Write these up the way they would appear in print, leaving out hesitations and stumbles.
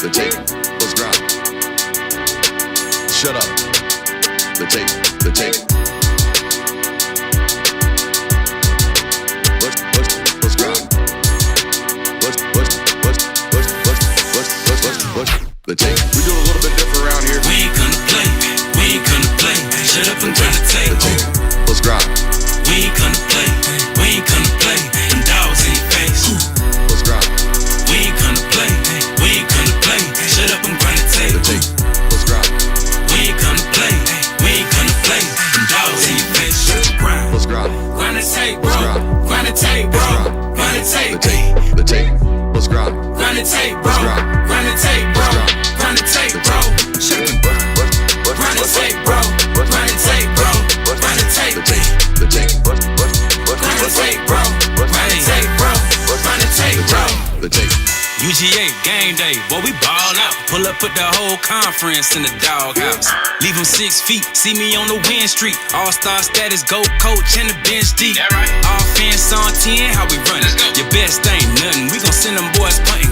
The tape was ground. Shut up. The tape. The tape. What's ground? What's the tape? We do a little bit different around here. We ain't gonna play. We ain't gonna play. Shut up and grind the tape. The tape was ground. We ain't gonna play. We ain't gonna play. Them dogs in your face. What's ground? We ain't gonna play. We ain't gonna play. Shut up and grind the tape. The tape was ground. We ain't gonna play. We ain't gonna play. Them dogs in your face. Shut up, grind. What's ground? Grind the tape, bro. Grind the tape, bro. Grind the tape. The tape. The tape was ground. Grind the tape, bro. Grind the tape, bro. Grind the tape, bro. Shut up and grind. Grind the tape, bro. Grind the tape, bro. Grind the tape. The tape. The tape. Grind the tape, bro. Grind the tape, bro. Grind the tape, bro. The tape. UGA game day, boy, we ball out. Pull up, put the whole conference in the doghouse. Leave them 6 feet, see me on the win streak. All-star status, go coach and the bench deep. Offense on 10, how we run it? Your best ain't nothing, we gon' send them boys punting.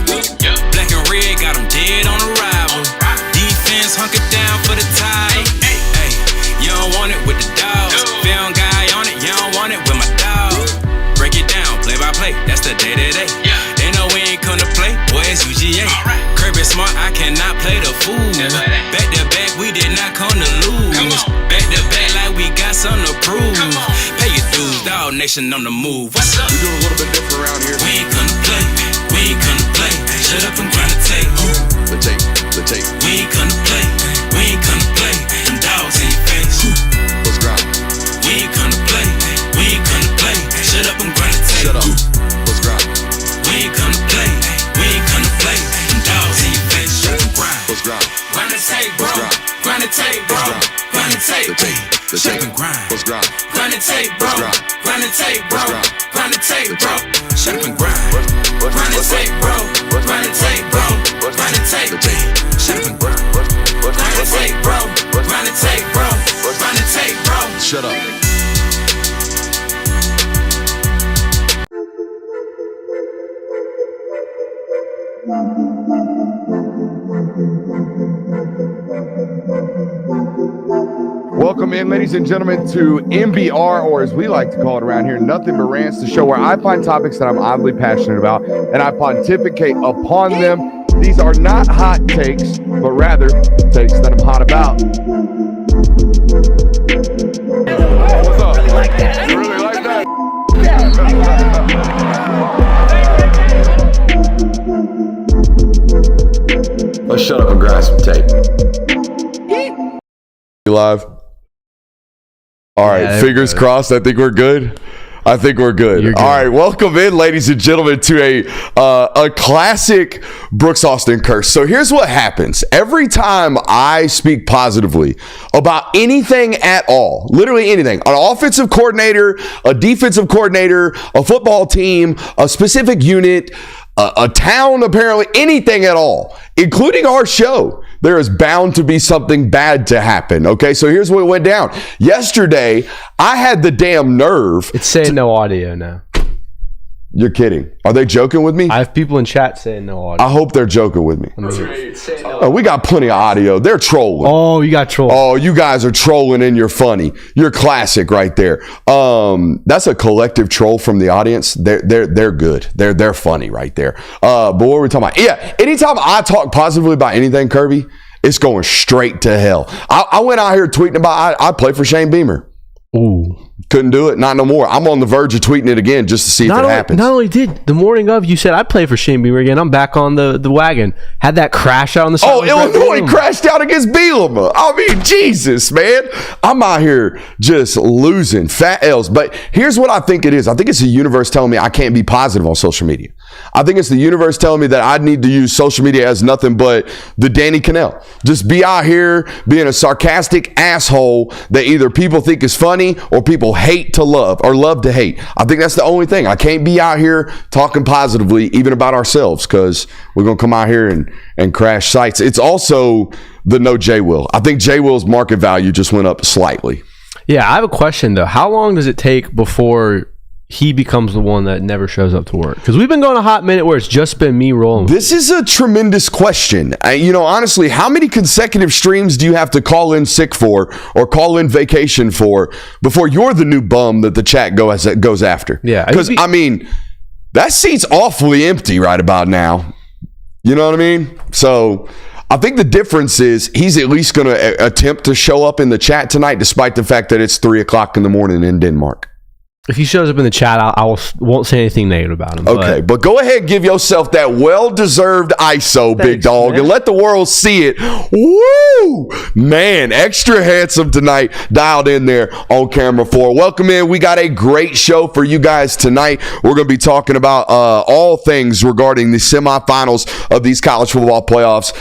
Black and red, got them dead on arrival. Defense hunker down for the tie. Hey, you don't want it with the dogs. Found guy on it, you don't want it with my dog. Break it down, play by play, that's the day-to-day. They know we ain't come to play, boy, it's UGA. Kirby smart, I cannot play the fool. Back to back, we did not come to lose. Back to back like we got something to prove. Pay your dues, dog nation on the move. What's up? We do a little bit different around here. We ain't gonna play, we ain't gonna play. Shut up and grind the tape. The tape. The tape. We ain't gonna play, we ain't gonna play. Them dogs in your face. What's ground? We ain't gonna play, we ain't gonna play. Shut up and grind the tape. Shut up. What's ground? We ain't gonna play, we ain't gonna play. Them dogs in your face. Shut up and grind. What's ground? Grind the tape, bro. Grind the tape, bro. Grind the tape. The tape. The Shut tape. up and grind. What's ground? Grind the tape, bro. Grind the tape, bro. Grind the tape, bro. Shut up and grind. Grind the tape, bro. Grind the tape, bro. Grind the tape. The tape. Shut up and grind. Grind the tape, bro. Grind the tape, bro. Grind the tape, bro. Shut up. Welcome in, ladies and gentlemen, to MBR, or as we like to call it around here, Nothing But Rants, the show where I find topics that I'm oddly passionate about and I pontificate upon them. These are not hot takes, but rather takes that I'm hot about. What's up? You really like that? Let's shut up and grind some tape. Live. All right, fingers crossed. I think we're good. All right, welcome in, ladies and gentlemen, to a classic Brooks Austin curse. So here's what happens. Every time I speak positively about anything at all, literally anything, an offensive coordinator, a defensive coordinator, a football team, a specific unit, a town, apparently, anything at all, including our show, there is bound to be something bad to happen. Okay, so here's what went down. Yesterday, I had the damn nerve. It's saying no audio now. You're kidding. Are they joking with me? I have people in chat saying no audio. I hope they're joking with me. We got plenty of audio. They're trolling. Oh, you got trolled. Oh, you guys are trolling and you're funny. You're classic right there. That's a collective troll from the audience. They're good. They're funny right there. But what were we talking about? Yeah, anytime I talk positively about anything, Kirby, it's going straight to hell. I went out here tweeting about I play for Shane Beamer. Ooh. Couldn't do it. Not no more. I'm on the verge of tweeting it again just to see if it happens. Not only did the morning of, you said I play for Shane Beamer again. I'm back on the wagon. Had that crash out on the side. Oh, Illinois crashed out against Bielema. I mean, Jesus, man. I'm out here just losing fat L's. But here's what I think it is. I think it's the universe telling me I can't be positive on social media. I think it's the universe telling me that I need to use social media as nothing but the Danny Cannell. Just be out here being a sarcastic asshole that either people think is funny or people hate to love or love to hate. I think that's the only thing. I can't be out here talking positively even about ourselves because we're going to come out here and crash sites. It's also the no J Will. I think J Will's market value just went up slightly. Yeah, I have a question though. How long does it take before he becomes the one that never shows up to work? Because we've been going a hot minute where it's just been me rolling. This is a tremendous question. Honestly, how many consecutive streams do you have to call in sick for or call in vacation for before you're the new bum that the chat goes after? Yeah. Because, that seat's awfully empty right about now. You know what I mean? So I think the difference is he's at least going to attempt to show up in the chat tonight, despite the fact that it's 3:00 in the morning in Denmark. If he shows up in the chat, I won't say anything negative about him. Okay, but go ahead and give yourself that well-deserved ISO, big dog, man, and let the world see it. Woo! Man, extra handsome tonight, dialed in there on camera 4. Welcome in. We got a great show for you guys tonight. We're going to be talking about all things regarding the semifinals of these college football playoffs.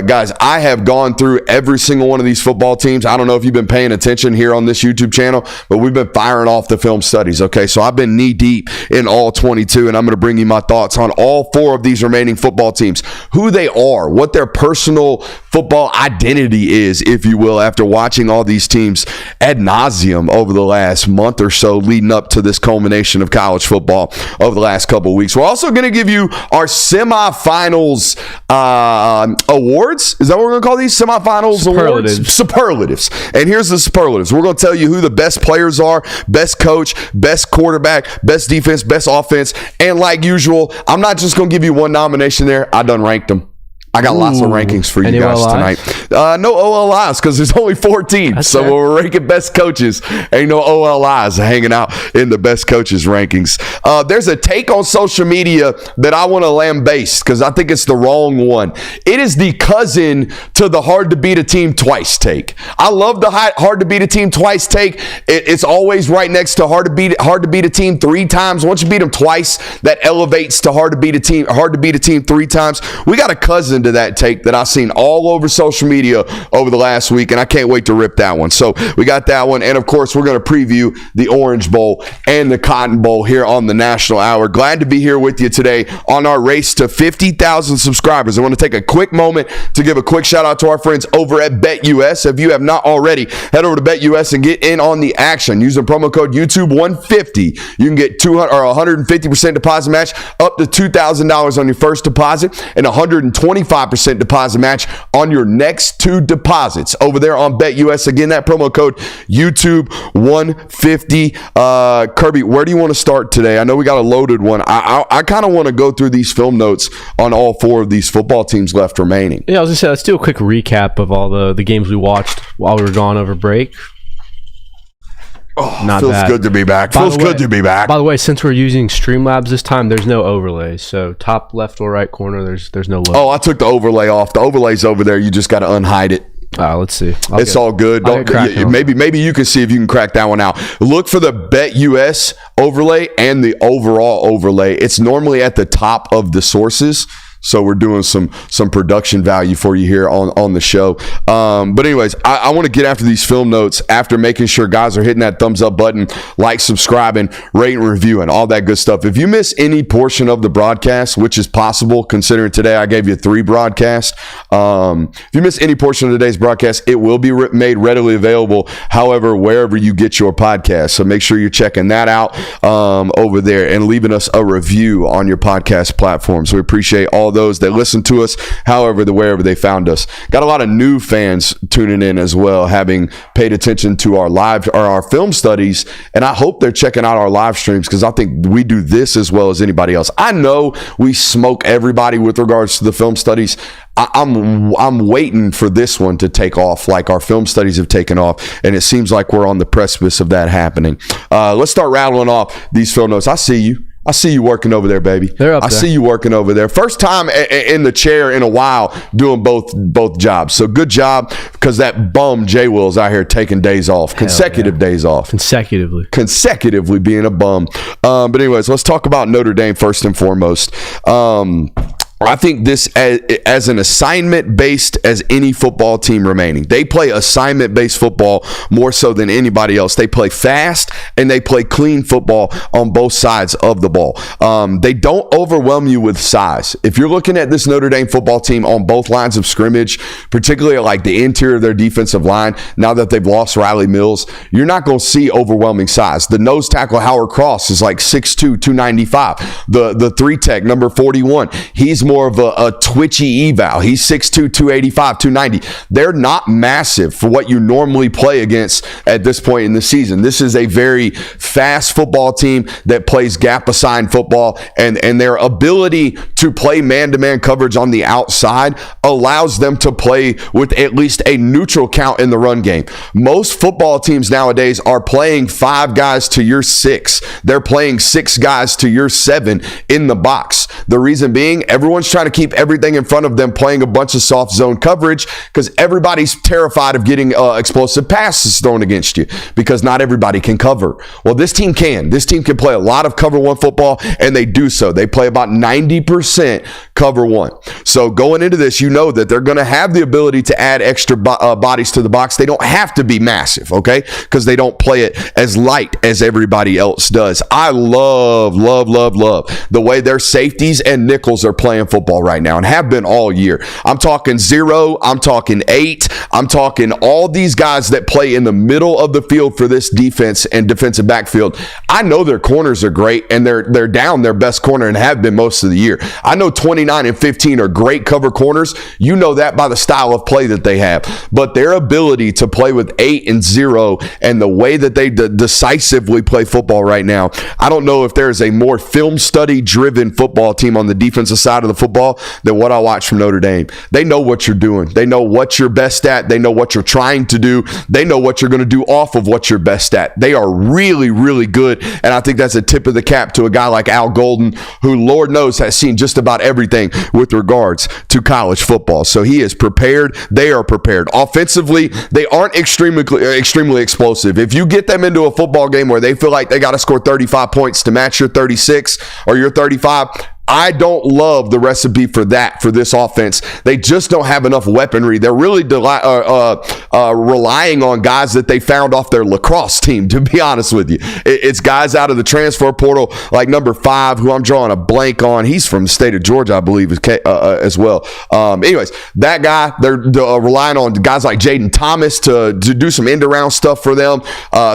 Guys, I have gone through every single one of these football teams. I don't know if you've been paying attention here on this YouTube channel, but we've been firing off the film studies. Okay, so I've been knee deep in all 22, and I'm going to bring you my thoughts on all 4 of these remaining football teams, who they are, what their personal football identity is, if you will, after watching all these teams ad nauseum over the last month or so leading up to this culmination of college football over the last couple of weeks. We're also going to give you our semifinals awards. Is that what we're going to call these? Semifinals awards? Superlatives. And here's the superlatives. We're going to tell you who the best players are, best coach, best quarterback, best defense, best offense. And like usual, I'm not just going to give you one nomination there. I done ranked them. I got lots of rankings for you guys tonight. No OLIs because there's only 4 teams. That's so when we're ranking best coaches, ain't no OLIs hanging out in the best coaches rankings. There's a take on social media that I want to lambaste because I think it's the wrong one. It is the cousin to the hard to beat a team twice take. I love the hard to beat a team twice take. It's always right next to hard to beat a team 3 times. Once you beat them twice, that elevates to hard to beat a team 3 times. We got a cousin to that take that I've seen all over social media over the last week, and I can't wait to rip that one. So we got that one, and of course we're going to preview the Orange Bowl and the Cotton Bowl here on the National Hour. Glad to be here with you today on our race to 50,000 subscribers. I want to take a quick moment to give a quick shout out to our friends over at BetUS. If you have not already, head over to BetUS and get in on the action. Using promo code YouTube150, you can get 150% deposit match up to $2,000 on your first deposit and 125% deposit match on your next 2 deposits over there on BetUS. Again, that promo code YouTube150. Kirby, where do you want to start today? I know we got a loaded one. I kind of want to go through these film notes on all 4 of these football teams left remaining. Yeah, I was going to say, let's do a quick recap of all the games we watched while we were gone over break. Oh, Not feels bad. good to be back. Feels good to be back. By the way, since we're using Streamlabs this time, there's no overlays. So top left or right corner, there's no logo. Oh, I took the overlay off. The overlay's over there. You just got to unhide it. Let's see. It's all good. Maybe you can see if you can crack that one out. Look for the BetUS overlay and the overall overlay. It's normally at the top of the sources. So we're doing some production value for you here on the show. But anyways, I want to get after these film notes after making sure guys are hitting that thumbs up button, like, subscribing, rating, reviewing, all that good stuff. If you miss any portion of the broadcast, which is possible considering today I gave you 3 broadcasts, if you miss any portion of today's broadcast, it will be made readily available, however, wherever you get your podcast. So make sure you're checking that out over there and leaving us a review on your podcast platform. So we appreciate all those that listen to us, wherever they found us. Got a lot of new fans tuning in as well, having paid attention to our film studies, and I hope they're checking out our live streams because I think we do this as well as anybody else. I know we smoke everybody with regards to the film studies. I'm waiting for this one to take off like our film studies have taken off, and it seems like we're on the precipice of that happening. Let's start rattling off these film notes. I see you working over there, baby. They're up there. I see you working over there. First time in the chair in a while doing both jobs. So good job, because that bum J Will's out here taking days off, consecutive days off. Consecutively being a bum. But anyways, let's talk about Notre Dame first and foremost. I think this as an assignment-based as any football team remaining. They play assignment-based football more so than anybody else. They play fast and they play clean football on both sides of the ball. They don't overwhelm you with size. If you're looking at this Notre Dame football team on both lines of scrimmage, particularly like the interior of their defensive line, now that they've lost Riley Mills, you're not going to see overwhelming size. The nose tackle, Howard Cross, is like 6'2", 295. The 3-tech, number 41, he's more of a twitchy eval. He's 6'2", 285, 290. They're not massive for what you normally play against at this point in the season. This is a very fast football team that plays gap-assigned football, and their ability to play man-to-man coverage on the outside allows them to play with at least a neutral count in the run game. Most football teams nowadays are playing 5 guys to your 6. They're playing 6 guys to your 7 in the box. The reason being, everyone's trying to keep everything in front of them playing a bunch of soft zone coverage because everybody's terrified of getting explosive passes thrown against you because not everybody can cover. Well, this team can. This team can play a lot of cover 1 football, and they do so. They play about 90% cover 1. So going into this, you know that they're going to have the ability to add extra bodies to the box. They don't have to be massive, okay? Because they don't play it as light as everybody else does. I love the way their safeties and nickels are playing football right now and have been all year. I'm talking 0, I'm talking 8, I'm talking all these guys that play in the middle of the field for this defense and defensive backfield. I know their corners are great, and they're down their best corner and have been most of the year. I know 29 and 15 are great cover corners. You know that by the style of play that they have. But their ability to play with 8 and 0 and the way that they decisively play football right now, I don't know if there's a more film study driven football team on the defensive side of the football than what I watch from Notre Dame. They know what you're doing. They know what you're best at. They know what you're trying to do. They know what you're going to do off of what you're best at. They are really, really good. And I think that's a tip of the cap to a guy like Al Golden, who Lord knows has seen just about everything with regards to college football. So he is prepared. They are prepared. Offensively, they aren't extremely explosive. If you get them into a football game where they feel like they got to score 35 points to match your 36 or your 35, I don't love the recipe for that for this offense. They just don't have enough weaponry. They're really relying on guys that they found off their lacrosse team, to be honest with you. It's guys out of the transfer portal, like number 5, who I'm drawing a blank on. He's from the state of Georgia, I believe, as well. Anyways, that guy, they're relying on guys like Jaden Thomas to do some end-around stuff for them,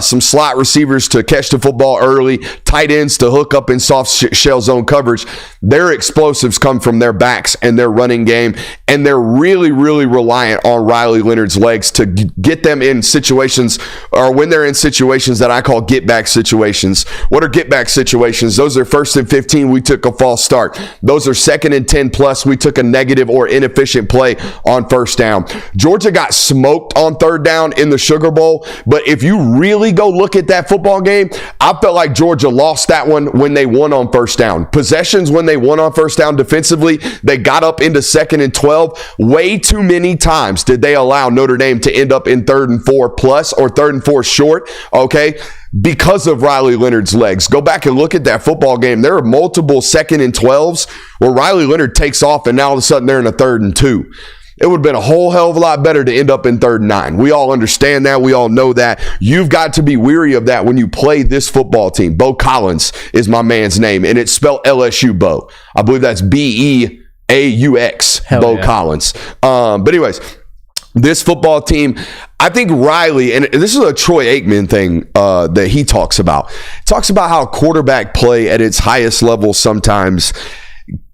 some slot receivers to catch the football early, tight ends to hook up in soft shell zone coverage. Their explosives come from their backs and their running game, and they're really, really reliant on Riley Leonard's legs to get them in situations, or when they're in situations that I call get-back situations. What are get-back situations? Those are 1st and 15, we took a false start. Those are 2nd and 10 plus, we took a negative or inefficient play on 1st down. Georgia got smoked on 3rd down in the Sugar Bowl, but if you really go look at that football game, I felt like Georgia lost that one when they won on 1st down. Possessions when they won on 1st down defensively, they got up into 2nd and 12. Way too many times did they allow Notre Dame to end up in 3rd and 4 plus or 3rd and 4 short, okay, because of Riley Leonard's legs. Go back and look at that football game. There are multiple 2nd and 12s where Riley Leonard takes off and now all of a sudden they're in a 3rd and 2. It would have been a whole hell of a lot better to end up in 3rd and 9. We all understand that. We all know that. You've got to be weary of that when you play this football team. Bo Collins is my man's name, and it's spelled LSU Bo. I believe that's B-E-A-U-X, hell Bo yeah. Collins. But anyways, this football team, I think Riley, and this is a Troy Aikman thing that he talks about. He talks about how quarterback play at its highest level sometimes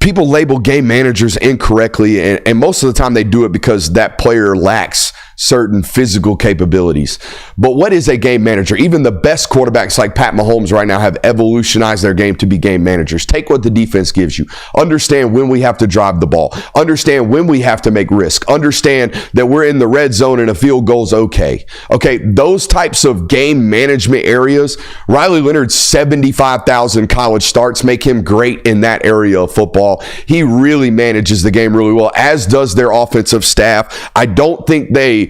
people label game managers incorrectly, and most of the time they do it because that player lacks certain physical capabilities. But what is a game manager? Even the best quarterbacks like Pat Mahomes right now have evolutionized their game to be game managers. Take what the defense gives you. Understand when we have to drive the ball. Understand when we have to make risk. Understand that we're in the red zone and a field goal's okay. Okay, those types of game management areas, Riley Leonard's 75,000 college starts make him great in that area of football. He really manages the game really well, as does their offensive staff. I don't think they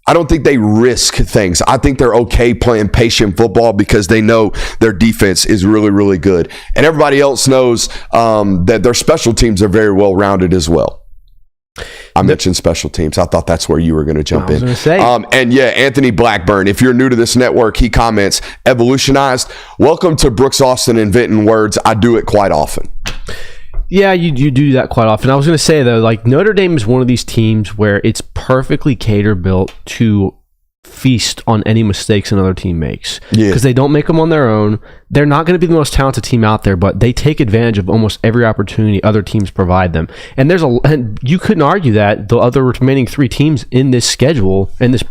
I don't think they risk things. I think they're okay playing patient football because they know their defense is really, really good. And everybody else knows that their special teams are very well-rounded as well. I mentioned special teams. I thought that's where you were going to jump in. And yeah, Anthony Blackburn, if you're new to this network, he comments, evolutionized. Welcome to Brooks Austin inventing words. I do it quite often. Yeah, you do that quite often. I was going to say, though, like Notre Dame is one of these teams where it's perfectly cater-built to feast on any mistakes another team makes. Because they don't make them on their own. They're not going to be the most talented team out there, but they take advantage of almost every opportunity other teams provide them. And and you couldn't argue that the other remaining 3 teams in this schedule, in this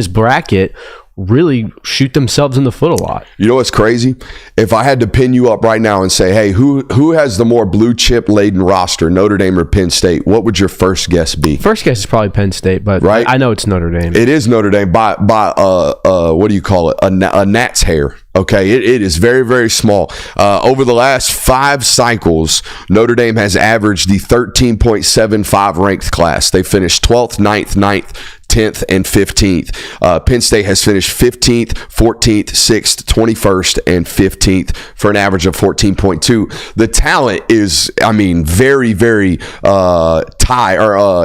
bracket, really shoot themselves in the foot a lot. You know what's crazy? If I had to pin you up right now and say, hey, who has the more blue chip laden roster, Notre Dame or Penn State, what would your first guess be? First guess is probably Penn State, but right? I know it's Notre Dame. It is Notre Dame by what do you call it? A gnat's hair. Okay, it is very, very small. Over the last 5 cycles, Notre Dame has averaged the 13.75 ranked class. They finished 12th, 9th, 10th, and 15th. Penn State has finished 15th, 14th, 6th, 21st, and 15th for an average of 14.2. The talent is, very, very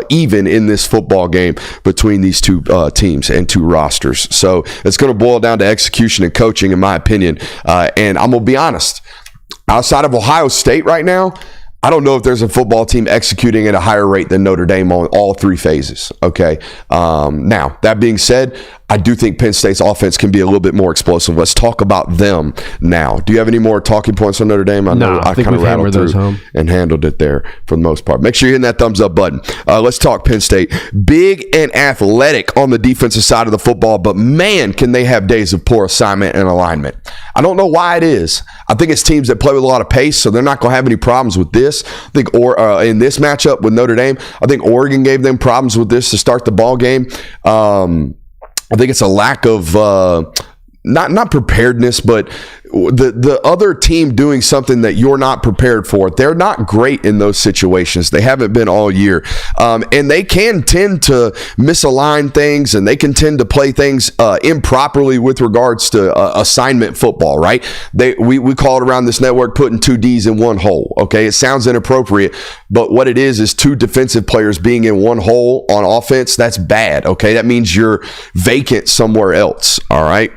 even in this football game between these 2 teams and 2 rosters. So it's going to boil down to execution and coaching, in my opinion. And I'm going to be honest, outside of Ohio State right now, I don't know if there's a football team executing at a higher rate than Notre Dame on all 3 phases. Okay. Now, that being said, I do think Penn State's offense can be a little bit more explosive. Let's talk about them now. Do you have any more talking points on Notre Dame? I know I kind of rattled through and handled it there for the most part. Make sure you're hitting that thumbs up button. Let's talk Penn State. Big and athletic on the defensive side of the football, but man, can they have days of poor assignment and alignment. I don't know why it is. I think it's teams that play with a lot of pace, so they're not going to have any problems with this. I think in this matchup with Notre Dame, I think Oregon gave them problems with this to start the ball game. I think it's a lack of not preparedness, but the other team doing something that you're not prepared for. They're not great in those situations. They haven't been all year. And they can tend to misalign things, and they can tend to play things improperly with regards to assignment football, right? We call it around this network putting 2 Ds in one hole, okay? It sounds inappropriate, but what it is 2 defensive players being in one hole on offense. That's bad, okay? That means you're vacant somewhere else, all right?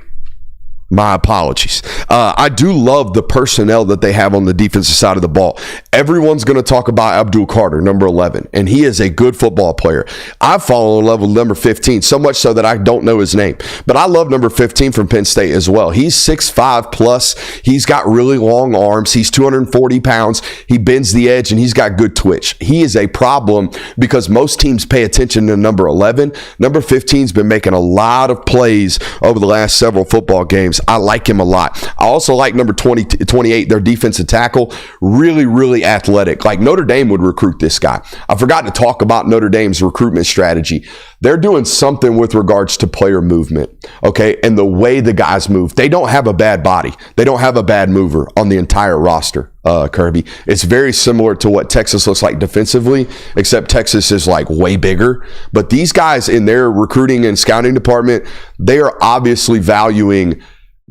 My apologies. I do love the personnel that they have on the defensive side of the ball. Everyone's going to talk about Abdul Carter, number 11, and he is a good football player. I fall in love with number 15, so much so that I don't know his name. But I love number 15 from Penn State as well. He's 6'5 plus. He's got really long arms. He's 240 pounds. He bends the edge, and he's got good twitch. He is a problem because most teams pay attention to number 11. Number 15's been making a lot of plays over the last several football games. I like him a lot. I also like number 28, their defensive tackle. Really, really athletic. Like Notre Dame would recruit this guy. I forgot to talk about Notre Dame's recruitment strategy. They're doing something with regards to player movement, okay, and the way the guys move. They don't have a bad body. They don't have a bad mover on the entire roster, Kirby. It's very similar to what Texas looks like defensively, except Texas is like way bigger. But these guys in their recruiting and scouting department, they are obviously valuing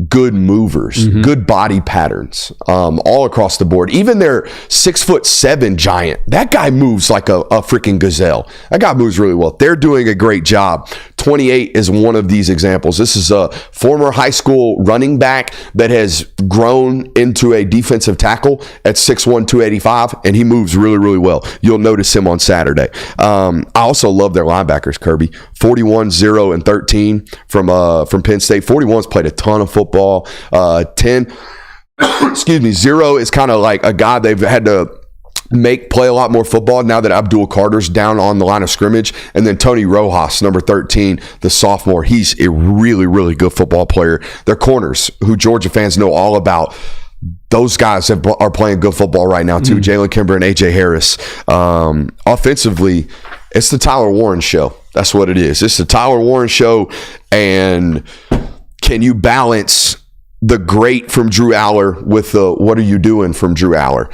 good movers, good body patterns, all across the board. Even their 6'7" giant, that guy moves like a freaking gazelle. That guy moves really well. They're doing a great job. 28 is one of these examples. This is a former high school running back that has grown into a defensive tackle at 6'1", 285, and he moves really, really well. You'll notice him on Saturday. I also love their linebackers, Kirby. 41, 0, and 13 from Penn State. 41's played a ton of football. 10, 0 is kind of like a guy they've had to play a lot more football now that Abdul Carter's down on the line of scrimmage. And then Tony Rojas, number 13, the sophomore, he's a really, really good football player. Their corners, who Georgia fans know all about, those guys are playing good football right now too. Jalen Kimber and AJ Harris. Offensively, it's the Tyler Warren show. That's what it is. It's the Tyler Warren show. And can you balance the great from Drew Aller with the what are you doing from Drew Aller?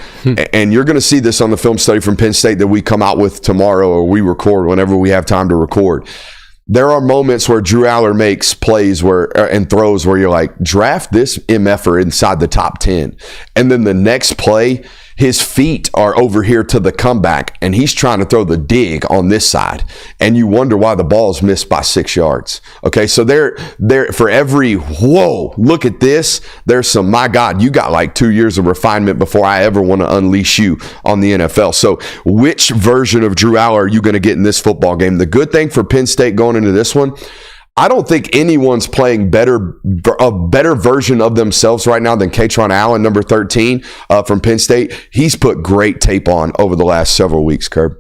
And you're going to see this on the film study from Penn State that we come out with tomorrow, or we record whenever we have time to record. there are moments where Drew Aller makes plays and throws where you're like, draft this MFer inside the top 10. And then the next play, his feet are over here to the comeback, and he's trying to throw the dig on this side. And you wonder why the ball is missed by 6 yards. Okay, so there for every, whoa, look at this, there's some, my God, you got like 2 years of refinement before I ever want to unleash you on the NFL. So which version of Drew Aller are you going to get in this football game? The good thing for Penn State going into this one, I don't think anyone's playing a better version of themselves right now than Katron Allen, number 13 from Penn State. He's put great tape on over the last several weeks, Curb.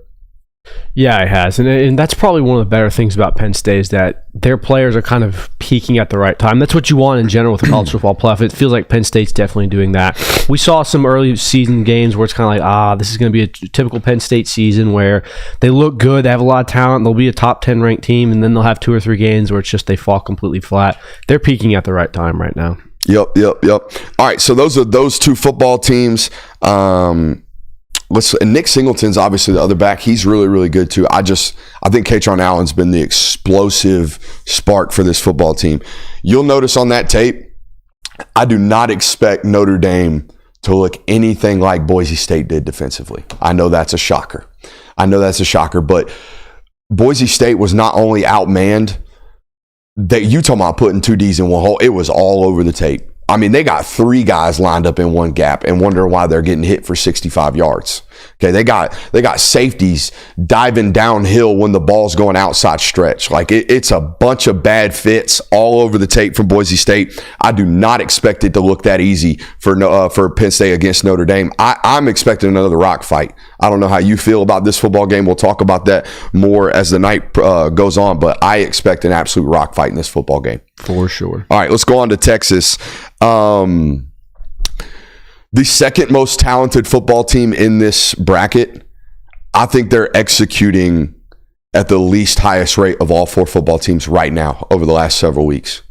Yeah, it has. And that's probably one of the better things about Penn State is that their players are kind of peaking at the right time. That's what you want in general with the college football playoff. It feels like Penn State's definitely doing that. We saw some early season games where it's kind of like, this is going to be a typical Penn State season where they look good, they have a lot of talent, they'll be a top 10 ranked team, and then they'll have 2 or 3 games where it's just they fall completely flat. They're peaking at the right time right now. Yep. All right, so those are those 2 football teams. And Nick Singleton's obviously the other back. He's really, really good too. I think Katron Allen's been the explosive spark for this football team. You'll notice on that tape, I do not expect Notre Dame to look anything like Boise State did defensively. I know that's a shocker, but Boise State was not only outmanned, that you talking about putting 2 Ds in one hole, it was all over the tape. I mean, they got 3 guys lined up in one gap and wondering why they're getting hit for 65 yards. Okay, they got safeties diving downhill when the ball's going outside stretch. Like it's a bunch of bad fits all over the tape from Boise State. I do not expect it to look that easy for Penn State against Notre Dame. I'm expecting another rock fight. I don't know how you feel about this football game. We'll talk about that more as the night goes on, but I expect an absolute rock fight in this football game. For sure. All right, let's go on to Texas. The second most talented football team in this bracket, I think they're executing at the least highest rate of all 4 football teams right now over the last several weeks,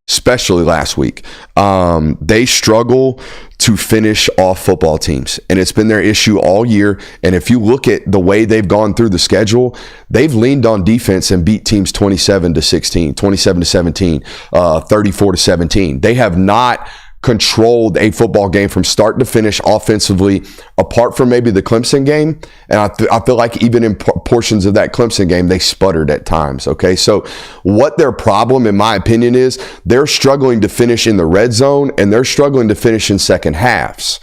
especially last week. They struggle to finish off football teams, and it's been their issue all year. And if you look at the way they've gone through the schedule, they've leaned on defense and beat teams 27-16, 27-17, 34-17. They have not controlled a football game from start to finish offensively, apart from maybe the Clemson game. And I feel like even in portions of that Clemson game, they sputtered at times. Okay, so what their problem, in my opinion, is they're struggling to finish in the red zone, and they're struggling to finish in second halves,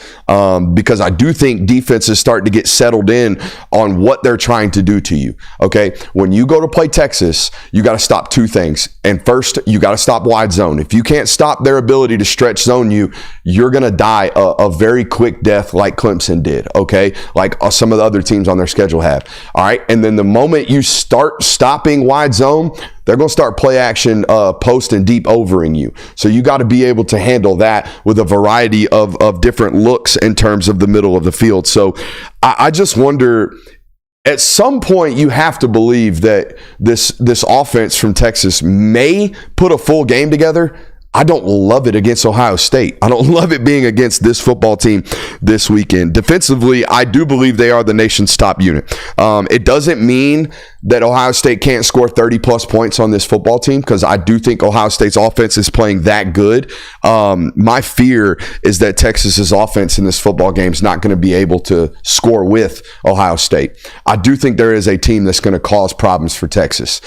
because I do think defense is starting to get settled in on what they're trying to do to you. Okay, when you go to play Texas, you got to stop 2 things. And first, you got to stop wide zone. If you can't stop their ability to stretch zone you're going to die a very quick death like Clemson did, okay? Like some of the other teams on their schedule have. All right, and then the moment you start stopping wide zone, they're going to start play action, post and deep overing you. So you got to be able to handle that with a variety of different looks in terms of the middle of the field. So I just wonder, at some point, you have to believe that this offense from Texas may put a full game together. I don't love it against Ohio State. I don't love it being against this football team this weekend. Defensively, I do believe they are the nation's top unit. It doesn't mean that Ohio State can't score 30-plus points on this football team, because I do think Ohio State's offense is playing that good. My fear is that Texas's offense in this football game is not going to be able to score with Ohio State. I do think there is a team that's going to cause problems for Texas's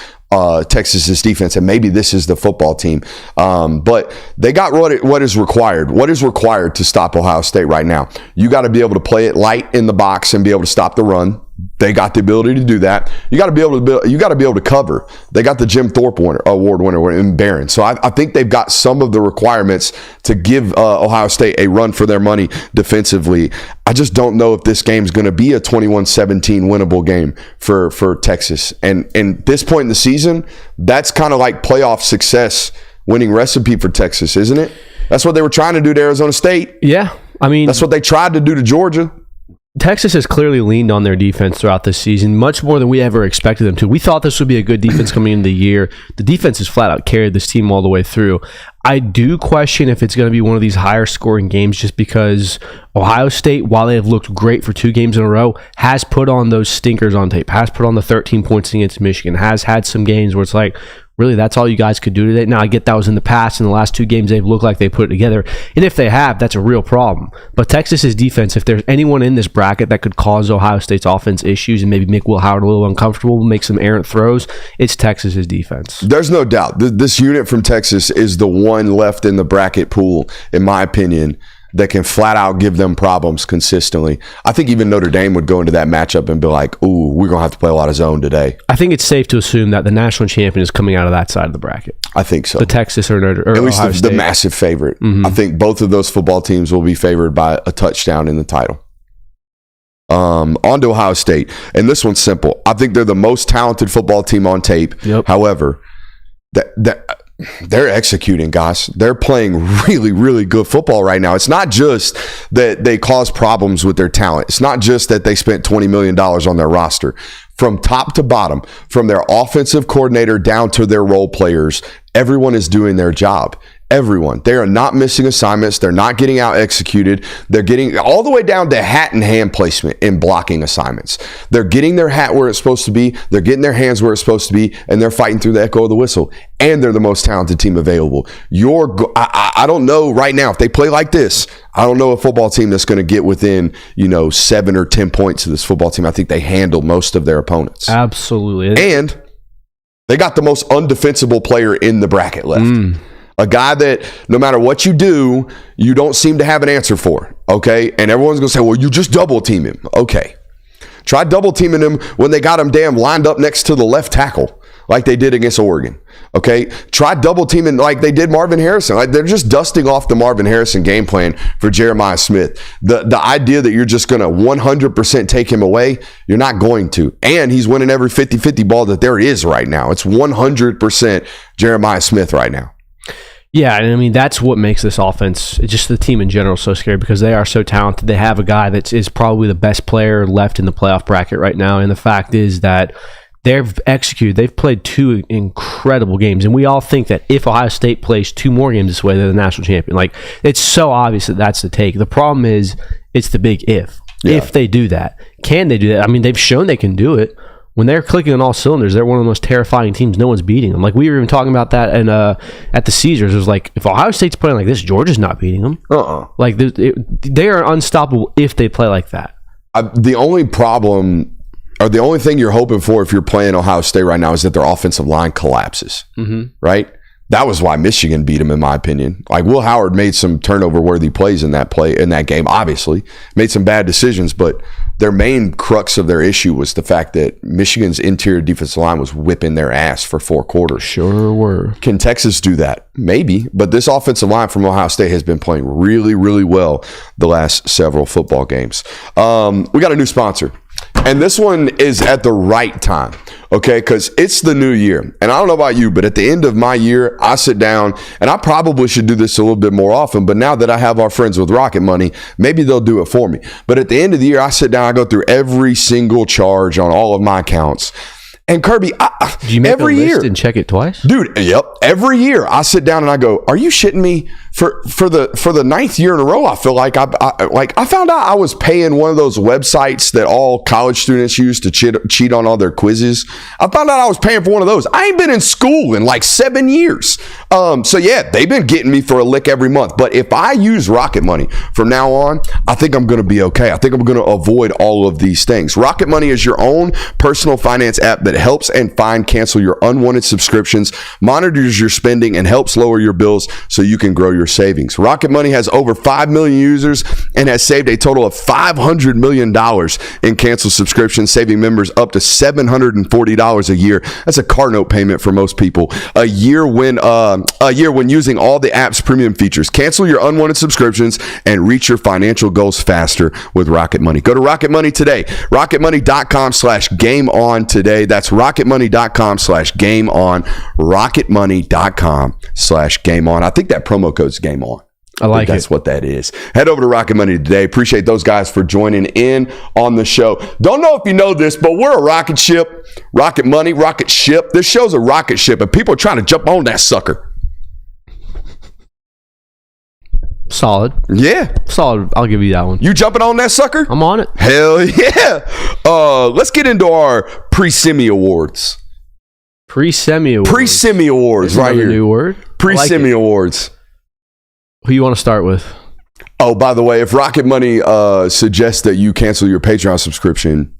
defense, and maybe this is the football team. But they got what is required. What is required to stop Ohio State right now? You got to be able to play it light in the box and be able to stop the run. They got the ability to do that. You got to be able to cover. They got the Jim Thorpe Award winner in Barron. So I think they've got some of the requirements to give Ohio State a run for their money defensively. I just don't know if this game's going to be a 21-17 winnable game for Texas. And this point in the season, that's kind of like playoff success winning recipe for Texas, isn't it? That's what they were trying to do to Arizona State. Yeah. I mean, that's what they tried to do to Georgia. Texas has clearly leaned on their defense throughout this season, much more than we ever expected them to. We thought this would be a good defense coming into the year. The defense has flat out carried this team all the way through. I do question if it's going to be one of these higher scoring games, just because Ohio State, while they have looked great for 2 games in a row, has put on those stinkers on tape, has put on the 13 points against Michigan, has had some games where it's like, really, that's all you guys could do today? Now, I get that was in the past. In the last 2 games, they've looked like they put it together. And if they have, that's a real problem. But Texas's defense, if there's anyone in this bracket that could cause Ohio State's offense issues and maybe make Will Howard a little uncomfortable, make some errant throws, it's Texas's defense. There's no doubt. This unit from Texas is the one left in the bracket pool, in my opinion, that can flat out give them problems consistently. I think even Notre Dame would go into that matchup and be like, ooh, we're going to have to play a lot of zone today. I think it's safe to assume that the national champion is coming out of that side of the bracket. I think so. The Texas or at least the massive favorite. Mm-hmm. I think both of those football teams will be favored by a touchdown in the title. On to Ohio State. And this one's simple. I think they're the most talented football team on tape. Yep. However, they're executing, guys. They're playing really, really good football right now. It's not just that they cause problems with their talent. It's not just that they spent $20 million on their roster. From top to bottom, from their offensive coordinator down to their role players, everyone is doing their job. Everyone. They are not missing assignments. They're not getting out executed. They're getting all the way down to hat and hand placement in blocking assignments. They're getting their hat where it's supposed to be. They're getting their hands where it's supposed to be, and they're fighting through the echo of the whistle. And they're the most talented team available. I don't know right now if they play like this. I don't know a football team that's going to get within 7 or 10 points of this football team. I think they handle most of their opponents. Absolutely. And they got the most undefensible player in the bracket left. A guy that no matter what you do, you don't seem to have an answer for, okay? And everyone's going to say, well, you just double team him. Okay. Try double teaming him when they got him lined up next to the left tackle like they did against Oregon, okay? Try double teaming like they did Marvin Harrison. Like they're just dusting off the Marvin Harrison game plan for Jeremiah Smith. The idea that you're just going to 100% take him away, you're not going to. And he's winning every 50-50 ball that there is right now. It's 100% Jeremiah Smith right now. Yeah, and I mean, that's what makes this offense, just the team in general, so scary because they are so talented. They have a guy that is probably the best player left in the playoff bracket right now, and the fact is that they've executed. They've played 2 incredible games, and we all think that if Ohio State plays 2 more games this way, they're the national champion. Like, it's so obvious that that's the take. The problem is, it's the big if. Yeah. If they do that. Can they do that? I mean, they've shown they can do it. When they're clicking on all cylinders, they're one of the most terrifying teams. No one's beating them. Like, we were even talking about that at the Caesars. It was like, if Ohio State's playing like this, Georgia's not beating them. Like, they are unstoppable if they play like that. The only problem, or the only thing you're hoping for if you're playing Ohio State right now is that their offensive line collapses, right? That was why Michigan beat them, in my opinion. Like, Will Howard made some turnover-worthy plays in that game, obviously. Made some bad decisions, but their main crux of their issue was the fact that Michigan's interior defensive line was whipping their ass for 4 quarters. Sure were. Can Texas do that? Maybe. But this offensive line from Ohio State has been playing really, really well the last several football games. We got a new sponsor. And this one is at the right time, okay? Because it's the new year. And I don't know about you, but at the end of my year, I sit down, and I probably should do this a little bit more often, but now that I have our friends with Rocket Money, maybe they'll do it for me. But at the end of the year, I sit down, I go through every single charge on all of my accounts. And Kirby, do you make every a list year and check it twice? Dude, yep. Every year I sit down and I go, are you shitting me? For the 9th year in a row, I feel like I found out I was paying one of those websites that all college students use to cheat on all their quizzes. I found out I was paying for one of those. I ain't been in school in like 7 years. So yeah, they've been getting me for a lick every month. But if I use Rocket Money from now on, I think I'm going to be okay. I think I'm going to avoid all of these things. Rocket Money is your own personal finance app that helps and cancel your unwanted subscriptions, monitors your spending, and helps lower your bills so you can grow your savings. Rocket Money has over 5 million users and has saved a total of $500 million in canceled subscriptions, saving members up to $740 a year. That's a car note payment for most people. A year when using all the app's premium features. Cancel your unwanted subscriptions and reach your financial goals faster with Rocket Money. Go to Rocket Money today. RocketMoney.com/GameOn today. That's RocketMoney.com/GameOn. RocketMoney.com/GameOn. I think that promo code's Game On. I like that's it. what that is. Head over to Rocket Money today. Appreciate those guys for joining in on the show. Don't know if you know this, but we're a rocket ship. Rocket Money, rocket ship. This show's a rocket ship, and people are trying to jump on that sucker. Solid. Yeah. Solid. I'll give you that one. You jumping on that sucker? I'm on it. Hell yeah. Let's get into our pre-semi awards. Pre-semi awards. Pre-semi awards, right here. New word. Pre-semi awards. Who you want to start with? Oh, by the way, if Rocket Money suggests that you cancel your Patreon subscription,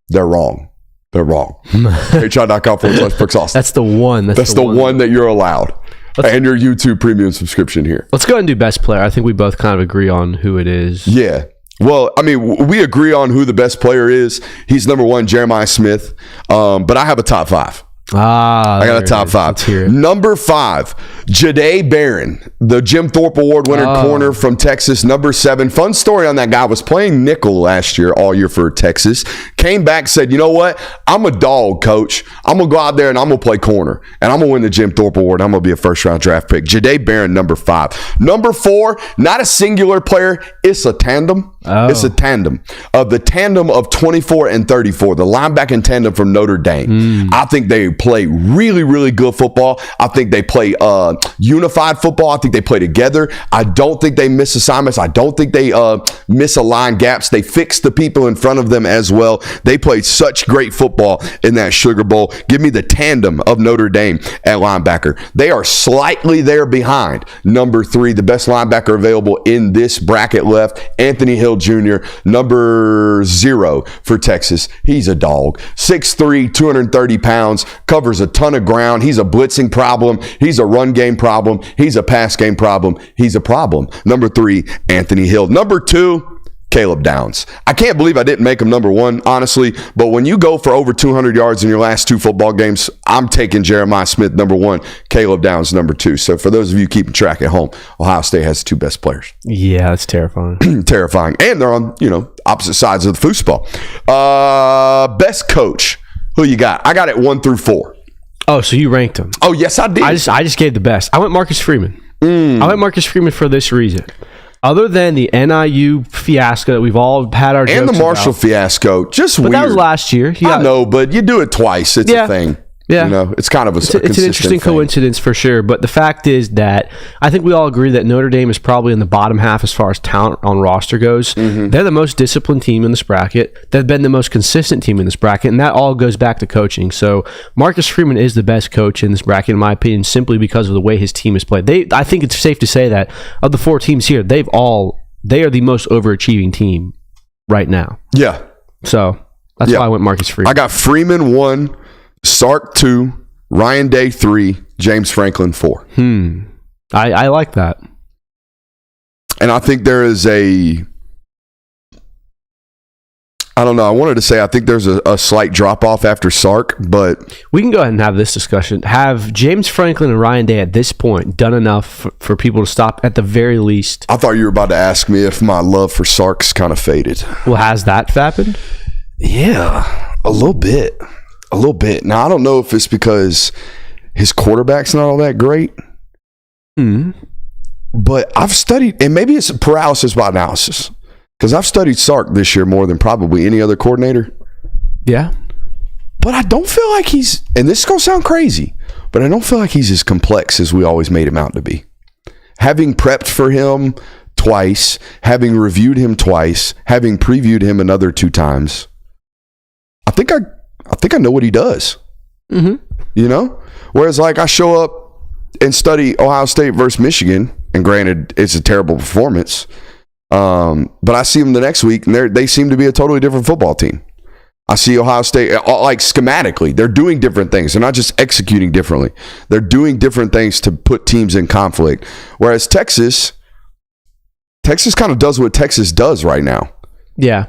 they're wrong. They're wrong. Patreon.com/BrooksAustin. That's the one. That's the one that you're allowed. And your YouTube premium subscription here. Let's go ahead and do best player. I think we both kind of agree on who it is. Yeah. Well, I mean, we agree on who the best player is. He's number one, Jeremiah Smith. But I have a top five. I got a top five. Number 5, Jahdae Barron, the Jim Thorpe Award winner corner from Texas. Number 7, fun story on that guy, was playing nickel last year, all year for Texas. Came back, said, you know what? I'm a dog, coach. I'm going to go out there and I'm going to play corner. And I'm going to win the Jim Thorpe Award. I'm going to be a first-round draft pick. Jahdae Barron, number 5. Number 4, not a singular player. It's a tandem. It's a tandem. The tandem of 24 and 34, the linebacking tandem from Notre Dame. I think they play really, really good football. I think they play unified football. I think they play together. I don't think they miss assignments. I don't think they misaligned gaps. They fix the people in front of them as well. They played such great football in that Sugar Bowl. Give me the tandem of Notre Dame at linebacker. They are slightly there behind number 3, the best linebacker available in this bracket left, Anthony Hill Jr., number 0 for Texas. He's a dog. 6'3", 230 pounds, covers a ton of ground. He's a blitzing problem. He's a run game problem. He's a pass game problem. He's a problem. Number 3, Anthony Hill. Number 2, Caleb Downs. I can't believe I didn't make him number 1, honestly, but when you go for over 200 yards in your last 2 football games, I'm taking Jeremiah Smith number 1, Caleb Downs number 2. So for those of you keeping track at home, Ohio State has the 2 best players. Yeah, that's terrifying. Terrifying. And they're on, opposite sides of the foosball. Best coach. Who you got? I got it 1 through 4. Oh, so you ranked him? Oh, yes, I did. I just gave the best. I went Marcus Freeman. I went Marcus Freeman for this reason. Other than the NIU fiasco that we've all had our jokes and the Marshall fiasco, just weird. But that was last year. I know, but you do it twice. It's a thing. Yeah. It's kind of it's an interesting coincidence for sure. But the fact is that I think we all agree that Notre Dame is probably in the bottom half as far as talent on roster goes. They're the most disciplined team in this bracket. They've been the most consistent team in this bracket, and that all goes back to coaching. So Marcus Freeman is the best coach in this bracket, in my opinion, simply because of the way his team has played. I think it's safe to say that of the 4 teams here, they are the most overachieving team right now. Yeah. So that's why I went Marcus Freeman. I got Freeman 1, Sark 2, Ryan Day 3, James Franklin 4. I like that. And I think there is I don't know. I wanted to say I think there's a slight drop-off after Sark, but we can go ahead and have this discussion. Have James Franklin and Ryan Day at this point done enough for people to stop at the very least? I thought you were about to ask me if my love for Sark's kind of faded. Well, has that happened? Yeah, a little bit. A little bit. Now, I don't know if it's because his quarterback's not all that great. But I've studied, and maybe it's paralysis by analysis, because I've studied Sark this year more than probably any other coordinator. Yeah. But I don't feel like he's, and this is going to sound crazy, but I don't feel like he's as complex as we always made him out to be. Having prepped for him twice, having reviewed him twice, having previewed him another 2 times, I think I know what he does. Whereas like I show up and study Ohio State versus Michigan, and granted it's a terrible performance, but I see them the next week and they seem to be a totally different football team. I see Ohio State, like schematically, they're doing different things. They're not just executing differently. They're doing different things to put teams in conflict. Whereas Texas kind of does what Texas does right now. Yeah.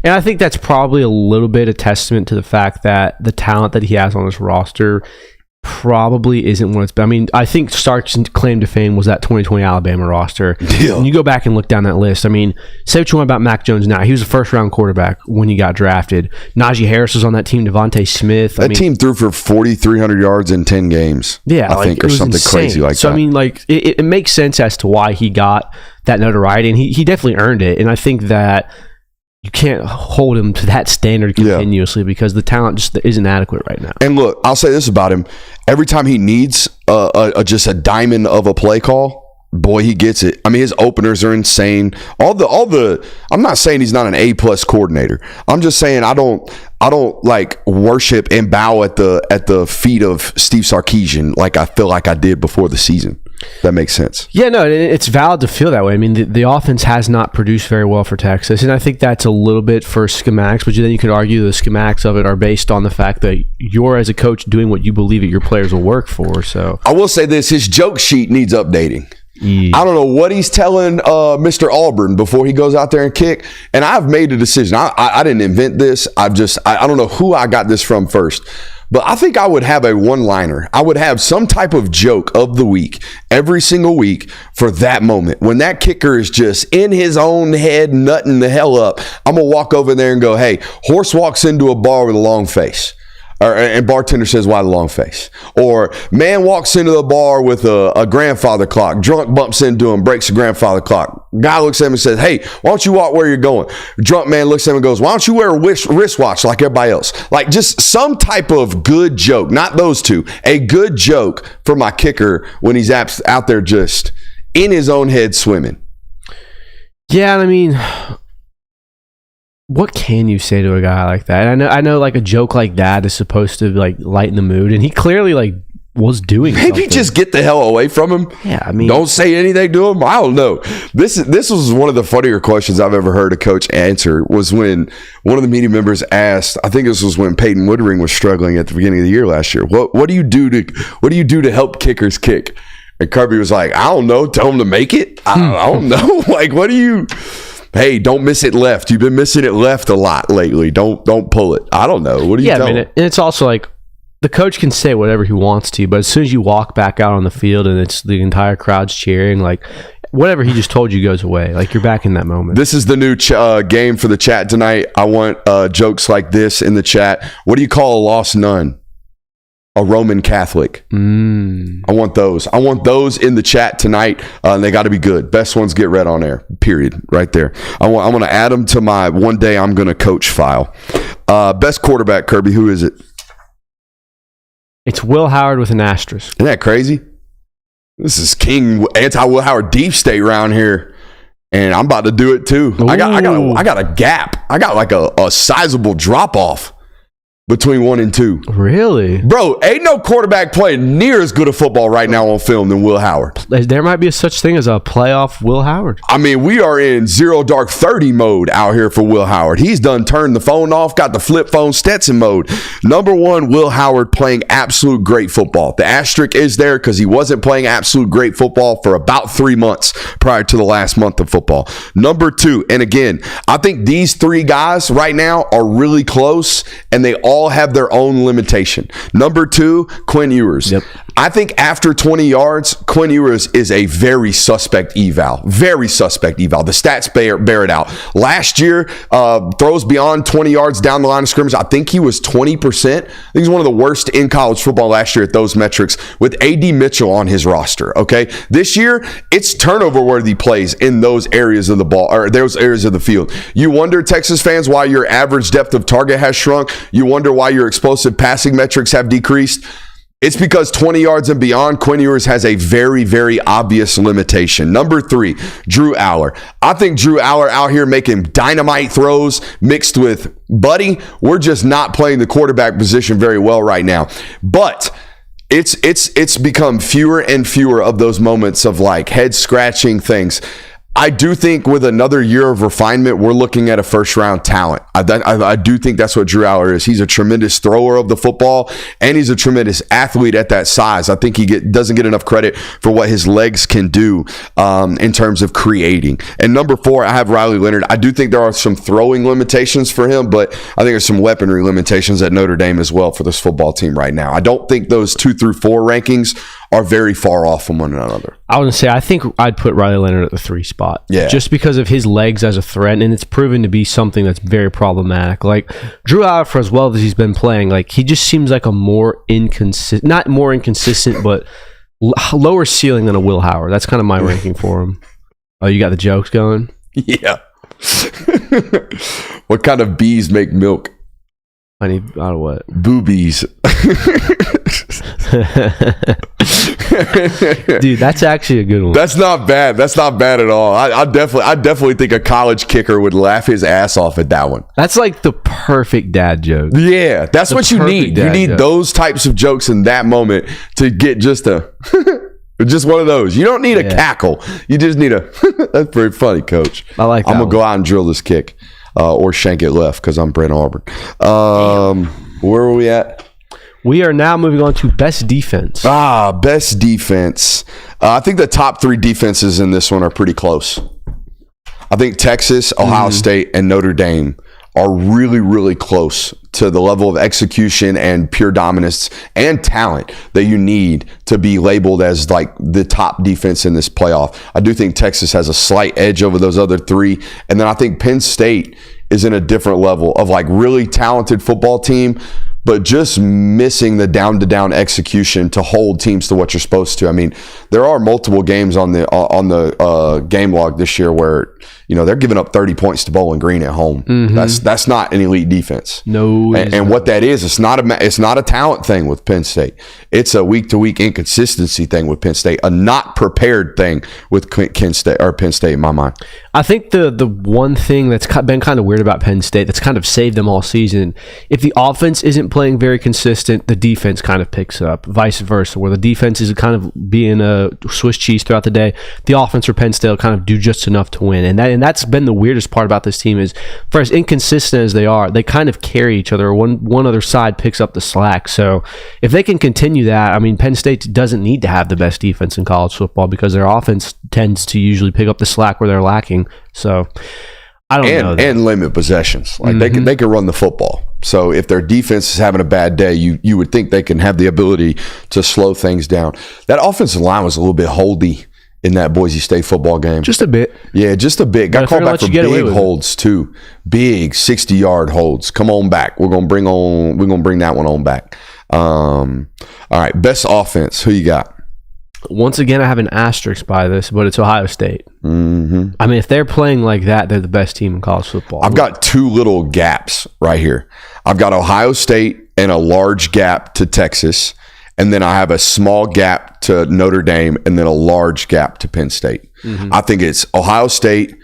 And I think that's probably a little bit a testament to the fact that the talent that he has on his roster probably isn't what it's been. I mean, I think Stark's claim to fame was that 2020 Alabama roster. Yeah. And you go back and look down that list. I mean, say what you want about Mac Jones now. He was a first-round quarterback when he got drafted. Najee Harris was on that team. Devontae Smith. That team threw for 4,300 yards in 10 games. Yeah, I think, or something insane. Crazy like that. So, I mean, like, it makes sense as to why he got that notoriety, and he definitely earned it. And I think that you can't hold him to that standard continuously because the talent just isn't adequate right now. And look, I'll say this about him. Every time he needs just a diamond of a play call, boy, he gets it. I mean, his openers are insane. All the I'm not saying he's not an A+ coordinator. I'm just saying I don't like worship and bow at the feet of Steve Sarkisian like I feel like I did before the season. That makes sense. Yeah, no, it's valid to feel that way. I mean, the offense has not produced very well for Texas, and I think that's a little bit for schematics, but then you could argue the schematics of it are based on the fact that you're, as a coach, doing what you believe that your players will work for. So I will say this, his joke sheet needs updating. Yeah. I don't know what he's telling Mr. Auburn before he goes out there and kick, and I've made a decision. I didn't invent this. I don't know who I got this from first. But I think I would have a one-liner. I would have some type of joke of the week every single week for that moment. When that kicker is just in his own head, nutting the hell up, I'm going to walk over there and go, hey, horse walks into a bar with a long face. And bartender says, why the long face? Or man walks into the bar with a grandfather clock. Drunk bumps into him, breaks the grandfather clock. Guy looks at him and says, hey, why don't you walk where you're going? Drunk man looks at him and goes, why don't you wear a wristwatch like everybody else? Like just some type of good joke, not those two. A good joke for my kicker when he's out there just in his own head swimming. Yeah, I mean, what can you say to a guy like that? And I know like a joke like that is supposed to like lighten the mood, and he clearly like was doing maybe something. Just get the hell away from him. Yeah, I mean, don't say anything to him. I don't know. This was one of the funnier questions I've ever heard a coach answer. Was when one of the media members asked, I think this was when Peyton Woodring was struggling at the beginning of the year last year. What do you do to help kickers kick? And Kirby was like, I don't know. Tell him to make it. I don't know. Like, what do you? Hey, don't miss it left. You've been missing it left a lot lately. Don't pull it. I don't know. What do you tell him? And it's also like the coach can say whatever he wants to, but as soon as you walk back out on the field and it's the entire crowd's cheering, like whatever he just told you goes away. Like you're back in that moment. This is the new game for the chat tonight. I want jokes like this in the chat. What do you call a lost nun? A Roman Catholic. I want those. I want those in the chat tonight. And they got to be good. Best ones get read on air. Period. Right there. I'm going to add them to my one day I'm going to coach file. Best quarterback, Kirby. Who is it? It's Will Howard with an asterisk. Isn't that crazy? This is King anti-Will Howard deep state around here. And I'm about to do it too. I got a gap. I got like a sizable drop off between 1 and 2. Really? Bro, ain't no quarterback playing near as good a football right now on film than Will Howard. There might be a such thing as a playoff Will Howard. I mean, we are in 0 dark 30 mode out here for Will Howard. He's done turned the phone off, got the flip phone Stetson mode. Number 1, Will Howard playing absolute great football. The asterisk is there because he wasn't playing absolute great football for about 3 months prior to the last month of football. Number 2, and again, I think these 3 guys right now are really close, and they all have their own limitation. Number 2, Quinn Ewers. Yep. I think after 20 yards, Quinn Ewers is a very suspect eval. Very suspect eval. The stats bear it out. Last year, throws beyond 20 yards down the line of scrimmage, I think he was 20%. I think he's one of the worst in college football last year at those metrics with A.D. Mitchell on his roster. Okay, this year, it's turnover-worthy plays in those areas of the ball, or those areas of the field. You wonder, Texas fans, why your average depth of target has shrunk. You wonder why your explosive passing metrics have decreased. It's because 20 yards and beyond, Quinn Ewers has a very, very obvious limitation. Number 3, Drew Aller. I think Drew Aller out here making dynamite throws mixed with Buddy. We're just not playing the quarterback position very well right now. But it's become fewer and fewer of those moments of like head scratching things. I do think with another year of refinement, we're looking at a first-round talent. I do think that's what Drew Aller is. He's a tremendous thrower of the football, and he's a tremendous athlete at that size. I think he doesn't get enough credit for what his legs can do in terms of creating. And number 4, I have Riley Leonard. I do think there are some throwing limitations for him, but I think there's some weaponry limitations at Notre Dame as well for this football team right now. I don't think those 2 through 4 rankings are very far off from one another. I would say I think I'd put Riley Leonard at the 3 spot. Yeah. Just because of his legs as a threat, and it's proven to be something that's very problematic. Like Drew Aller, for as well as he's been playing, like he just seems like a more inconsistent, not more inconsistent, but lower ceiling than a Will Howard. That's kind of my ranking for him. Oh, you got the jokes going? Yeah. What kind of bees make milk? I need out of what? Boobies. Dude, that's actually a good one. That's not bad. That's not bad at all. I definitely think a college kicker would laugh his ass off at that one. That's like the perfect dad joke. Yeah, that's what you need. You need those types of jokes in that moment to get just just one of those. You don't need a cackle. You just need a that's very funny, coach. I like that. I'm going to go out and drill this kick or shank it left because I'm Brent Auburn. Where are we at? We are now moving on to best defense. Best defense. I think the top 3 defenses in this one are pretty close. I think Texas, Ohio State, and Notre Dame are really, really close to the level of execution and pure dominance and talent that you need to be labeled as like the top defense in this playoff. I do think Texas has a slight edge over those other 3. And then I think Penn State is in a different level of like really talented football team, but just missing the down-to-down execution to hold teams to what you're supposed to. I mean, there are multiple games on the game log this year where, you know, they're giving up 30 points to Bowling Green at home. That's not an elite defense. No, and what that is, it's not a talent thing with Penn State. It's a week-to-week inconsistency thing with Penn State, a not prepared thing with Penn State in my mind. I think the one thing that's been kind of weird about Penn State that's kind of saved them all season, if the offense isn't playing very consistent, the defense kind of picks up, vice versa, where the defense is kind of being a Swiss cheese throughout the day. The offense for Penn State will kind of do just enough to win. And that's been the weirdest part about this team is, for as inconsistent as they are, they kind of carry each other. One other side picks up the slack. So if they can continue that, I mean, Penn State doesn't need to have the best defense in college football because their offense tends to usually pick up the slack where they're lacking. So I don't know. And limit possessions. Like they can run the football. So if their defense is having a bad day, you would think they can have the ability to slow things down. That offensive line was a little bit holdy in that Boise State football game. Just a bit. Yeah, just a bit. Got called back for big holds too. Big 60-yard holds. Come on back. We're gonna bring that one on back. All right, best offense. Who you got? Once again, I have an asterisk by this, but it's Ohio State. I mean, if they're playing like that, they're the best team in college football. I've got 2 little gaps right here. I've got Ohio State and a large gap to Texas, and then I have a small gap to Notre Dame, and then a large gap to Penn State. I think it's Ohio State,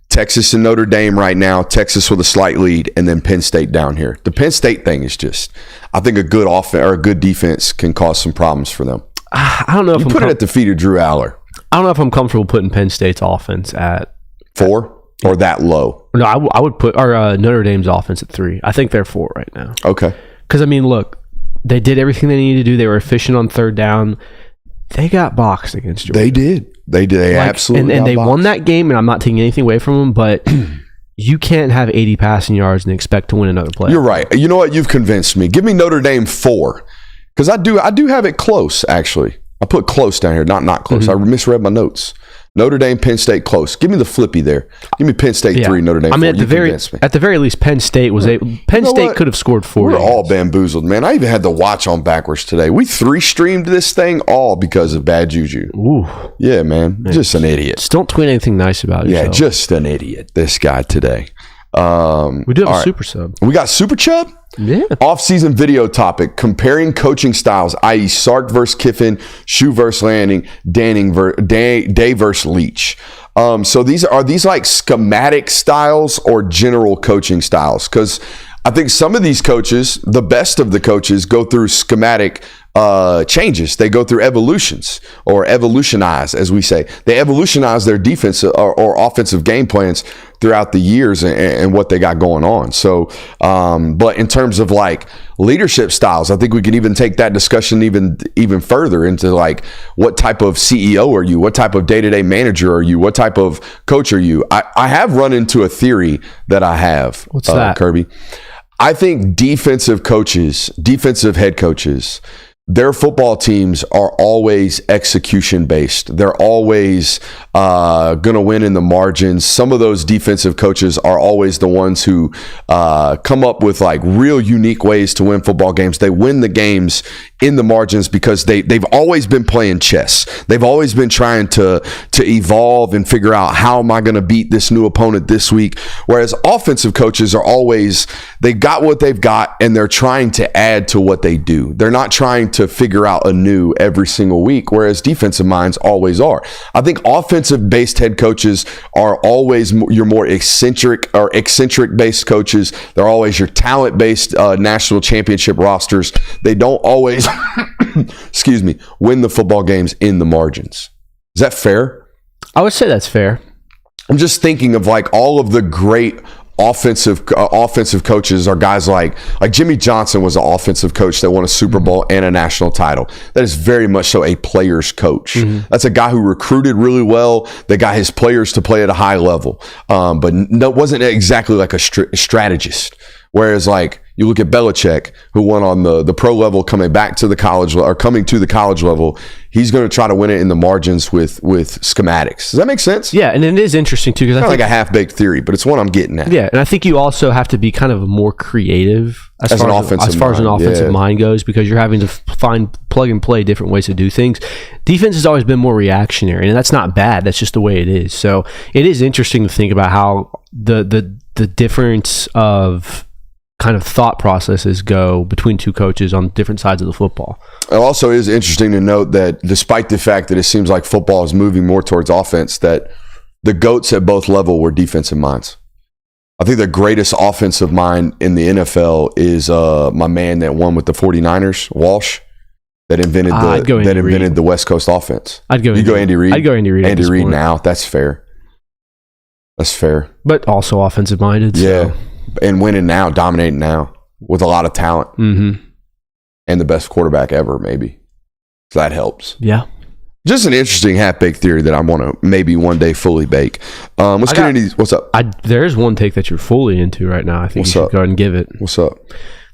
Texas, and Notre Dame right now. Texas with a slight lead, and then Penn State down here. The Penn State thing is just, I think a good offense or a good defense can cause some problems for them. I don't know if you put it at the feet of Drew Aller. I don't know if I'm comfortable putting Penn State's offense at 4 or that low. No, I would put Notre Dame's offense at 3. I think they're 4 right now. Okay. Because I mean, look, they did everything they needed to do. They were efficient on third down. They got boxed against Georgia. They did. They absolutely. And they won that game. And I'm not taking anything away from them, but you can't have 80 passing yards and expect to win another play. You're right. You know what? You've convinced me. Give me Notre Dame 4. Because I do have it close, actually. I put close down here, not close. I misread my notes. Notre Dame, Penn State, close. Give me the flippy there. Give me Penn State 3, Notre Dame 4. I mean, at the very least, Penn State was Penn State could have scored 4. We're all bamboozled, man. I even had to watch on backwards today. We 3-streamed this thing all because of bad juju. Ooh. Yeah, man. Just an idiot. Just don't tweet anything nice about yourself. Yeah, just an idiot. This guy today. We do have a super sub. We got Super Chub? Yeah. Off-season video topic, comparing coaching styles, i.e. Sark versus Kiffin, Shoe versus Lanning, Day versus Leach. So these like schematic styles or general coaching styles? Because I think some of these coaches, the best of the coaches, go through schematic changes. They go through evolutions, or evolutionize, as we say. They evolutionize their defense or offensive game plans throughout the years and what they got going on. So, but in terms of like leadership styles, I think we can even take that discussion even further into like, what type of CEO are you? What type of day-to-day manager are you? What type of coach are you? I have run into a theory that I have. What's that, Kirby? I think defensive head coaches, their football teams are always execution based. They're always going to win in the margins. Some of those defensive coaches are always the ones who come up with like real unique ways to win football games. They win the games in the margins because they've always been playing chess. They've always been trying to evolve and figure out, how am I going to beat this new opponent this week? Whereas offensive coaches are always, they've got what they've got and they're trying to add to what they do. They're not trying to figure out anew every single week, whereas defensive minds always are. I think offensive based head coaches are always your more eccentric based coaches. They're always your talent based national championship rosters. They don't always win the football games in the margins. Is that fair? I would say that's fair. I'm just thinking of like all of the great offensive coaches are guys like Jimmy Johnson was an offensive coach that won a Super Bowl and a national title. That is very much so a player's coach. That's a guy who recruited really well. They got his players to play at a high level, but wasn't exactly like a strategist. Whereas like you look at Belichick, who won on the pro level, coming to the college level, he's going to try to win it in the margins with schematics. Does that make sense? Yeah, and it is interesting too, because it's kind of like a half-baked theory, but it's what I'm getting at. Yeah, and I think you also have to be kind of more creative as far as an offensive mind goes, because you're having to plug and play different ways to do things. Defense has always been more reactionary, and that's not bad. That's just the way it is. So it is interesting to think about how the difference of kind of thought processes go between two coaches on different sides of the football. It also is interesting to note that despite the fact that it seems like football is moving more towards offense, that the GOATs at both levels were defensive minds. I think the greatest offensive mind in the NFL is my man that won with the 49ers, Walsh, that invented the West Coast offense. Andy Reid. I'd go Andy Reid. Andy Reid now. That's fair. But also offensive minded. Yeah. So. And winning now, dominating now with a lot of talent. And the best quarterback ever, maybe. So that helps. Yeah. Just an interesting half-baked theory that I want to maybe one day fully bake. What's up? There's one take that you're fully into right now. I think you should go ahead and give it. What's up?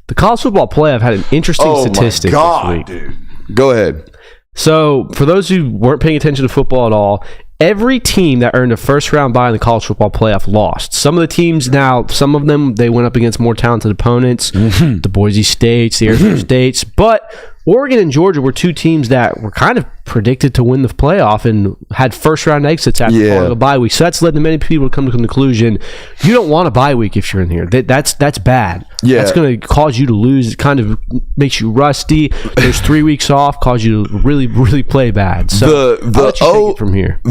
The college football playoff had an interesting statistic this week. Dude. Go ahead. So, for those who weren't paying attention to football at all, every team that earned a first-round bye in the college football playoff lost. Some of the teams now, some of them, they went up against more talented opponents, the Boise States, the Arizona States, but Oregon and Georgia were two teams that were kind of predicted to win the playoff and had first-round exits after falling a bye week. So that's led to many people to come to the conclusion, you don't want a bye week if you're in here. That's bad. Yeah. That's going to cause you to lose. It kind of makes you rusty. There's 3 weeks off, cause you to really, really play bad. So I'll let you take it from here.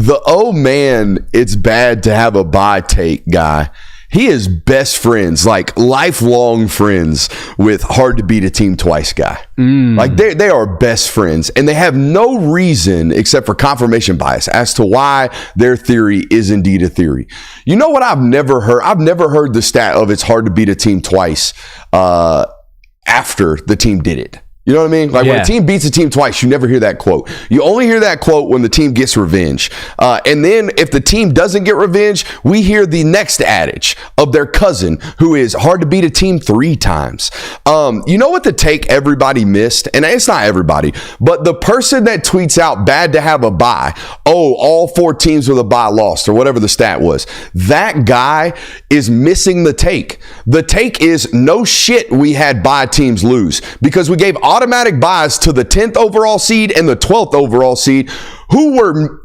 Man, it's bad to have a bye take guy. He is best friends, like lifelong friends with hard to beat a team twice guy. Like they are best friends, and they have no reason except for confirmation bias as to why their theory is indeed a theory. You know what I've never heard? I've never heard the stat of it's hard to beat a team twice after the team did it. You know what I mean? Like when a team beats a team twice, you never hear that quote. You only hear that quote when the team gets revenge. And then if the team doesn't get revenge, we hear the next adage of their cousin who is hard to beat a team 3 times. You know what the take everybody missed? And it's not everybody, but the person that tweets out bad to have a bye. Oh, all 4 teams with a bye lost or whatever the stat was. That guy is missing the take. The take is no shit we had bye teams lose because we gave automatic buys to the 10th overall seed and the 12th overall seed, who were,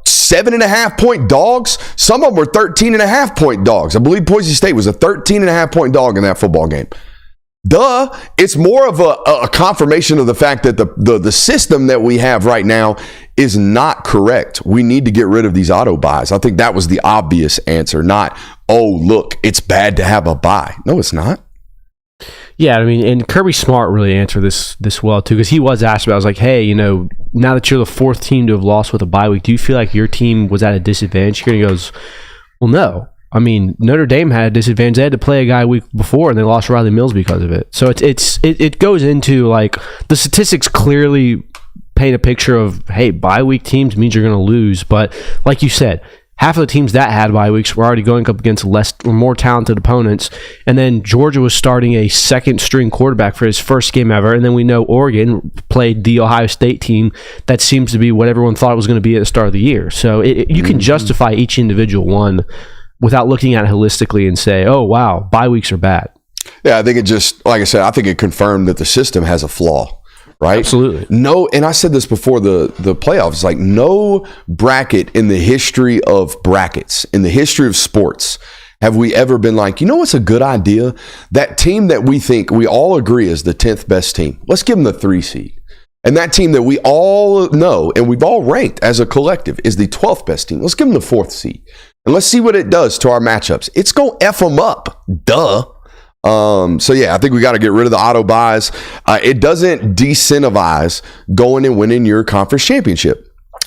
7.5 point dogs? Some of them were 13.5 point dogs. I believe Boise State was a 13.5 point dog in that football game. It's more of a confirmation of the fact that the system that we have right now is not correct. We need to get rid of these auto buys. I think that was the obvious answer, not, oh, look, it's bad to have a buy. No, it's not. Yeah, I mean, and Kirby Smart really answered this well too, because he was asked about. I was like, hey, now that you're the fourth team to have lost with a bye week, do you feel like your team was at a disadvantage here? And he goes, well, no. I mean, Notre Dame had a disadvantage. They had to play a guy a week before, and they lost Riley Mills because of it. So it goes into, like, the statistics clearly paint a picture of, hey, bye week teams means you're going to lose. But like you said, half of the teams that had bye weeks were already going up against less or more talented opponents. And then Georgia was starting a second-string quarterback for his first game ever. And then we know Oregon played the Ohio State team that seems to be what everyone thought it was going to be at the start of the year. So you can justify each individual one without looking at it holistically and say, oh, wow, bye weeks are bad. Yeah, I think it just, like I said, I think it confirmed that the system has a flaw, right? Absolutely. No, and I said this before the playoffs, like no bracket in the history of brackets, in the history of sports, have we ever been like, you know what's a good idea? That team that we think we all agree is the 10th best team, let's give them the 3 seed. And that team that we all know and we've all ranked as a collective is the 12th best team. Let's give them the 4th seed. And let's see what it does to our matchups. It's going to F them up. Duh. So, yeah, I think we got to get rid of the auto buys. It doesn't decentivize going and winning your conference championship,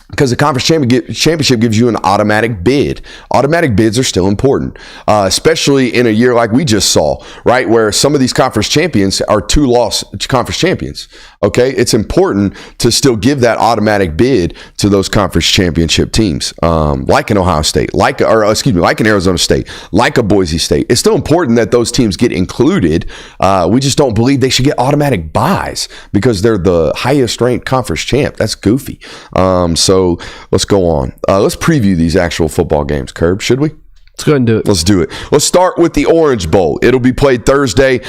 because the conference championship gives you an automatic bid. Automatic bids are still important, especially in a year like we just saw, right, where some of these conference champions are 2-loss conference champions. Okay, it's important to still give that automatic bid to those conference championship teams, like an Ohio State, like an Arizona State, like a Boise State. It's still important that those teams get included. We just don't believe they should get automatic buys because they're the highest ranked conference champ. That's goofy. So let's go on. Let's preview these actual football games, Curb. Should we? Let's go ahead and do it. Let's do it. Let's start with the Orange Bowl. It'll be played Thursday.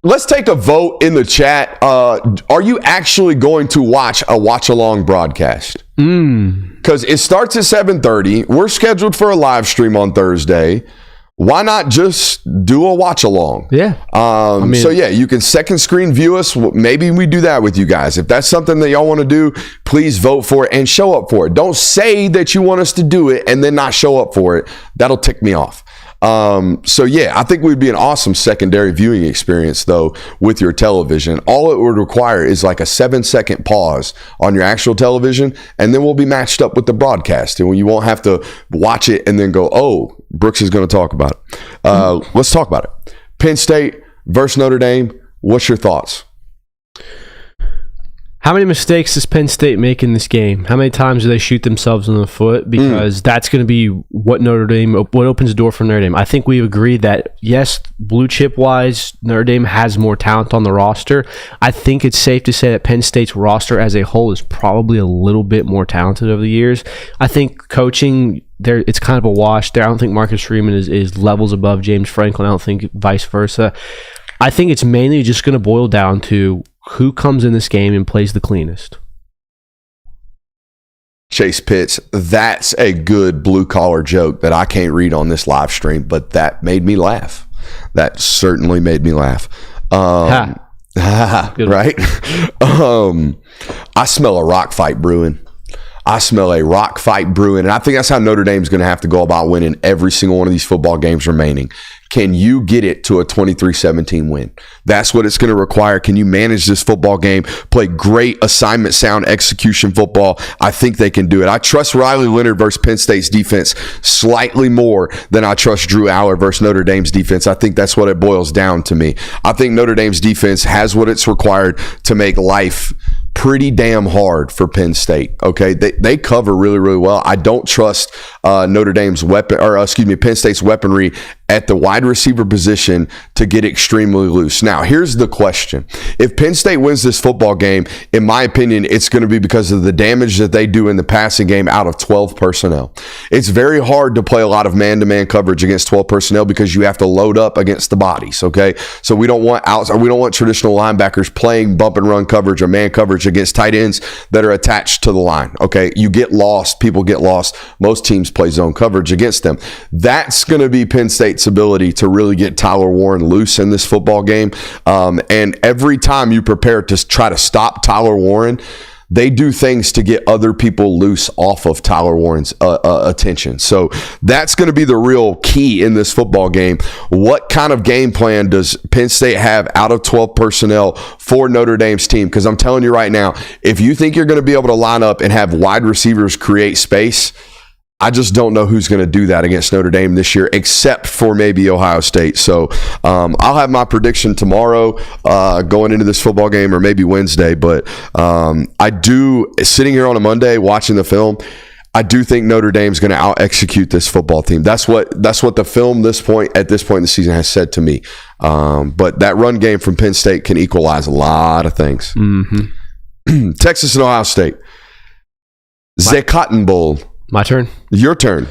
Let's take a vote in the chat. Are you actually going to watch a watch-along broadcast? Because it starts at 7:30. We're scheduled for a live stream on Thursday. Why not just do a watch-along? Yeah. So, yeah, you can second screen view us. Maybe we do that with you guys. If that's something that y'all want to do, please vote for it and show up for it. Don't say that you want us to do it and then not show up for it. That'll tick me off. So yeah, I think we'd be an awesome secondary viewing experience though with your television. All it would require is like a 7-second pause on your actual television, and then we'll be matched up with the broadcast, and you won't have to watch it and then go, oh, Brooks is going to talk about it. Let's talk about it. Penn State versus Notre Dame. What's your thoughts? How many mistakes does Penn State make in this game? How many times do they shoot themselves in the foot? Because that's going to be what opens the door for Notre Dame. I think we agree that, yes, blue chip wise, Notre Dame has more talent on the roster. I think it's safe to say that Penn State's roster as a whole is probably a little bit more talented over the years. I think coaching, it's kind of a wash there. I don't think Marcus Freeman is levels above James Franklin. I don't think vice versa. I think it's mainly just going to boil down to who comes in this game and plays the cleanest. Chase Pitts, that's a good blue-collar joke that I can't read on this live stream, but that made me laugh. That certainly made me laugh. Right? I smell a rock fight brewing. And I think that's how Notre Dame's going to have to go about winning every single one of these football games remaining. Can you get it to a 23-17 win? That's what it's going to require. Can you manage this football game, play great assignment sound execution football? I think they can do it. I trust Riley Leonard versus Penn State's defense slightly more than I trust Drew Aller versus Notre Dame's defense. I think that's what it boils down to me. I think Notre Dame's defense has what it's required to make life pretty damn hard for Penn State. Okay, they cover really, really well. I don't trust Penn State's weaponry at the wide receiver position to get extremely loose. Now, here's the question. If Penn State wins this football game, in my opinion, it's going to be because of the damage that they do in the passing game out of 12 personnel. It's very hard to play a lot of man-to-man coverage against 12 personnel because you have to load up against the bodies, okay? So we don't want traditional linebackers playing bump and run coverage or man coverage against tight ends that are attached to the line, okay? You get lost. People get lost. Most teams play zone coverage against them. That's going to be Penn State's ability to really get Tyler Warren loose in this football game. And every time you prepare to try to stop Tyler Warren, they do things to get other people loose off of Tyler Warren's attention. So that's going to be the real key in this football game. What kind of game plan does Penn State have out of 12 personnel for Notre Dame's team? Because I'm telling you right now, if you think you're going to be able to line up and have wide receivers create space, I just don't know who's going to do that against Notre Dame this year, except for maybe Ohio State. So I'll have my prediction tomorrow going into this football game, or maybe Wednesday. But I do, sitting here on a Monday watching the film, I do think Notre Dame's going to out-execute this football team. That's what the film at this point in the season has said to me. But that run game from Penn State can equalize a lot of things. Mm-hmm. Texas and Ohio State. The Cotton Bowl. My turn? Your turn.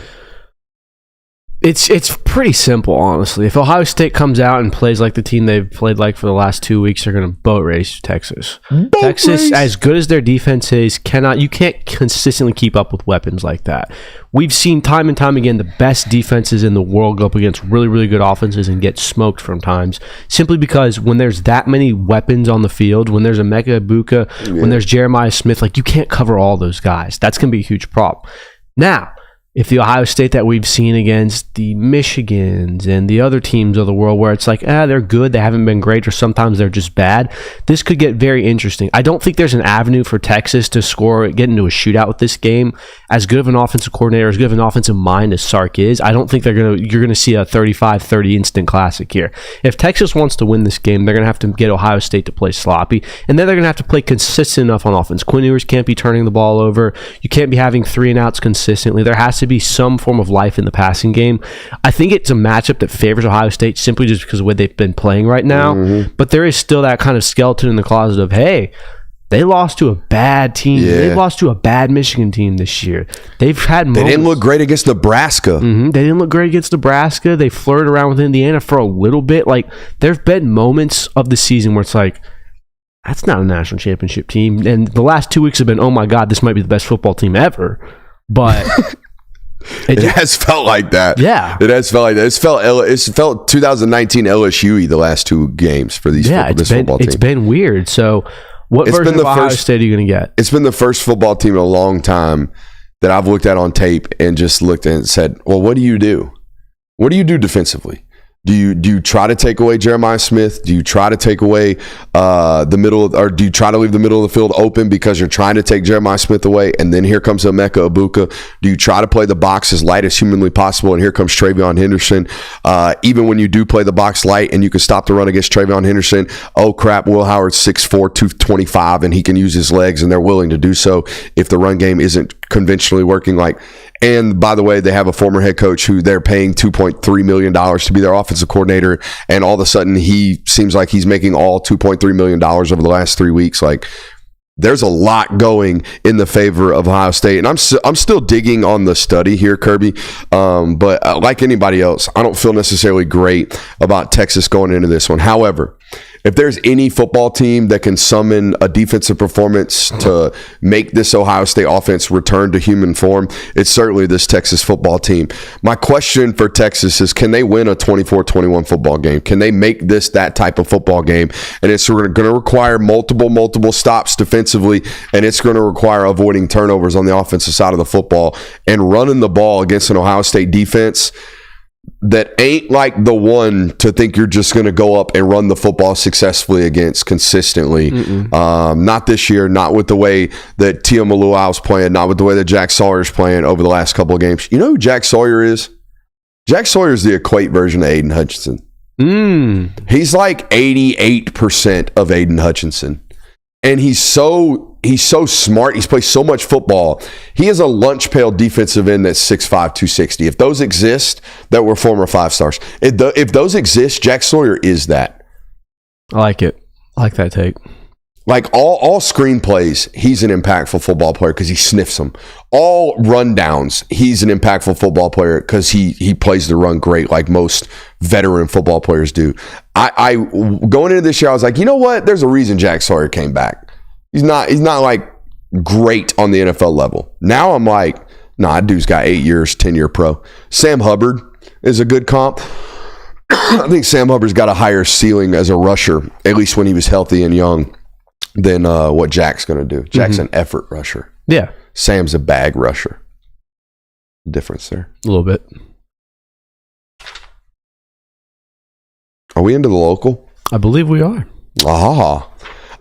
It's pretty simple, honestly. If Ohio State comes out and plays like the team they've played like for the last 2 weeks, they're going to boat race Texas. Texas, as good as their defense is, you can't consistently keep up with weapons like that. We've seen time and time again the best defenses in the world go up against really, really good offenses and get smoked from times, simply because when there's that many weapons on the field, when there's a Emeka Egbuka, when there's Jeremiah Smith, like, you can't cover all those guys. That's going to be a huge problem. Now, if the Ohio State that we've seen against the Michigans and the other teams of the world, where it's like, they're good, they haven't been great, or sometimes they're just bad, this could get very interesting. I don't think there's an avenue for Texas to get into a shootout with this game. As good of an offensive coordinator, as good of an offensive mind as Sark is, I don't think you're going to see a 35-30 instant classic here. If Texas wants to win this game, they're going to have to get Ohio State to play sloppy, and then they're going to have to play consistent enough on offense. Quinn Ewers can't be turning the ball over. You can't be having 3-and-outs consistently. There has to be some form of life in the passing game. I think it's a matchup that favors Ohio State simply just because of the way they've been playing right now. Mm-hmm. But there is still that kind of skeleton in the closet of, hey, they lost to a bad team. Yeah. They lost to a bad Michigan team this year. They've had moments. They didn't look great against Nebraska. Mm-hmm. They didn't look great against Nebraska. They flirted around with Indiana for a little bit. Like, there have been moments of the season where it's like, that's not a national championship team. And the last 2 weeks have been, oh my God, this might be the best football team ever. But it has felt like that. Yeah. It has felt like that. It's felt 2019 LSU the last two games for this football team. It's been weird. So what version of Ohio State are you going to get? It's been the first football team in a long time that I've looked at on tape and just looked and said, well, what do you do? What do you do defensively? Do you try to take away Jeremiah Smith? Do you try to take away the middle, or do you try to leave the middle of the field open because you're trying to take Jeremiah Smith away? And then here comes Emeka Egbuka. Do you try to play the box as light as humanly possible? And here comes TreVeyon Henderson. Even when you do play the box light and you can stop the run against TreVeyon Henderson, oh crap, Will Howard's 6'4", 225, and he can use his legs, and they're willing to do so if the run game isn't conventionally working. And by the way, they have a former head coach who they're paying $2.3 million to be their offensive coordinator, and all of a sudden he seems like he's making all $2.3 million over the last 3 weeks. Like, there's a lot going in the favor of Ohio State, and I'm still digging on the study here, Kirby. But like anybody else, I don't feel necessarily great about Texas going into this one. However, if there's any football team that can summon a defensive performance to make this Ohio State offense return to human form, it's certainly this Texas football team. My question for Texas is, can they win a 24-21 football game? Can they make this that type of football game? And it's going to require multiple stops defensively, and it's going to require avoiding turnovers on the offensive side of the football and running the ball against an Ohio State defense that ain't like the one to think you're just going to go up and run the football successfully against consistently. Not this year, not with the way that Tia Maluau's playing, not with the way that Jack Sawyer's playing over the last couple of games. You know who Jack Sawyer is? Jack Sawyer is the Equate version of Aiden Hutchinson. He's like 88% of Aiden Hutchinson. And he's so smart. He's played so much football. He is a lunch pail defensive end that's 6'5", 260. If those exist, that were former 5-stars. If those exist, Jack Sawyer is that. I like it. I like that take. Like all screenplays, he's an impactful football player because he sniffs them. All rundowns, he's an impactful football player because he plays the run great, like most veteran football players do. I going into this year, I was like, you know what? There's a reason Jack Sawyer came back. He's not like great on the NFL level. Now I'm like, nah, that dude's got 8 years, 10-year pro. Sam Hubbard is a good comp. I think Sam Hubbard's got a higher ceiling as a rusher, at least when he was healthy and young. than what Jack's going to do. Jack's an effort rusher. Yeah. Sam's a bag rusher. Difference there. A little bit. Are we into the local? I believe we are.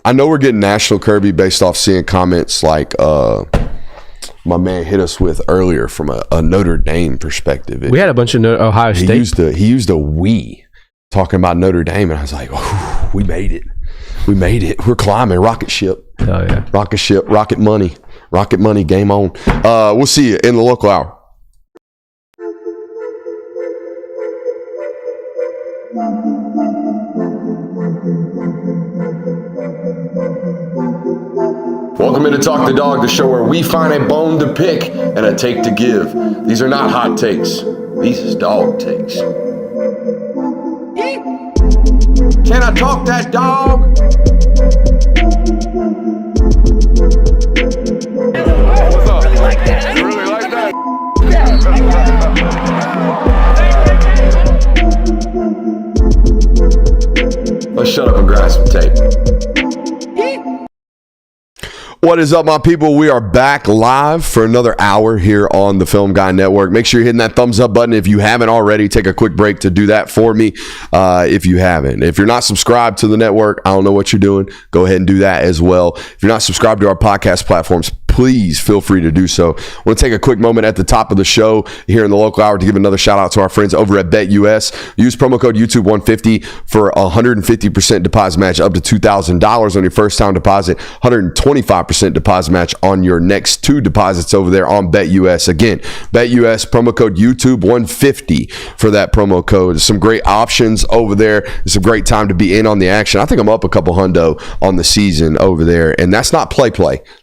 I know we're getting national, Kirby, based off seeing comments like my man hit us with earlier from a Notre Dame perspective. We had a bunch of Ohio State. He used a we talking about Notre Dame, and I was like, oh, we made it. We made it. We're climbing. Rocket ship. Oh, yeah. Rocket ship. Rocket money. Rocket money. Game on. We'll see you in the local hour. Welcome into Talk the Dog, the show where we find a bone to pick and a take to give. These are not hot takes. These is dog takes. Can I talk that dog? What's up? Really like that. You really like that? Let's shut up and grab some tape. What is up, my people? We are back live for another hour here on the Film Guy Network. Make sure you're hitting that thumbs up button if you haven't already. Take a quick break to do that for me if you haven't. If you're not subscribed to the network, I don't know what you're doing. Go ahead and do that as well. If you're not subscribed to our podcast platforms, please feel free to do so. I want to take a quick moment at the top of the show here in the local hour to give another shout out to our friends over at BetUS. Use promo code YouTube150 for a 150% deposit match up to $2,000 on your first time deposit, 125% deposit match on your next two deposits over there on BetUS. Again, BetUS, promo code YouTube150 for that promo code. Some great options over there. It's a great time to be in on the action. I think I'm up a couple hundo on the season over there, and that's not play.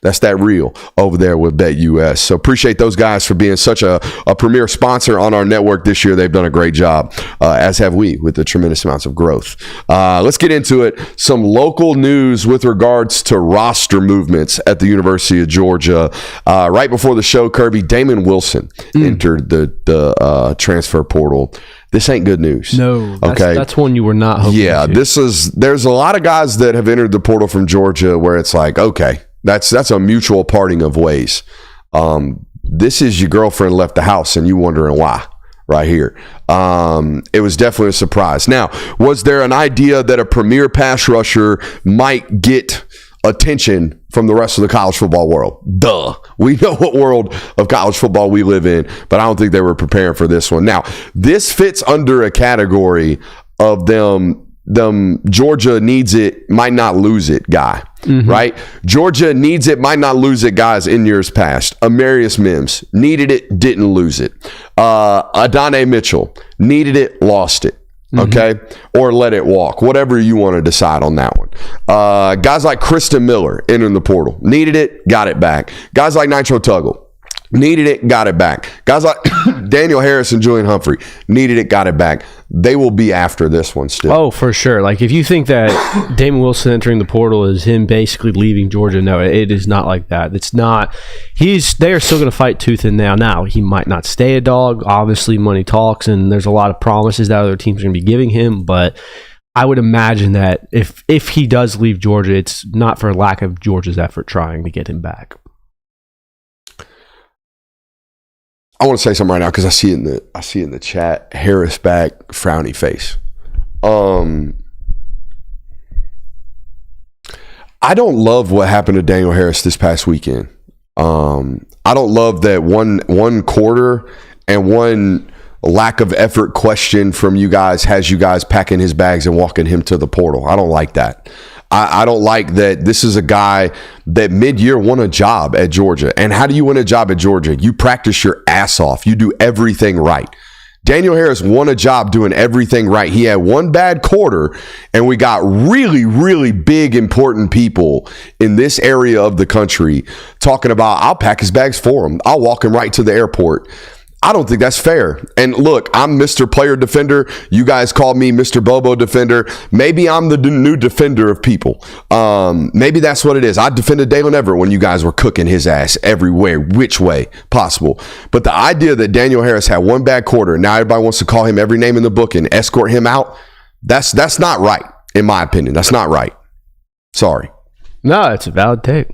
That's that real over there with BetUS. So appreciate those guys for being such a premier sponsor on our network this year. They've done a great job, as have we, with the tremendous amounts of growth. Let's get into it. Some local news with regards to roster movements at the University of Georgia. Right before the show, Kirby, Damon Wilson entered the transfer portal. This ain't good news. No, okay, that's one you were not hoping. Yeah, to. There's a lot of guys that have entered the portal from Georgia where it's like, okay, that's a mutual parting of ways. This is your girlfriend left the house and you wondering why right here. It was definitely a surprise. Now, was there an idea that a premier pass rusher might get attention from the rest of the college football world? Duh. We know what world of college football we live in, but I don't think they were preparing for this one. Now, this fits under a category of them Georgia needs it, might not lose it guy, right? Georgia needs it, might not lose it guys in years past. Amarius Mims needed it, didn't lose it. Adonai Mitchell needed it, lost it. Okay, or let it walk, whatever you want to decide on that one. Guys like Kristen Miller entering the portal, needed it, got it back. Guys like Nitro Tuggle, needed it, got it back. Guys like Daniel Harris and Julian Humphrey, needed it, got it back. They will be after this one still. Oh, for sure. Like, if you think that Damon Wilson entering the portal is him basically leaving Georgia, no, it is not like that. It's not. They are still going to fight tooth and nail. Now, he might not stay a dog. Obviously, money talks, and there's a lot of promises that other teams are going to be giving him, but I would imagine that if he does leave Georgia, it's not for lack of Georgia's effort trying to get him back. I want to say something right now because I see it in the chat. Harris back, frowny face. I don't love what happened to Daniel Harris this past weekend. I don't love that one quarter and one lack of effort question from you guys has you guys packing his bags and walking him to the portal. I don't like that. I don't like that this is a guy that mid-year won a job at Georgia. And how do you win a job at Georgia? You practice your ass off. You do everything right. Daniel Harris won a job doing everything right. He had one bad quarter, and we got really, really big, important people in this area of the country talking about, I'll pack his bags for him. I'll walk him right to the airport. I don't think that's fair. And look, I'm Mr. Player Defender. You guys call me Mr. Bobo Defender. Maybe I'm the new defender of people. Maybe that's what it is. I defended Dalen Everett when you guys were cooking his ass everywhere, which way possible. But the idea that Daniel Harris had one bad quarter, now everybody wants to call him every name in the book and escort him out, that's not right, in my opinion. That's not right. Sorry. No, it's a valid take.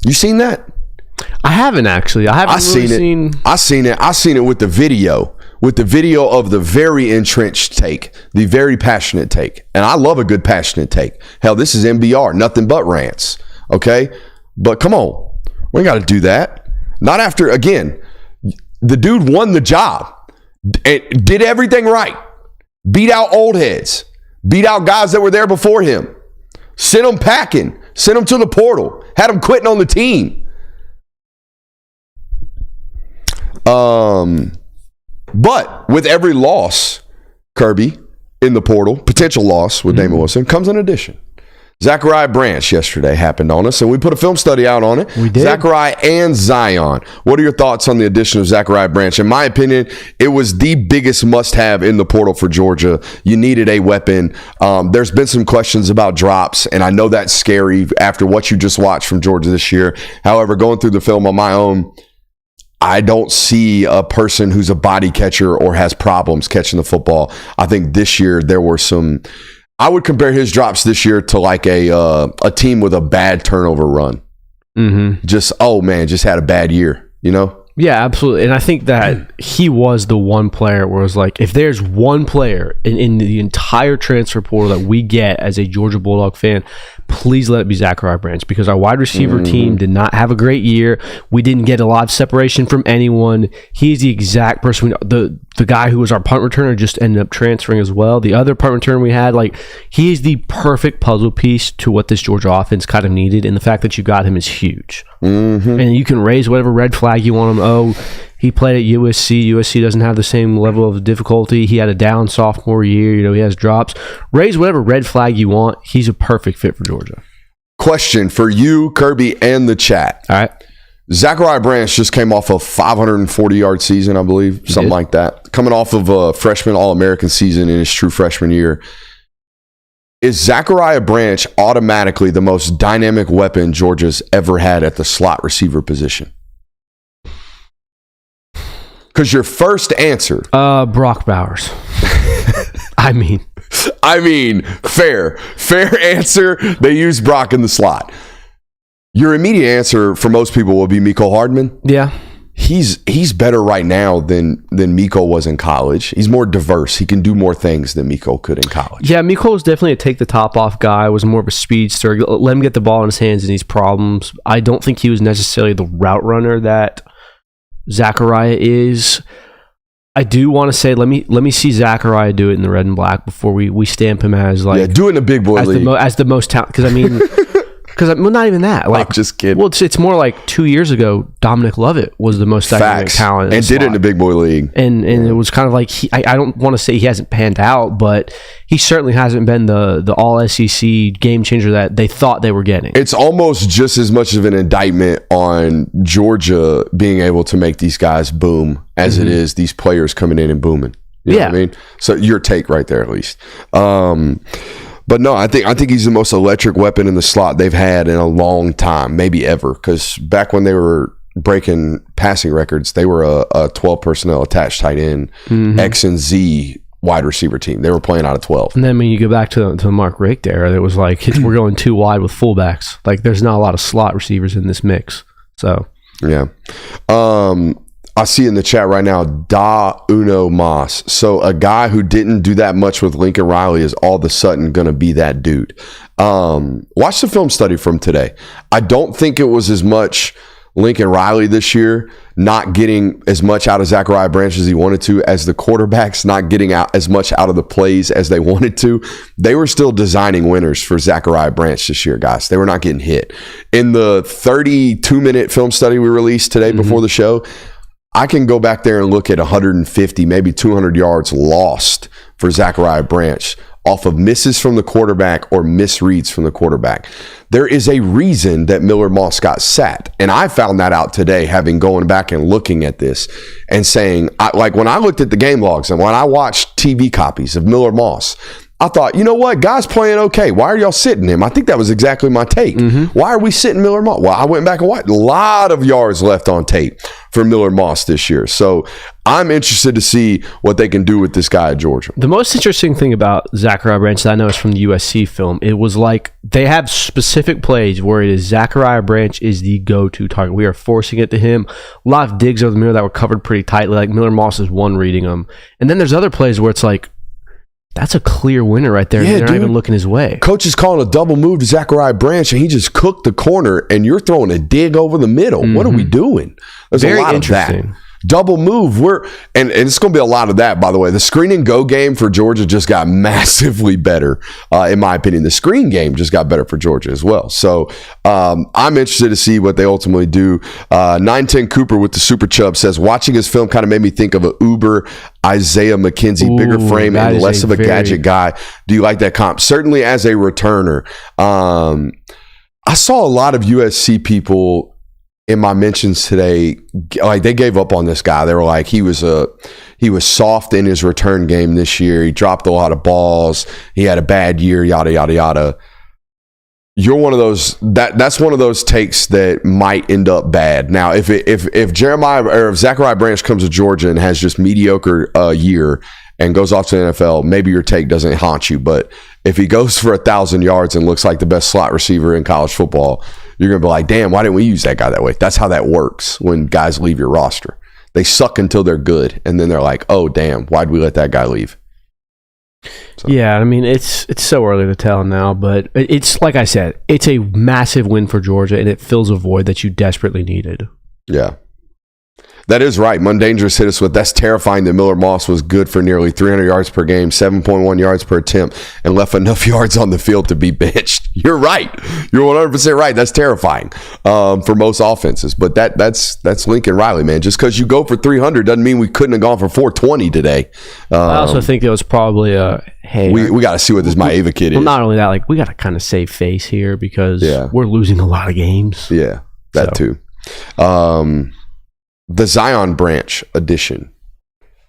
You seen that? I haven't actually. I seen it with the video. With the video of the very entrenched take, the very passionate take. And I love a good passionate take. Hell, this is MBR, nothing but rants. Okay? But come on. We ain't got to do that. Not after, again, the dude won the job. Did everything right. Beat out old heads. Beat out guys that were there before him. Sent them packing. Sent them to the portal. Had them quitting on the team. But with every loss, Kirby, in the portal, potential loss with Damon Wilson, comes an addition. Zachariah Branch yesterday happened on us, and we put a film study out on it. We did. Zachariah and Zion. What are your thoughts on the addition of Zachariah Branch? In my opinion, it was the biggest must-have in the portal for Georgia. You needed a weapon. There's been some questions about drops, and I know that's scary after what you just watched from Georgia this year. However, going through the film on my own, I don't see a person who's a body catcher or has problems catching the football. I think this year there were some... I would compare his drops this year to like a team with a bad turnover run. Mm-hmm. Just had a bad year, you know? Yeah, absolutely. And I think that he was the one player where it was like, if there's one player in the entire transfer portal that we get as a Georgia Bulldog fan, please let it be Zachariah Branch, because our wide receiver team did not have a great year. We didn't get a lot of separation from anyone. He's the exact person. The guy who was our punt returner just ended up transferring as well. The other punt returner we had, like, he is the perfect puzzle piece to what this Georgia offense kind of needed, and the fact that you got him is huge. Mm-hmm. And you can raise whatever red flag you want him. Oh, he played at USC. USC doesn't have the same level of difficulty. He had a down sophomore year. You know, he has drops. Raise whatever red flag you want. He's a perfect fit for Georgia. Question for you, Kirby, and the chat. All right. Zachariah Branch just came off a 540-yard season, I believe, something like that. Coming off of a freshman All-American season in his true freshman year. Is Zachariah Branch automatically the most dynamic weapon Georgia's ever had at the slot receiver position? Because your first answer... Brock Bowers. I mean, fair answer. They use Brock in the slot. Your immediate answer for most people will be Mecole Hardman. Yeah. He's better right now than Mecole was in college. He's more diverse. He can do more things than Mecole could in college. Yeah, Mecole was definitely a take the top off guy. Was more of a speedster. Let him get the ball in his hands and these problems. I don't think he was necessarily the route runner that Zachariah is. I do want to say, let me see Zachariah do it in the red and black before we stamp him as like do it in the big boy league as the most talent. Because I mean. Because not even that. Like, I'm just kidding. Well, it's more like 2 years ago, Dominic Lovett was the most dynamic talent. And did it in the big boy league. And it was kind of like, I don't want to say he hasn't panned out, but he certainly hasn't been the all-SEC game changer that they thought they were getting. It's almost just as much of an indictment on Georgia being able to make these guys boom as it is these players coming in and booming. You know what I mean? So your take right there, at least. But no, I think he's the most electric weapon in the slot they've had in a long time, maybe ever. Because back when they were breaking passing records, they were a 12 personnel attached tight end, X and Z wide receiver team. They were playing out of 12. And then when you go back to the Mark Richt era, it was like we're going too wide with fullbacks. Like there's not a lot of slot receivers in this mix. So yeah. I see in the chat right now, Da Uno Mas. So a guy who didn't do that much with Lincoln Riley is all of a sudden going to be that dude. Watch the film study from today. I don't think it was as much Lincoln Riley this year not getting as much out of Zachariah Branch as he wanted to, as the quarterbacks not getting out as much out of the plays as they wanted to. They were still designing winners for Zachariah Branch this year, guys. They were not getting hit. In the 32-minute film study we released today before the show, I can go back there and look at 150, maybe 200 yards lost for Zachariah Branch off of misses from the quarterback or misreads from the quarterback. There is a reason that Miller Moss got sat. And I found that out today, having going back and looking at this and saying, like when I looked at the game logs and when I watched TV copies of Miller Moss, I thought, you know what? Guy's playing okay. Why are y'all sitting him? I think that was exactly my take. Mm-hmm. Why are we sitting Miller Moss? Well, I went back and watched. A lot of yards left on tape for Miller Moss this year. So I'm interested to see what they can do with this guy at Georgia. The most interesting thing about Zachariah Branch that I know is from the USC film. It was like they have specific plays where it is Zachariah Branch is the go-to target. We are forcing it to him. A lot of digs over the middle that were covered pretty tightly. Like Miller Moss is one reading them. And then there's other plays where it's like, that's a clear winner right there. Yeah, they're not even looking his way. Coach is calling a double move to Zachariah Branch, and he just cooked the corner, and you're throwing a dig over the middle. Mm-hmm. What are we doing? There's very a lot of that. Double move. And it's going to be a lot of that, by the way. The screen and go game for Georgia just got massively better, in my opinion. The screen game just got better for Georgia as well. So I'm interested to see what they ultimately do. 910 Cooper with the Super Chub says, watching his film kind of made me think of a Uber Isaiah McKenzie, bigger frame and less of a gadget guy. Do you like that comp? Certainly as a returner. I saw a lot of USC people in my mentions today, like they gave up on this guy. They were like, he was soft in his return game this year. He dropped a lot of balls. He had a bad year, yada, yada, yada. You're one of those, that's one of those takes that might end up bad. Now, if Jeremiah or if Zachariah Branch comes to Georgia and has just mediocre year and goes off to the NFL, maybe your take doesn't haunt you. But if he goes for 1,000 yards and looks like the best slot receiver in college football, you're going to be like, damn, why didn't we use that guy that way? That's how that works when guys leave your roster. They suck until they're good, and then they're like, oh, damn, why'd we let that guy leave? So. Yeah, I mean, it's so early to tell now, but it's like I said, it's a massive win for Georgia, and it fills a void that you desperately needed. Yeah. That is right. Mundangerous hit us with, that's terrifying that Miller Moss was good for nearly 300 yards per game, 7.1 yards per attempt, and left enough yards on the field to be benched. You're right. You're 100% right. That's terrifying for most offenses. But that's Lincoln Riley, man. Just because you go for 300 doesn't mean we couldn't have gone for 420 today. I also think it was probably hey, we got to see what this Maeva kid is. Well, not only that, like we got to kind of save face here because we're losing a lot of games. Yeah, that too. The Zion Branch edition.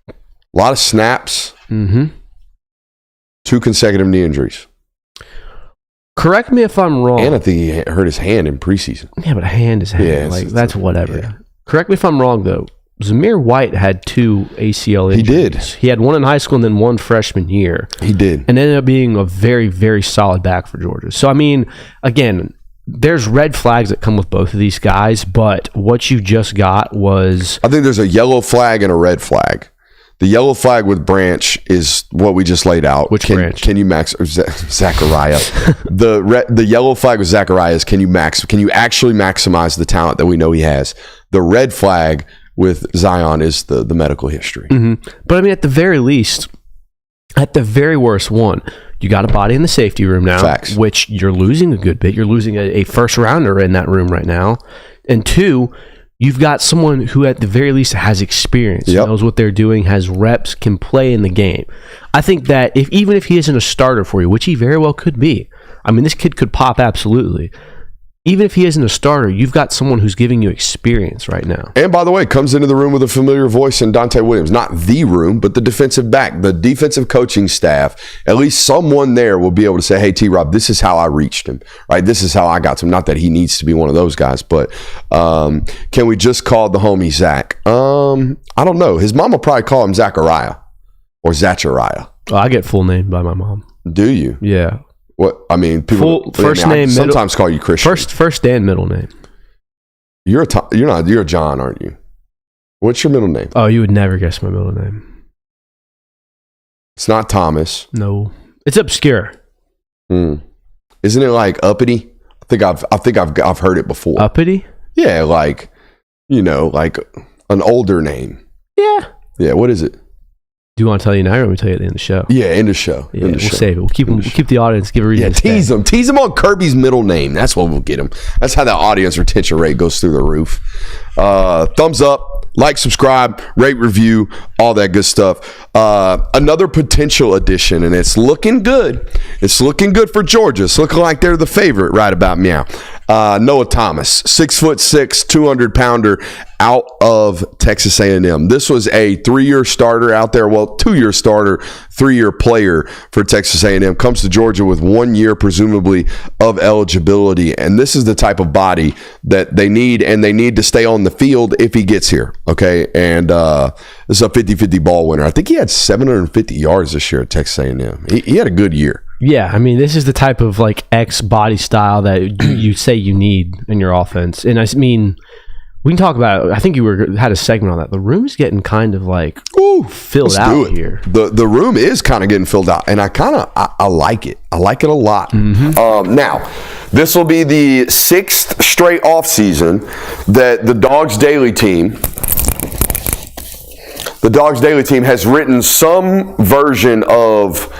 A lot of snaps. Mm-hmm. 2 consecutive knee injuries. Correct me if I'm wrong. And I think he hurt his hand in preseason. Yeah, but a hand is hand. Yeah, like that's whatever. Yeah. Correct me if I'm wrong, though. Zamir White had 2 ACL injuries. He did. He had one in high school and then one freshman year. He did. And ended up being a very, very solid back for Georgia. So, I mean, again, there's red flags that come with both of these guys, but what you just got was... I think there's a yellow flag and a red flag. The yellow flag with Branch is what we just laid out. Which Branch? Can you max... Zachariah. The yellow flag with Zachariah is can you actually maximize the talent that we know he has? The red flag with Zion is the medical history. Mm-hmm. But I mean, at the very least, at the very worst one... You got a body in the safety room now, Facts. Which you're losing a good bit. You're losing a first rounder in that room right now. And 2, you've got someone who at the very least has experience, knows what they're doing, has reps, can play in the game. I think that even if he isn't a starter for you, which he very well could be, I mean, this kid could pop absolutely. Even if he isn't a starter, you've got someone who's giving you experience right now. And by the way, comes into the room with a familiar voice in Dante Williams. Not the room, but the defensive back, the defensive coaching staff. At least someone there will be able to say, hey, T-Rob, this is how I reached him, right? This is how I got to him. Not that he needs to be one of those guys, but can we just call the homie Zach? I don't know. His mom will probably call him Zachariah or Zachariah. Oh, I get full name by my mom. Do you? Yeah. What I mean, people first name, sometimes call you Christian. First and middle name. You're a John, aren't you? What's your middle name? Oh, you would never guess my middle name. It's not Thomas. No, it's obscure. Isn't it like uppity? I think I've heard it before. Uppity? Yeah, like like an older name. Yeah. Yeah. What is it? Do you want to tell you now, or let me tell you at the end of the show? Yeah, end of show. Yeah, we'll save it. We'll keep the audience, give a reason. Yeah, tease them on Kirby's middle name. That's what we'll get them. That's how that audience retention rate goes through the roof. Thumbs up, like, subscribe, rate, review, all that good stuff. Another potential addition, and it's looking good. It's looking good for Georgia. It's looking like they're the favorite right about meow. Noah Thomas, 6'6", 200-pounder out of Texas A&M. This was a 3-year starter out there. Well, 2-year starter, 3-year player for Texas A&M. Comes to Georgia with 1 year, presumably, of eligibility. And this is the type of body that they need, and they need to stay on the field if he gets here. Okay, and this is a 50-50 ball winner. I think he had 750 yards this year at Texas A&M. He had a good year. Yeah, I mean, this is the type of like X body style that you say you need in your offense. And I mean, we can talk about it. I think you had a segment on that. The room's getting kind of like filled out here. The room is kind of getting filled out, and I like it. I like it a lot. Mm-hmm. Now, this will be the 6th straight offseason that the Dogs Daily team has written some version of,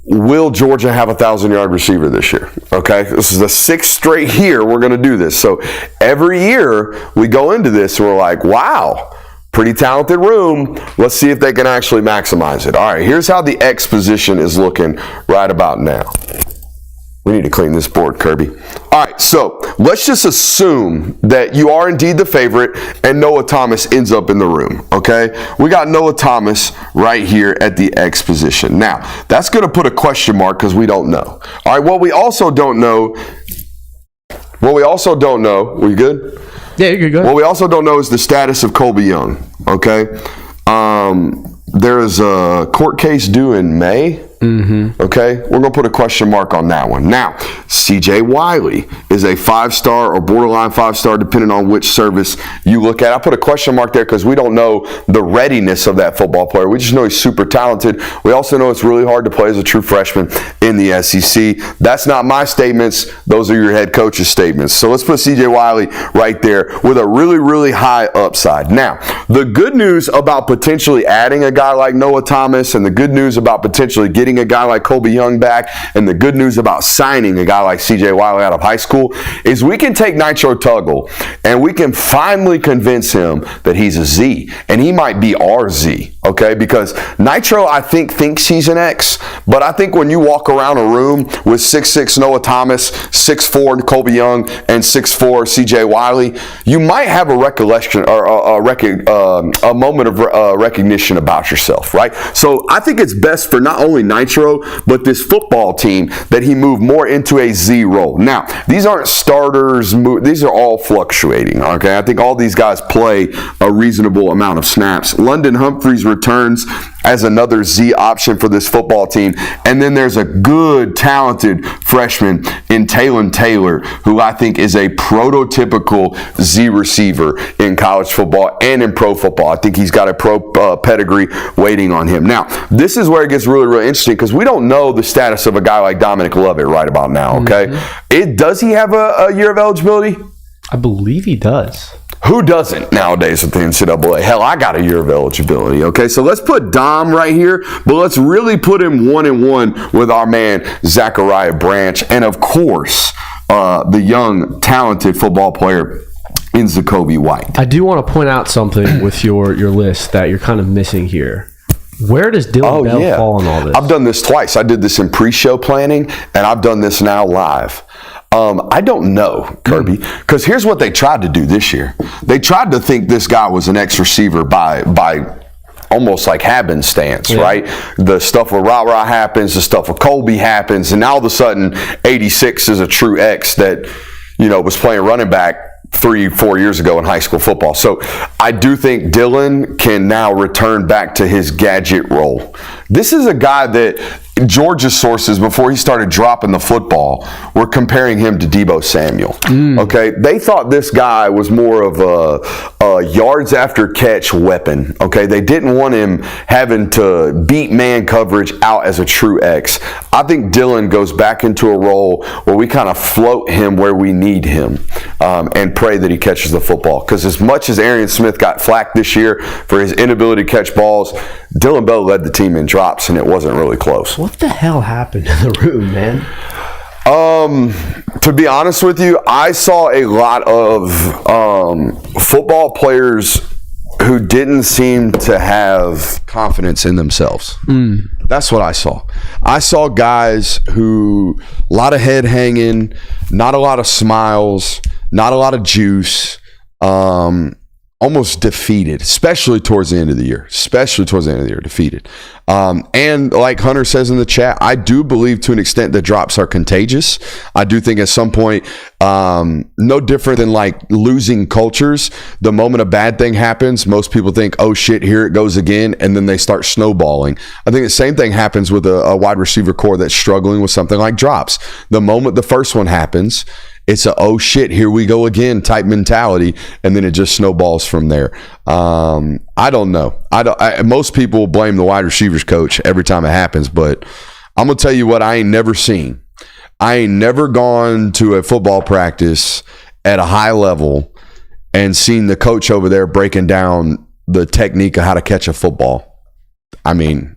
will Georgia have a 1,000-yard receiver this year? Okay, this is the 6th straight year we're going to do this. So every year we go into this and we're like, wow, pretty talented room. Let's see if they can actually maximize it. All right, here's how the X position is looking right about now. We need to clean this board, Kirby. All right, so let's just assume that you are indeed the favorite and Noah Thomas ends up in the room, okay? We got Noah Thomas right here at the X position. Now, that's going to put a question mark because we don't know. All right, what we also don't know, we good? Yeah, you're good. What we also don't know is the status of Colby Young, okay? There is a court case due in May. Mm-hmm. Okay, we're going to put a question mark on that one. Now, CJ Wiley is a 5-star or borderline 5-star, depending on which service you look at. I put a question mark there because we don't know the readiness of that football player. We just know he's super talented. We also know it's really hard to play as a true freshman in the SEC. That's not my statements. Those are your head coach's statements. So let's put CJ Wiley right there with a really, really high upside. Now, the good news about potentially adding a guy like Noah Thomas, and the good news about potentially getting a guy like Colby Young back, and the good news about signing a guy like CJ Wiley out of high school, is we can take Nitro Tuggle and we can finally convince him that he's a Z, and he might be our Z, okay? Because Nitro, I think, thinks he's an X, but I think when you walk around a room with 6'6" Noah Thomas, 6'4" Colby Young, and 6'4" CJ Wiley, you might have a recollection or a moment of recognition about yourself, right? So I think it's best for not only Nitro, but this football team that he moved more into a Z role. Now, these aren't starters. These are all fluctuating, okay? I think all these guys play a reasonable amount of snaps. London Humphreys returns as another Z option for this football team. And then there's a good, talented freshman in Talon Taylor, who I think is a prototypical Z receiver in college football and in pro football. I think he's got a pro pedigree waiting on him. Now, this is where it gets really, really interesting because we don't know the status of a guy like Dominic Lovett right about now, okay? Mm-hmm. Does he have a year of eligibility? I believe he does. Who doesn't nowadays with the NCAA? Hell, I got a year of eligibility, okay? So let's put Dom right here, but let's really put him 1-1 with our man, Zachariah Branch, and of course, the young, talented football player in Zacoby White. I do want to point out something with your list that you're kind of missing here. Where does Dylan Bell fall in all this? I've done this twice. I did this in pre-show planning, and I've done this now live. I don't know, Kirby, because here's what they tried to do this year. They tried to think this guy was an ex-receiver by almost like happenstance, right? The stuff with Ra happens, the stuff with Colby happens, and now all of a sudden 86 is a true X that, was playing running back 3-4 years ago in high school football. So I do think Dylan can now return back to his gadget role. This is a guy that Georgia's sources, before he started dropping the football, were comparing him to Deebo Samuel. Okay, they thought this guy was more of a yards after catch weapon. Okay, they didn't want him having to beat man coverage out as a true X. I think Dylan goes back into a role where we kind of float him where we need him and pray that he catches the football. Because as much as Arian Smith got flack this year for his inability to catch balls, Dylan Bell led the team in drops, and it wasn't really close. What the hell happened in the room, man? To be honest with you, I saw a lot of football players who didn't seem to have confidence in themselves. That's what I saw. I saw guys who, a lot of head hanging, not a lot of smiles, not a lot of juice, almost defeated, especially towards the end of the year. Defeated. And like Hunter says in the chat, I do believe to an extent that drops are contagious. I do think at some point, no different than like losing cultures, the moment a bad thing happens, most people think, oh shit, here it goes again, and then they start snowballing. I think the same thing happens with a wide receiver core that's struggling with something like drops. The moment the first one happens, it's a, oh shit, here we go again type mentality, and then it just snowballs from there. I don't know. Most people blame the wide receivers coach every time it happens, but I'm going to tell you what I ain't never seen. I ain't never gone to a football practice at a high level and seen the coach over there breaking down the technique of how to catch a football. I mean,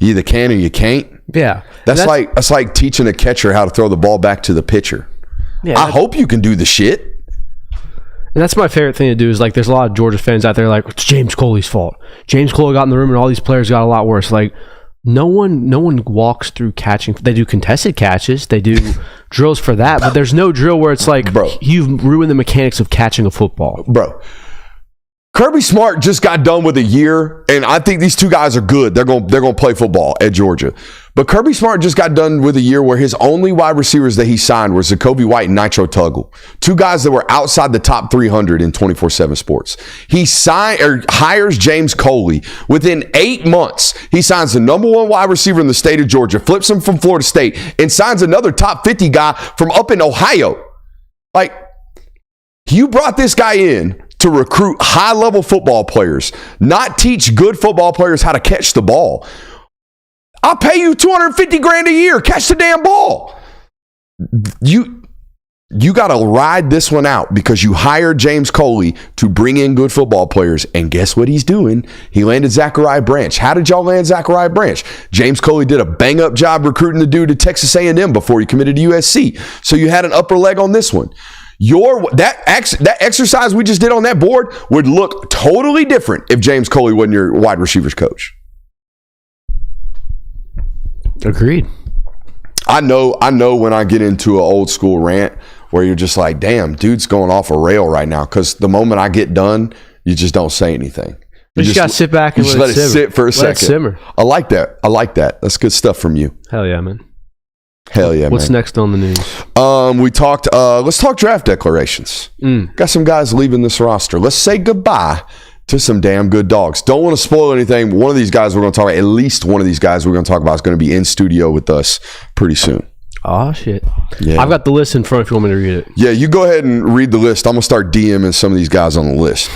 you either can or you can't. Yeah. That's like teaching a catcher how to throw the ball back to the pitcher. Yeah, I hope you can do the shit. And that's my favorite thing to do is, like, there's a lot of Georgia fans out there like, it's James Coley's fault. James Coley got in the room and all these players got a lot worse. Like, no one walks through catching. They do contested catches. They do drills for that. But there's no drill where it's like, bro, you've ruined the mechanics of catching a football. Bro, Kirby Smart just got done with a year, and I think these two guys are good. They're going to play football at Georgia. But Kirby Smart just got done with a year where his only wide receivers that he signed were Zacoby White and Nitro Tuggle, two guys that were outside the top 300 in 24/7 Sports. He hires James Coley. Within 8 months, he signs the number one wide receiver in the state of Georgia, flips him from Florida State, and signs another top 50 guy from up in Ohio. Like, you brought this guy in to recruit high-level football players, not teach good football players how to catch the ball. I'll pay you $250,000 a year. Catch the damn ball. You got to ride this one out because you hired James Coley to bring in good football players. And guess what he's doing? He landed Zachariah Branch. How did y'all land Zachariah Branch? James Coley did a bang-up job recruiting the dude to Texas A&M before he committed to USC. So you had an upper leg on this one. That exercise we just did on that board would look totally different if James Coley wasn't your wide receivers coach. Agreed. I know when I get into an old school rant where you're just like, damn, dude's going off a rail right now. Because the moment I get done, you just don't say anything. You just got to sit back and let it sit for a second. Let it simmer. I like that. That's good stuff from you. Hell yeah, man. What's next on the news? We talked, let's talk draft declarations. Got some guys leaving this roster. Let's say goodbye to some damn good dogs. Don't want to spoil anything. One of these guys we're going to talk about, at least one of these guys we're going to talk about is going to be in studio with us pretty soon. Oh, shit. Yeah. I've got the list in front if you want me to read it. Yeah, you go ahead and read the list. I'm going to start DMing some of these guys on the list.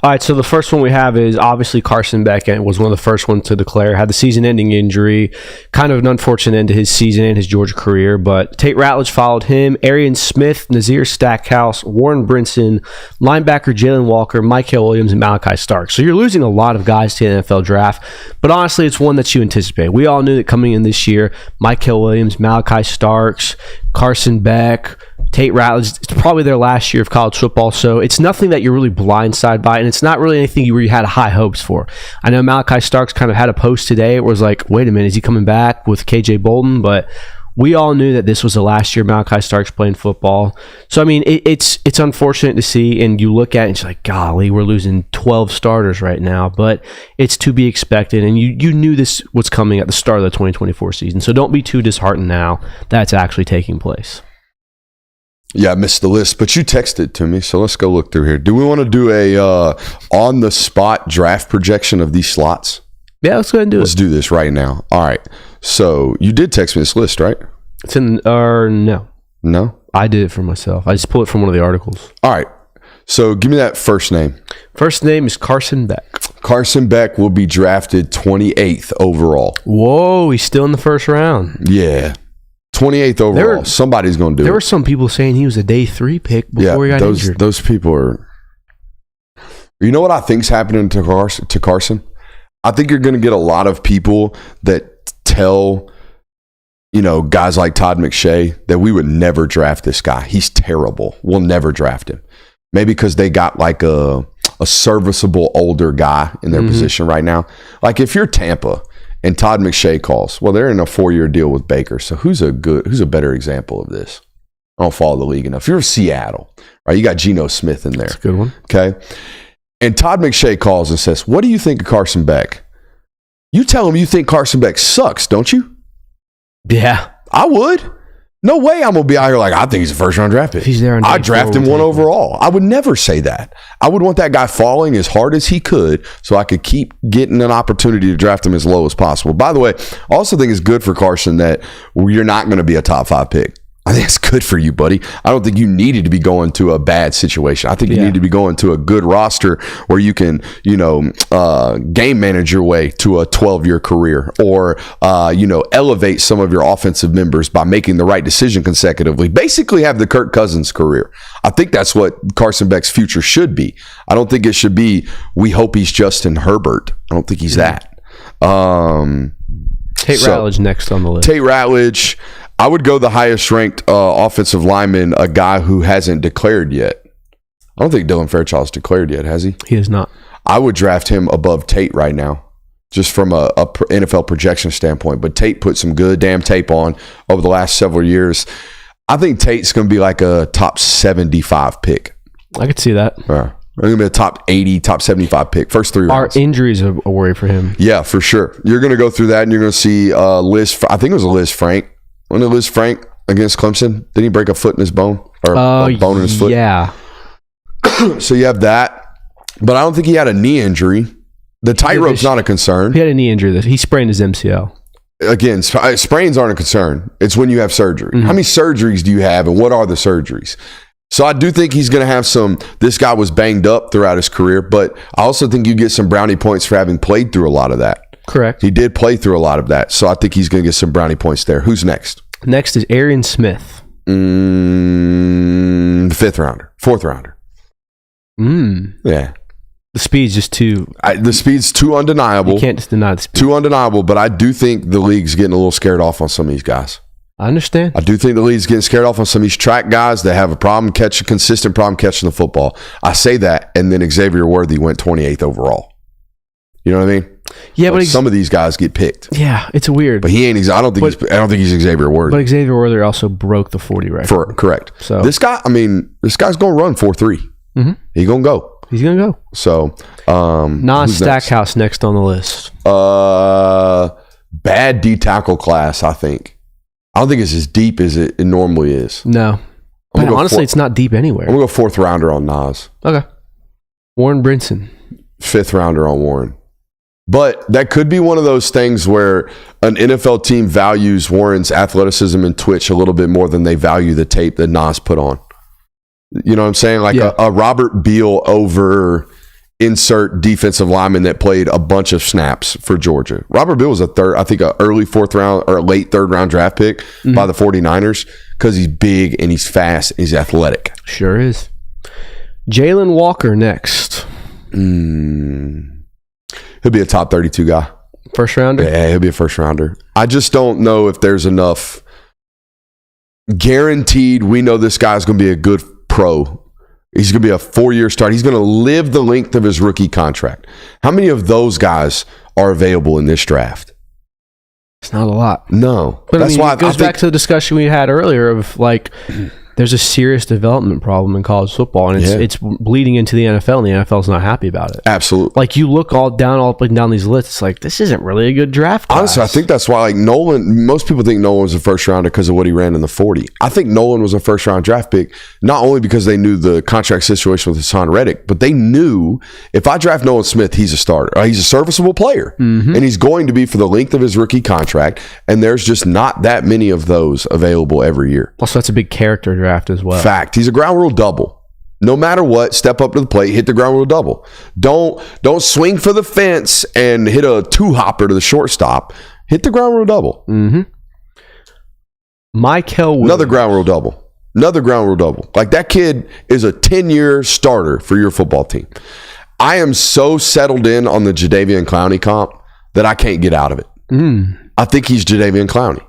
All right, so the first one we have is obviously Carson Beck was one of the first ones to declare. Had the season-ending injury. Kind of an unfortunate end to his season and his Georgia career, but Tate Ratledge followed him. Arian Smith, Nazir Stackhouse, Warren Brinson, linebacker Jalen Walker, Mykel Williams, and Malachi Starks. So you're losing a lot of guys to the NFL draft, but honestly, it's one that you anticipate. We all knew that coming in this year, Mykel Williams, Malachi Starks, Carson Beck, Tate Ratledge, it's probably their last year of college football, so it's nothing that you're really blindsided by, and it's not really anything where you had high hopes for. I know Malachi Starks kind of had a post today. It was like, wait a minute, is he coming back with KJ Bolden? But we all knew that this was the last year Malachi Starks playing football. So, I mean, it's unfortunate to see, and you look at it and you're like, golly, we're losing 12 starters right now, but it's to be expected, and you knew this was coming at the start of the 2024 season, so don't be too disheartened now that's actually taking place. Yeah, I missed the list, but you texted to me, so let's go look through here. Do we want to do a on-the-spot draft projection of these slots? Yeah, let's go ahead and do it. Let's do this right now. All right. So you did text me this list, right? It's in, no. No? I did it for myself. I just pulled it from one of the articles. All right. So give me that first name. First name is Carson Beck. Carson Beck will be drafted 28th overall. Whoa, he's still in the first round. Yeah. 28th overall. Somebody's going to do it. There were some people saying he was a day 3 pick before he got injured. Those people are... You know what I think's happening to Carson? I think you're going to get a lot of people that tell, guys like Todd McShay that we would never draft this guy. He's terrible. We'll never draft him. Maybe because they got like a serviceable older guy in their position right now. Like if you're Tampa and Todd McShay calls. Well, they're in a 4-year deal with Baker. So who's a better example of this? I don't follow the league enough. If you're Seattle, right? You got Geno Smith in there. That's a good one. Okay. And Todd McShay calls and says, what do you think of Carson Beck? You tell him you think Carson Beck sucks, don't you? Yeah. I would. No way I'm going to be out here like, I think he's a first-round draft pick. If he's there, I draft him 1 overall. I would never say that. I would want that guy falling as hard as he could so I could keep getting an opportunity to draft him as low as possible. By the way, I also think it's good for Carson that you're not going to be a top 5 pick. I think it's good for you, buddy. I don't think you needed to be going to a bad situation. I think you need to be going to a good roster where you can, game manage your way to a 12-year career or, elevate some of your offensive members by making the right decision consecutively. Basically have the Kirk Cousins career. I think that's what Carson Beck's future should be. I don't think it should be, we hope he's Justin Herbert. I don't think he's that. Tate Ratledge next on the list. Tate Ratledge. I would go the highest ranked offensive lineman, a guy who hasn't declared yet. I don't think Dylan Fairchild's declared yet, has he? He has not. I would draft him above Tate right now, just from a NFL projection standpoint. But Tate put some good damn tape on over the last several years. I think Tate's going to be like a top 75 pick. I could see that. Going to be a top 80, top 75 pick. First 3 rounds. Are injuries a worry for him? Yeah, for sure. You're going to go through that, and you're going to see Liz. I think it was Liz Frank. When it was Frank against Clemson, didn't he break a foot in his bone? Or a bone in his foot? Yeah. So you have that. But I don't think he had a knee injury. The tightrope's not a concern. He had a knee injury. He sprained his MCL. Again, sprains aren't a concern. It's when you have surgery. Mm-hmm. How many surgeries do you have, and what are the surgeries? So I do think he's going to have some. This guy was banged up throughout his career, but I also think you get some brownie points for having played through a lot of that. Correct. He did play through a lot of that. So I think he's going to get some brownie points there. Who's next? Next is Arian Smith. 5th rounder. 4th rounder. Yeah. The speed's just too... the speed's too undeniable. You can't just deny the speed. Too undeniable, but I do think the league's getting a little scared off on some of these guys. I understand. I do think the league's getting scared off on some of these track guys that have a consistent problem catching the football. I say that, and then Xavier Worthy went 28th overall. You know what I mean? Yeah, but some of these guys get picked. Yeah, it's weird. But he ain't. I don't think he's Xavier Worthy. But Xavier Worthy also broke the 40 record. Correct. So this guy's going to run 4.3. Mm-hmm. He's going to go. He's going to go. So Nas Stackhouse next on the list. Bad D tackle class. I think. I don't think it's as deep as it normally is. No. But honestly, it's not deep anywhere. I'm going to go 4th rounder on Nas. Okay. Warren Brinson. 5th rounder on Warren. But that could be one of those things where an NFL team values Warren's athleticism and twitch a little bit more than they value the tape that Nas put on. You know what I'm saying? Like a Robert Beal over insert defensive lineman that played a bunch of snaps for Georgia. Robert Beal was an early 4th round or a late 3rd round draft pick by the 49ers because he's big and he's fast and he's athletic. Sure is. Jalen Walker next. He'll be a top 32 guy. First rounder? Yeah, he'll be a first rounder. I just don't know if there's enough guaranteed. We know this guy's going to be a good pro. He's going to be a 4-year start. He's going to live the length of his rookie contract. How many of those guys are available in this draft? It's not a lot. No. But that's why it goes back to the discussion we had earlier of like, there's a serious development problem in college football, and it's bleeding into the NFL, and the NFL's not happy about it. Absolutely. Like, you look all up and down these lists, it's like, this isn't really a good draft class. Honestly, I think that's why, like, Nolan, most people think Nolan was a first rounder because of what he ran in the 40. I think Nolan was a first round draft pick, not only because they knew the contract situation with Hassan Reddick, but they knew if I draft Nolan Smith, he's a starter. He's a serviceable player, and he's going to be for the length of his rookie contract, and there's just not that many of those available every year. Also, that's a big character draft as well. Fact. He's a ground rule double. No matter what, step up to the plate, hit the ground rule double. Don't swing for the fence and hit a 2-hopper to the shortstop. Hit the ground rule double. Michael Williams. Another ground rule double. Like, that kid is a 10-year starter for your football team. I am so settled in on the Jadeveon Clowney comp that I can't get out of it. I think he's Jadeveon Clowney.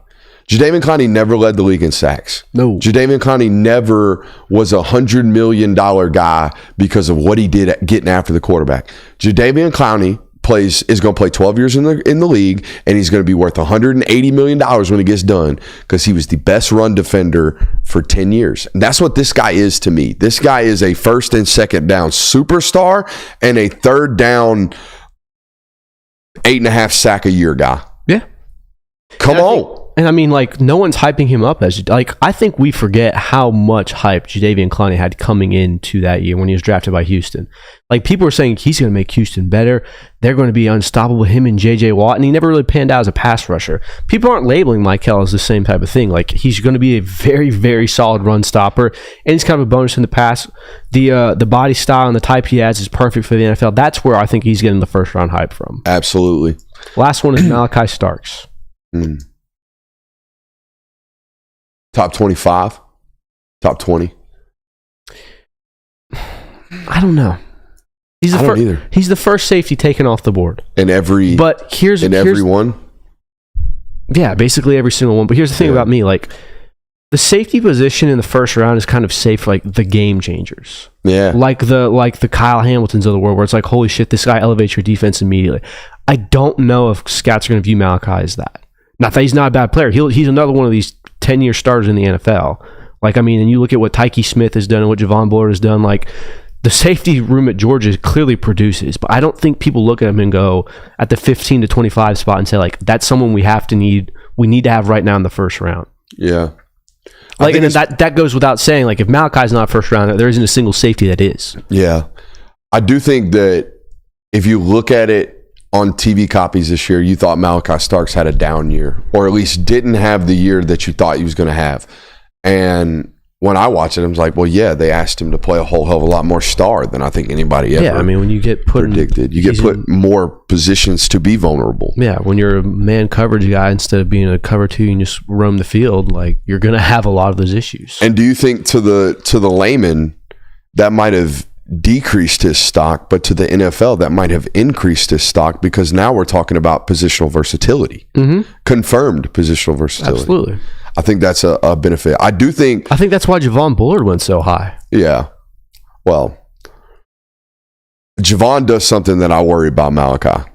Jadeveon Clowney never led the league in sacks. No. Jadeveon Clowney never was a $100 million guy because of what he did at getting after the quarterback. Jadeveon Clowney is going to play 12 years in the league, and he's going to be worth $180 million when it gets done because he was the best run defender for 10 years. And that's what this guy is to me. This guy is a first and second down superstar and a third down 8.5 sack a year guy. Yeah. Come on. And I mean, like, no one's hyping him up as, like, I think we forget how much hype Jadeveon Clowney had coming into that year when he was drafted by Houston. Like, people were saying he's going to make Houston better. They're going to be unstoppable, him and J.J. Watt, and he never really panned out as a pass rusher. People aren't labeling Michael as the same type of thing. Like, he's going to be a very, very solid run stopper, and he's kind of a bonus in the pass. The body style and the type he has is perfect for the NFL. That's where I think he's getting the first-round hype from. Absolutely. Last one is Malachi Starks. Top 25? Top 20? I don't know. He's the first safety taken off the board. In every one? Yeah, basically every single one. But here's the thing about me, like, the safety position in the first round is kind of safe, like the game changers. Yeah. Like the Kyle Hamiltons of the world, where it's like, holy shit, this guy elevates your defense immediately. I don't know if scouts are going to view Malachi as that. Not that he's not a bad player. He's another one of these 10-year starters in the NFL. Like, I mean, and you look at what Tyke Smith has done and what Javon Bullard has done, like, the safety room at Georgia clearly produces, but I don't think people look at him and go at the 15 to 25 spot and say, like, that's someone we need to have right now in the first round. Yeah. Like, and that goes without saying, like, if Malachi's not first round, there isn't a single safety that is. Yeah. I do think that if you look at it on TV copies this year, you thought Malachi Starks had a down year, or at least didn't have the year that you thought he was going to have. And when I watched it, I was like, well, yeah, they asked him to play a whole hell of a lot more star than I think anybody ever I mean, when you get put predicted. You get put more positions to be vulnerable. Yeah, when you're a man coverage guy instead of being a cover two and just roam the field, like, you're going to have a lot of those issues. And do you think to the layman that might have decreased his stock, but to the NFL that might have increased his stock, because now we're talking about positional versatility, confirmed positional versatility. Absolutely. I think that's a benefit. I think that's why Javon Bullard went so high. Yeah. Well, Javon does something that I worry about Malachi.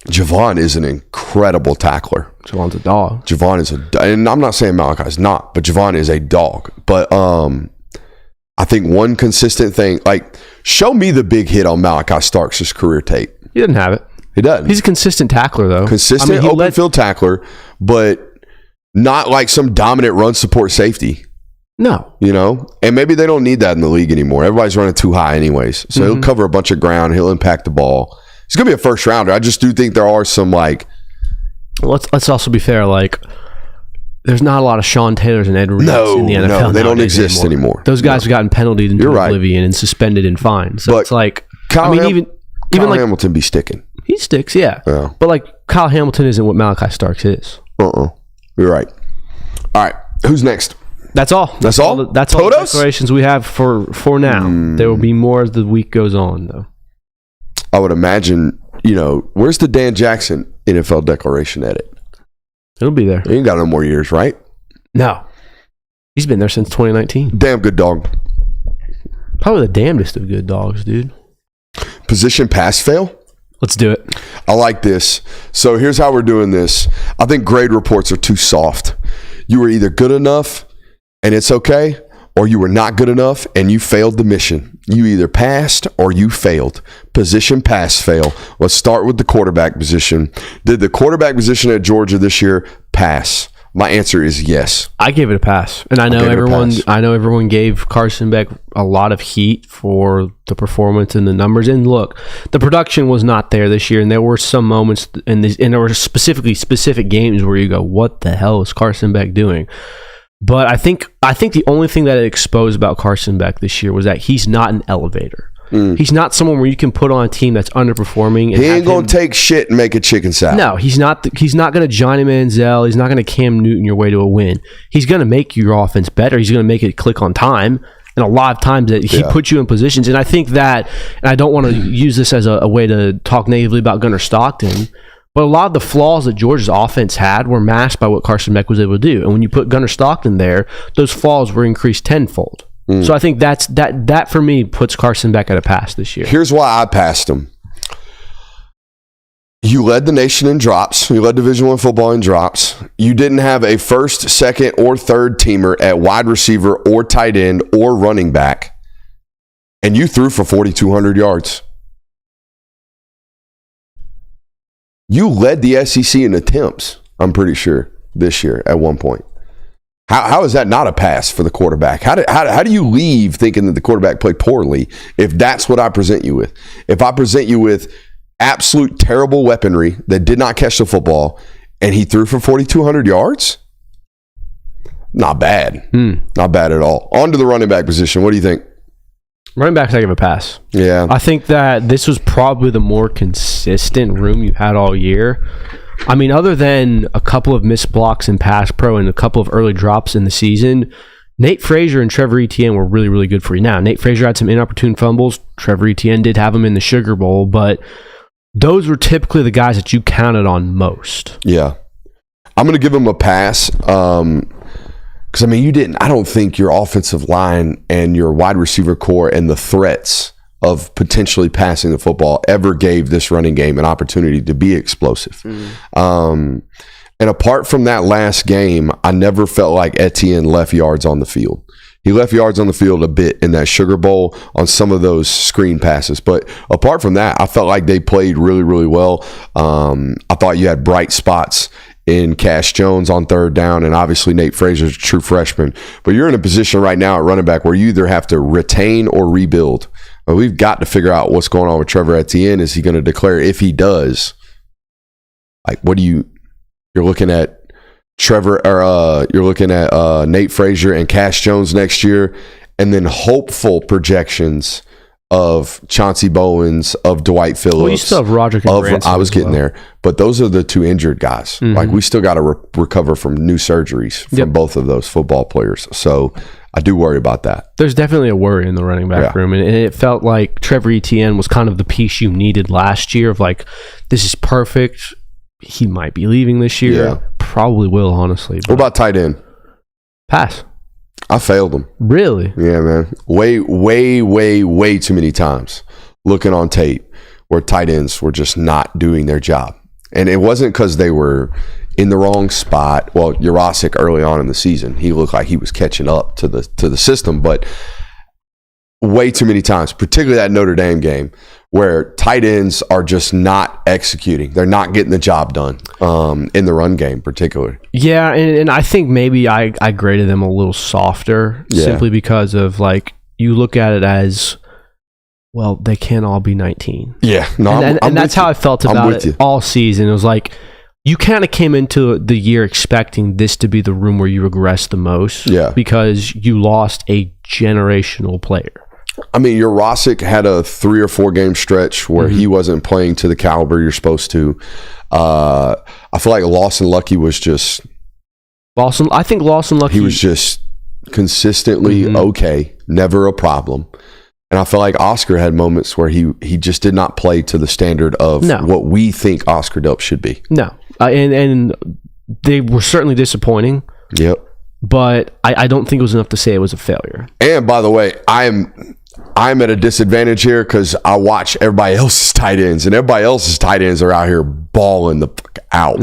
Javon is an incredible tackler. Javon's a dog. Javon is and I'm not saying Malachi's not, but Javon is a dog. But I think one consistent thing, like, show me the big hit on Malachi Starks' career tape. He didn't have it. He doesn't. He's a consistent tackler, though. Consistent open field tackler, but not like some dominant run support safety. No. You know? And maybe they don't need that in the league anymore. Everybody's running too high anyways. So he'll cover a bunch of ground. He'll impact the ball. He's going to be a first rounder. I just do think there are some, like... Let's also be fair, like... There's not a lot of Sean Taylors and Ed Reeds in the NFL. No, they don't exist anymore. Those guys have gotten penalties into oblivion and suspended and fined. So it's like, Kyle even like Hamilton be sticking. He sticks, yeah. But like, Kyle Hamilton isn't what Malachi Starks is. You're right. All right, who's next? That's all. That's all. That's all the declarations we have for now. There will be more as the week goes on, though. I would imagine. Where's the Dan Jackson NFL declaration edit? It'll be there. He ain't got no more years, right? No. He's been there since 2019. Damn good dog. Probably the damnedest of good dogs, dude. Position pass fail? Let's do it. I like this. So here's how we're doing this. I think grade reports are too soft. You were either good enough and it's okay, or you were not good enough and you failed the mission. You either passed or you failed. Position pass fail. Let's start with the quarterback position. Did the quarterback position at Georgia this year pass? My answer is yes. I gave it a pass. And I know everyone gave Carson Beck a lot of heat for the performance and the numbers. And look, the production was not there this year, and there were some moments and there were specific games where you go, what the hell is Carson Beck doing? But I think the only thing that it exposed about Carson Beck this year was that he's not an elevator. He's not someone where you can put on a team that's underperforming. He ain't going to take shit and make a chicken salad. No, he's not going to Johnny Manziel. He's not going to Cam Newton your way to a win. He's going to make your offense better. He's going to make it click on time. And a lot of times that he puts you in positions. And I think that, and I don't want to use this as a way to talk negatively about Gunnar Stockton, but a lot of the flaws that Georgia's offense had were masked by what Carson Beck was able to do. And when you put Gunnar Stockton there, those flaws were increased tenfold. So I think that for me puts Carson Beck at a pass this year. Here's why I passed him. You led the nation in drops. You led Division I football in drops. You didn't have a first, second, or third teamer at wide receiver or tight end or running back. And you threw for 4,200 yards. You led the SEC in attempts, I'm pretty sure, this year at one point. How is that not a pass for the quarterback? How do you leave thinking that the quarterback played poorly if that's what I present you with? If I present you with absolute terrible weaponry that did not catch the football and he threw for 4,200 yards? Not bad. Not bad at all. On to the running back position. What do you think? Running backs, I give a pass. Yeah. I think that this was probably the more consistent room you had all year. I mean, other than a couple of missed blocks in pass pro and a couple of early drops in the season, Nate Frazier and Trevor Etienne were really, really good for you. Now, Nate Frazier had some inopportune fumbles. Trevor Etienne did have them in the Sugar Bowl, but those were typically the guys that you counted on most. Yeah. I'm going to give him a pass because, I mean, I don't think your offensive line and your wide receiver core and the threats of potentially passing the football ever gave this running game an opportunity to be explosive. And apart from that last game, I never felt like Etienne left yards on the field. He left yards on the field a bit in that Sugar Bowl on some of those screen passes. But apart from that, I felt like they played really, really well. I thought you had bright spots in Cash Jones on third down, and obviously Nate Frazier's a true freshman. But you're in a position right now at running back where you either have to retain or rebuild. Well, we've got to figure out what's going on with Trevor Etienne. Is he going to declare? If he does, like, what do you're looking at Trevor, or you're looking at Nate Frazier and Cash Jones next year, and then hopeful projections of Chauncey Bowens, of Dwight Phillips. Well, you still have Roderick and Branson. I was getting there, but those are the two injured guys. Like, we still got to recover from new surgeries from both of those football players. So I do worry about that. There's definitely a worry in the running back room, and it felt like Trevor Etienne was kind of the piece you needed last year of like, this is perfect. He might be leaving this year. Yeah. Probably will, honestly. What about tight end? Pass. I failed him. Really? Yeah, man. Way too many times looking on tape where tight ends were just not doing their job. And it wasn't because they were in the wrong spot. Well, Jurasic early on in the season, he looked like he was catching up to the system, but way too many times, particularly that Notre Dame game, where tight ends are just not executing. They're not getting the job done in the run game, particularly. Yeah, and I think maybe I graded them a little softer simply because of, like, you look at it as, well, they can't all be 19. Yeah. No, and that's how I felt about it all season. It was like, you kind of came into the year expecting this to be the room where you regress the most because you lost a generational player. I mean, Jurasic had a 3 or 4 game stretch where he wasn't playing to the caliber you're supposed to. I feel like Lawson Lucky was just... I think Lawson Lucky... He was just consistently okay, never a problem. And I feel like Oscar had moments where he just did not play to the standard of what we think Oscar Delp should be. No. And they were certainly disappointing. Yep. But I don't think it was enough to say it was a failure. And by the way, I'm at a disadvantage here because I watch everybody else's tight ends, and everybody else's tight ends are out here balling the fuck out.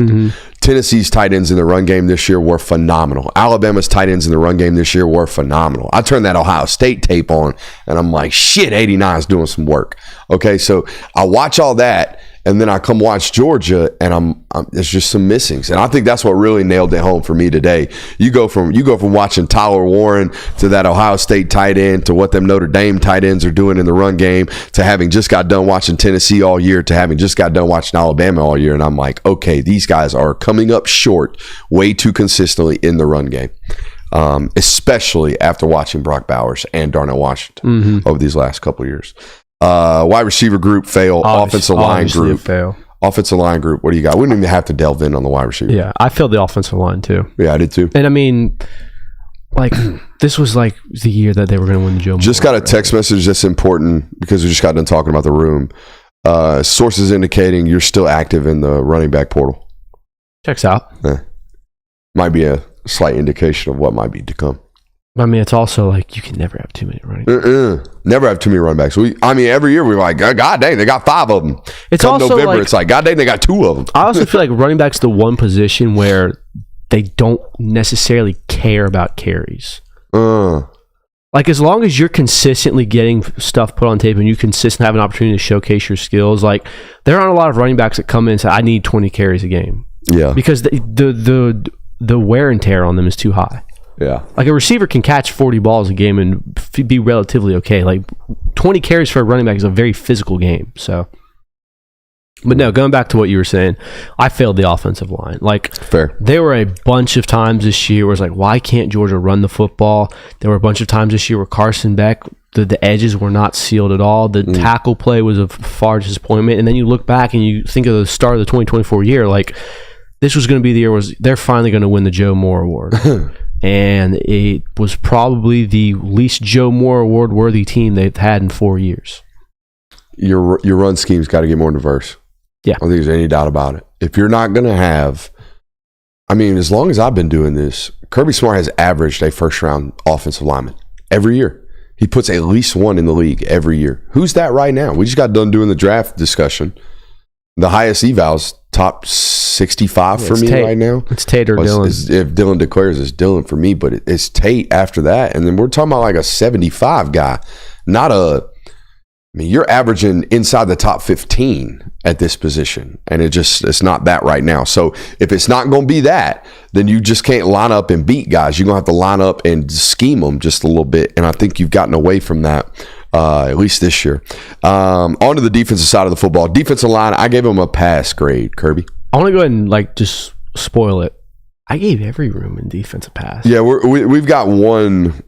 Tennessee's tight ends in the run game this year were phenomenal. Alabama's tight ends in the run game this year were phenomenal. I turned that Ohio State tape on, and I'm like, shit, 89 is doing some work. Okay, so I watch all that, and then I come watch Georgia, and there's just some missings, and I think that's what really nailed it home for me today. You go from watching Tyler Warren to that Ohio State tight end to what them Notre Dame tight ends are doing in the run game to having just got done watching Tennessee all year to having just got done watching Alabama all year, and I'm like, okay, these guys are coming up short way too consistently in the run game. Especially after watching Brock Bowers and Darnell Washington over these last couple of years. Wide receiver group fail. Offensive line group fail. Offensive line group. What do you got? We didn't even have to delve in on the wide receiver. Yeah, I failed the offensive line too. Yeah, I did too. And I mean, like, this was like the year that they were going to win the Joe Moore. Just got a text message that's important because we just got done talking about the room. Sources indicating you're still active in the running back portal. Checks out. Might be a slight indication of what might be to come. I mean, it's also like you can never have too many running backs. Never have too many running backs. Every year we're like, God dang, they got 5 of them. It's Come also November, like, it's like, God dang, they got 2 of them. I also feel like running back's the one position where they don't necessarily care about carries. Like, as long as you're consistently getting stuff put on tape and you consistently have an opportunity to showcase your skills, like, there aren't a lot of running backs that come in and say, I need 20 carries a game. Yeah. Because the wear and tear on them is too high. Yeah. Like, a receiver can catch 40 balls a game and be relatively okay. Like, 20 carries for a running back is a very physical game. So, but no, going back to what you were saying, I failed the offensive line. Like, fair. There were a bunch of times this year where it's like, why can't Georgia run the football? There were a bunch of times this year where Carson Beck, the edges were not sealed at all. The tackle play was a far disappointment. And then you look back and you think of the start of the 2024 year, like, this was going to be the year where they're finally going to win the Joe Moore Award. And it was probably the least Joe Moore Award worthy team they've had in 4 years. Your run scheme's got to get more diverse. Yeah. I don't think there's any doubt about it. If you're not going to have, I mean, as long as I've been doing this, Kirby Smart has averaged a first-round offensive lineman every year. He puts at least one in the league every year. Who's that right now? We just got done doing the draft discussion. The highest evals, top 65 for me Tate. right now. It's Tate or Dylan. If Dylan declares, it's Dylan for me, but it's Tate after that. And then we're talking about like a 75 guy, not a, I mean, you're averaging inside the top 15 at this position, and it's not that right now. So if it's not going to be that, then you just can't line up and beat guys. You're going to have to line up and scheme them just a little bit, and I think you've gotten away from that, at least this year. On to the defensive side of the football. Defensive line, I gave them a pass grade, Kirby. I want to go ahead and like just spoil it. I gave every room in defense a pass. Yeah, we've got one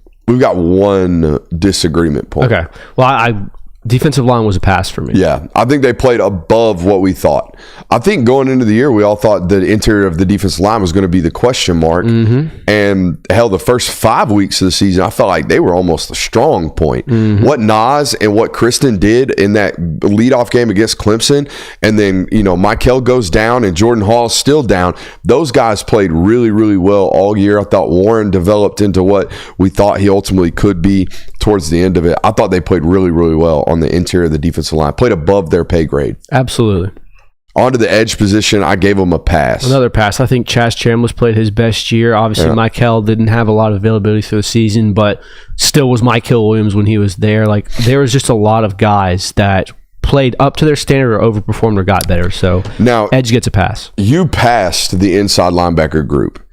disagreement point. Okay. Well, defensive line was a pass for me. Yeah, I think they played above what we thought. I think going into the year, we all thought the interior of the defensive line was going to be the question mark. And hell, the first 5 weeks of the season, I felt like they were almost a strong point. What Nas and what Kristen did in that leadoff game against Clemson, and then, Michael goes down and Jordan Hall's still down. Those guys played really, really well all year. I thought Warren developed into what we thought he ultimately could be towards the end of it. I thought they played really, really well on the interior of the defensive line. Played above their pay grade. Absolutely. Onto the edge position, I gave them a pass. Another pass. I think Chaz Chambliss played his best year. Obviously, Michael didn't have a lot of availability through the season, but still was Michael Williams when he was there. Like, there was just a lot of guys that played up to their standard or overperformed or got better. So now edge gets a pass. You passed the inside linebacker group.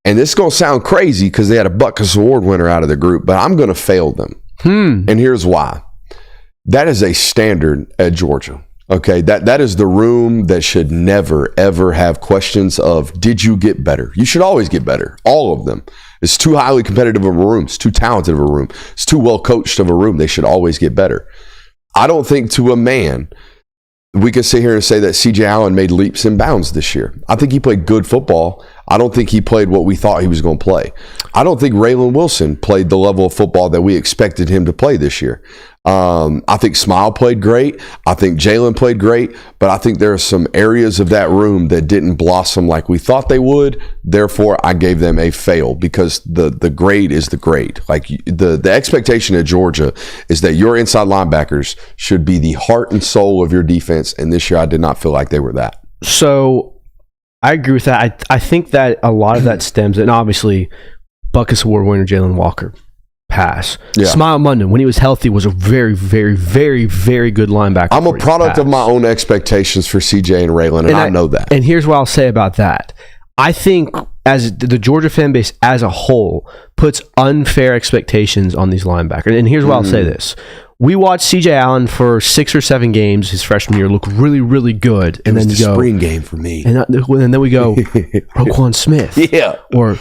And this is going to sound crazy because they had a Butkus Award winner out of the group, but I'm going to fail them. And here's why. That is a standard at Georgia. Okay, that is the room that should never, ever have questions of, did you get better? You should always get better. All of them. It's too highly competitive of a room. It's too talented of a room. It's too well coached of a room. They should always get better. I don't think to a man we could sit here and say that C.J. Allen made leaps and bounds this year. I think he played good football. I don't think he played what we thought he was going to play. I don't think Raylan Wilson played the level of football that we expected him to play this year. I think Smile played great. I think Jalen played great. But I think there are some areas of that room that didn't blossom like we thought they would. Therefore, I gave them a fail because the grade is the grade. Like the expectation at Georgia is that your inside linebackers should be the heart and soul of your defense. And this year, I did not feel like they were that. So I agree with that. I think that a lot of that stems, and obviously, Butkus Award winner Jalen Walker, pass. Yeah. Smile Munden, when he was healthy, was a very, very, very, very good linebacker. I'm a product of my own expectations for CJ and Raylan, and I know that. And here's what I'll say about that. I think as the Georgia fan base as a whole puts unfair expectations on these linebackers. And here's why I'll say this. We watched C.J. Allen for 6 or 7 games his freshman year look really, really good. And then the spring game for me. And then we go, Roquan Smith. Yeah. Or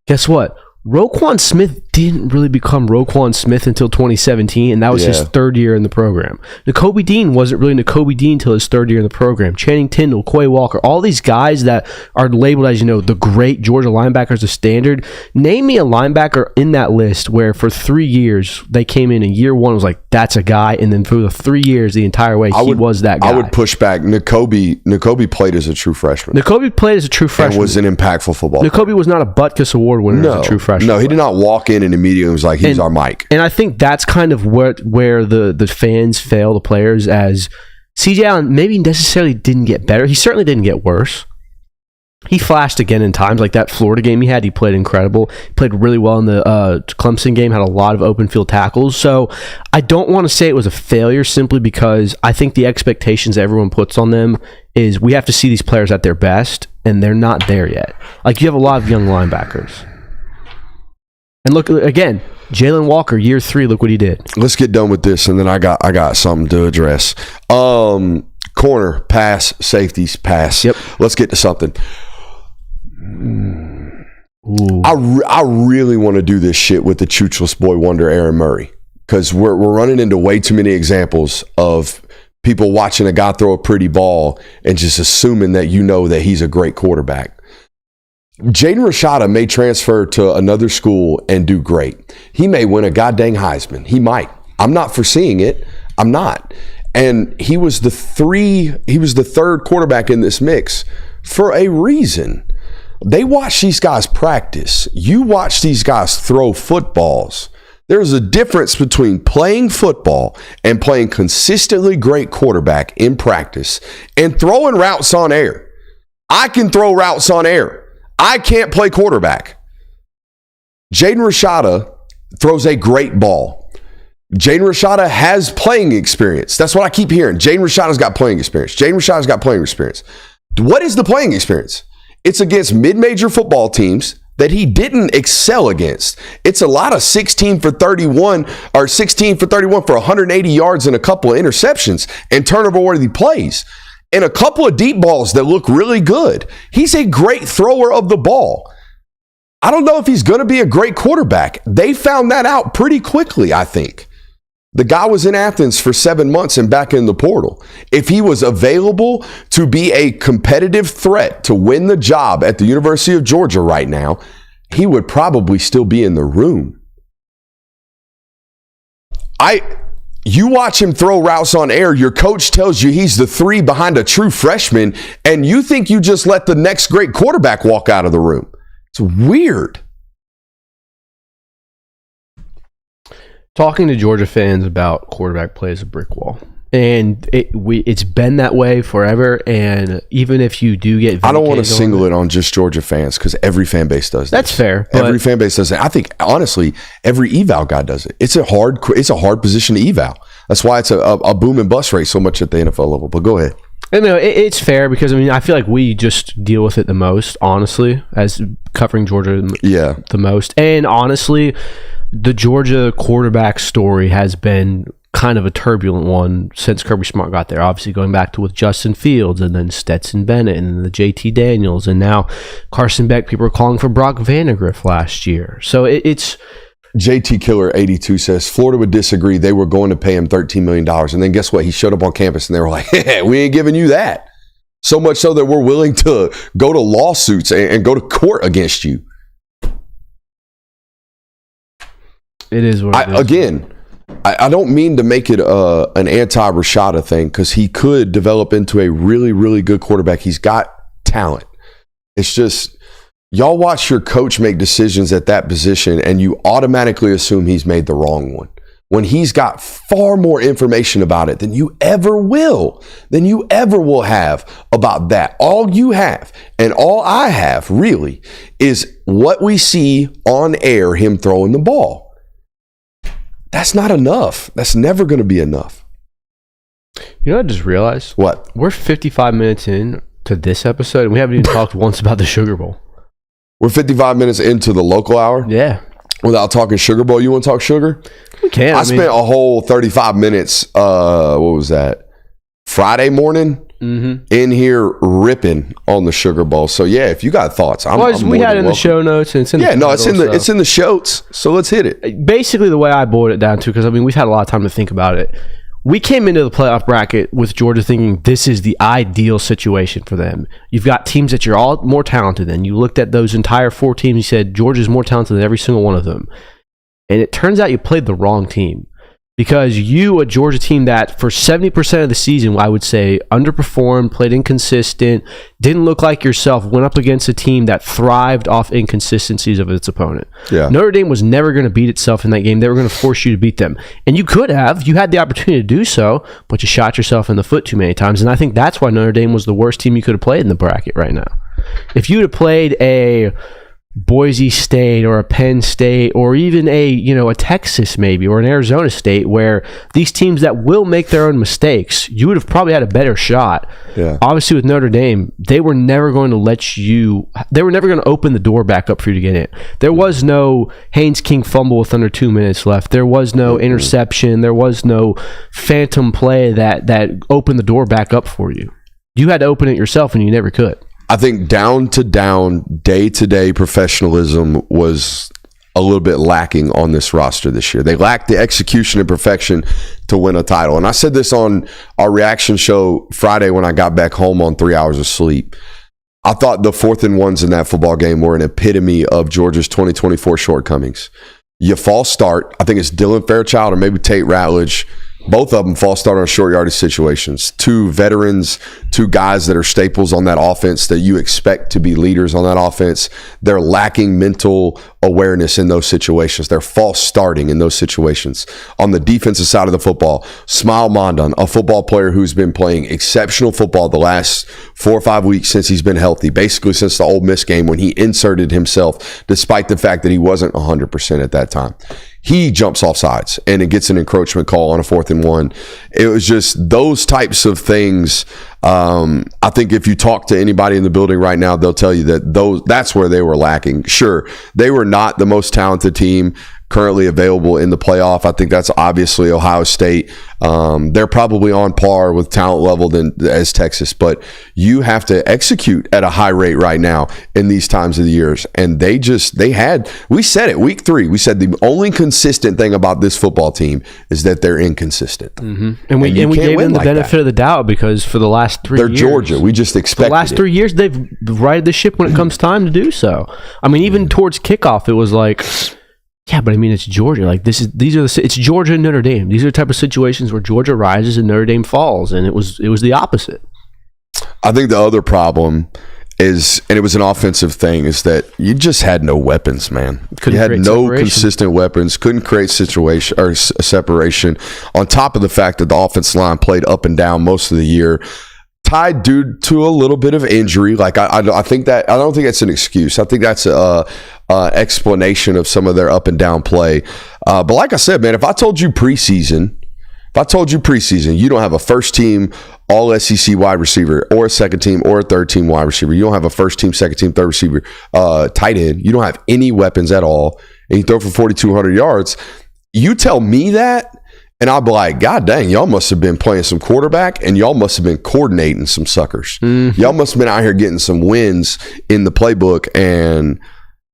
guess what? Roquan Smith didn't really become Roquan Smith until 2017, and that was his third year in the program. Nakobe Dean wasn't really Nakobe Dean until his third year in the program. Channing Tindall, Quay Walker, all these guys that are labeled as, the great Georgia linebackers of standard. Name me a linebacker in that list where for 3 years they came in year one was like, that's a guy, and then for the 3 years, the entire way, he was that guy. I would push back. Nakobe played as a true freshman. Nakobe played as a true freshman. And was an impactful football player. Nakobe was not a Butkus Award winner as a true freshman. No, he did not walk in in and immediately was like, he's our Mike. And I think that's kind of where the fans fail the players, as CJ Allen maybe necessarily didn't get better. He certainly didn't get worse. He flashed again in times, like that Florida game he had. He played incredible. He played really well in the Clemson game, had a lot of open field tackles. So I don't want to say it was a failure simply because I think the expectations everyone puts on them is we have to see these players at their best, and they're not there yet. Like, you have a lot of young linebackers. And look, again, Jalen Walker, year 3, look what he did. Let's get done with this, and then I got something to address. Corner, pass, safeties, pass. Yep. Let's get to something. Ooh. I really want to do this shit with the Choochless boy wonder Aaron Murray, because we're running into way too many examples of people watching a guy throw a pretty ball and just assuming that you know that he's a great quarterback. Jaden Rashada may transfer to another school and do great. He may win a goddamn Heisman. He might. I'm not foreseeing it. I'm not. And he was the third quarterback in this mix for a reason. They watch these guys practice. You watch these guys throw footballs. There's a difference between playing football and playing consistently great quarterback in practice and throwing routes on air. I can throw routes on air. I can't play quarterback. Jaden Rashada throws a great ball. Jaden Rashada has playing experience. That's what I keep hearing. Jaden Rashada's got playing experience. Jaden Rashada's got playing experience. What is the playing experience? It's against mid-major football teams that he didn't excel against. It's a lot of 16 for 31 or 16 for 31 for 180 yards and a couple of interceptions and turnover-worthy plays and a couple of deep balls that look really good. He's a great thrower of the ball. I don't know if he's going to be a great quarterback. They found that out pretty quickly, I think. The guy was in Athens for 7 months and back in the portal. If he was available to be a competitive threat to win the job at the University of Georgia right now, he would probably still be in the room. You watch him throw routes on air, your coach tells you he's the 3 behind a true freshman, and you think you just let the next great quarterback walk out of the room. It's weird. Talking to Georgia fans about quarterback play is a brick wall. And it's been that way forever. And even if you do get... I don't want to single it on just Georgia fans because every fan base does that. That's fair. Every fan base does it. I think, honestly, every eval guy does it. It's a hard position to eval. That's why it's a boom and bust rate so much at the NFL level. But go ahead. And, it's fair because, I feel like we just deal with it the most, honestly, as covering Georgia the most. And honestly, the Georgia quarterback story has been kind of a turbulent one since Kirby Smart got there. Obviously, going back to with Justin Fields and then Stetson Bennett and the JT Daniels and now Carson Beck. People are calling for Brock Vandagriff last year. So it's... JT Killer 82 says Florida would disagree. They were going to pay him $13 million. And then guess what? He showed up on campus and they were like, hey, we ain't giving you that. So much so that we're willing to go to lawsuits and go to court against you. It is what it is. Again, I don't mean to make it an anti-Rashada thing because he could develop into a really, really good quarterback. He's got talent. It's just... y'all watch your coach make decisions at that position and you automatically assume he's made the wrong one when he's got far more information about it than you ever will have about that. All you have and all I have really is what we see on air, him throwing the ball. That's not enough. That's never going to be enough. You know what I just realized? What? We're 55 minutes in to this episode and we haven't even talked once about the Sugar Bowl. We're 55 minutes into the local hour. Yeah. Without talking Sugar Bowl, you want to talk sugar? We can. I spent a whole 35 minutes, what was that? Friday morning in here ripping on the Sugar Bowl. So yeah, if you got thoughts, we had it in the show notes and it's in the title, it's in the shows. So let's hit it. Basically, the way I boiled it down to, because we've had a lot of time to think about it. We came into the playoff bracket with Georgia thinking this is the ideal situation for them. You've got teams that you're all more talented than. You looked at those entire 4 teams, you said Georgia's more talented than every single one of them. And it turns out you played the wrong team Because a Georgia team that for 70% of the season, I would say, underperformed, played inconsistent, didn't look like yourself, went up against a team that thrived off inconsistencies of its opponent. Yeah. Notre Dame was never going to beat itself in that game. They were going to force you to beat them. And you could have. You had the opportunity to do so, but you shot yourself in the foot too many times. And I think that's why Notre Dame was the worst team you could have played in the bracket right now. If you would have played a Boise State or a Penn State or even a Texas maybe or an Arizona State, where these teams that will make their own mistakes, you would have probably had a better shot. Yeah. Obviously with Notre Dame, they were never going to open the door back up for you to get in. There was no Haynes King fumble with under 2 minutes left. There was no interception. There was no phantom play that opened the door back up for you. You had to open it yourself, and you never could. I think down-to-down, day-to-day professionalism was a little bit lacking on this roster this year. They lacked the execution and perfection to win a title. And I said this on our reaction show Friday when I got back home on 3 hours of sleep. I thought the 4th and 1s in that football game were an epitome of Georgia's 2024 shortcomings. You false start. I think it's Dylan Fairchild or maybe Tate Ratledge. Both of them false start on short yardage situations. 2 veterans, 2 guys that are staples on that offense that you expect to be leaders on that offense. They're lacking mental awareness in those situations. They're false starting in those situations. On the defensive side of the football, Smile Mondon, a football player who's been playing exceptional football the last 4 or 5 weeks since he's been healthy, basically since the Ole Miss game when he inserted himself, despite the fact that he wasn't 100% at that time. He jumps off sides and it gets an encroachment call on a 4th and 1. It was just those types of things. I think if you talk to anybody in the building right now, they'll tell you that that's where they were lacking. Sure, they were not the most talented team currently available in the playoff. I think that's obviously Ohio State. They're probably on par with talent level as Texas, but you have to execute at a high rate right now in these times of the years. And we said it week 3. We said the only consistent thing about this football team is that they're inconsistent. Mm-hmm. And we gave them the benefit of the doubt because for the last 3 years. They're Georgia. We just expected the last 3 years, they've righted the ship when it comes time to do so. I mean, even towards kickoff, it was like, yeah, but I mean, it's Georgia. Like it's Georgia and Notre Dame. These are the type of situations where Georgia rises and Notre Dame falls, and it was the opposite. I think the other problem is, and it was an offensive thing, is that you just had no weapons, man. You had no consistent weapons, couldn't create situation or separation. On top of the fact that the offensive line played up and down most of the year, tied due to a little bit of injury. Like I think that I don't think that's an excuse. I think that's a explanation of some of their up and down play. But like I said, man, if I told you preseason you don't have a first team all SEC wide receiver or a second team or a third team wide receiver, you don't have a first team, second team, third receiver, tight end, you don't have any weapons at all, and you throw for 4,200 yards, you tell me that, and I'll be like, God dang, y'all must have been playing some quarterback and y'all must have been coordinating some suckers. Mm-hmm. Y'all must have been out here getting some wins in the playbook, and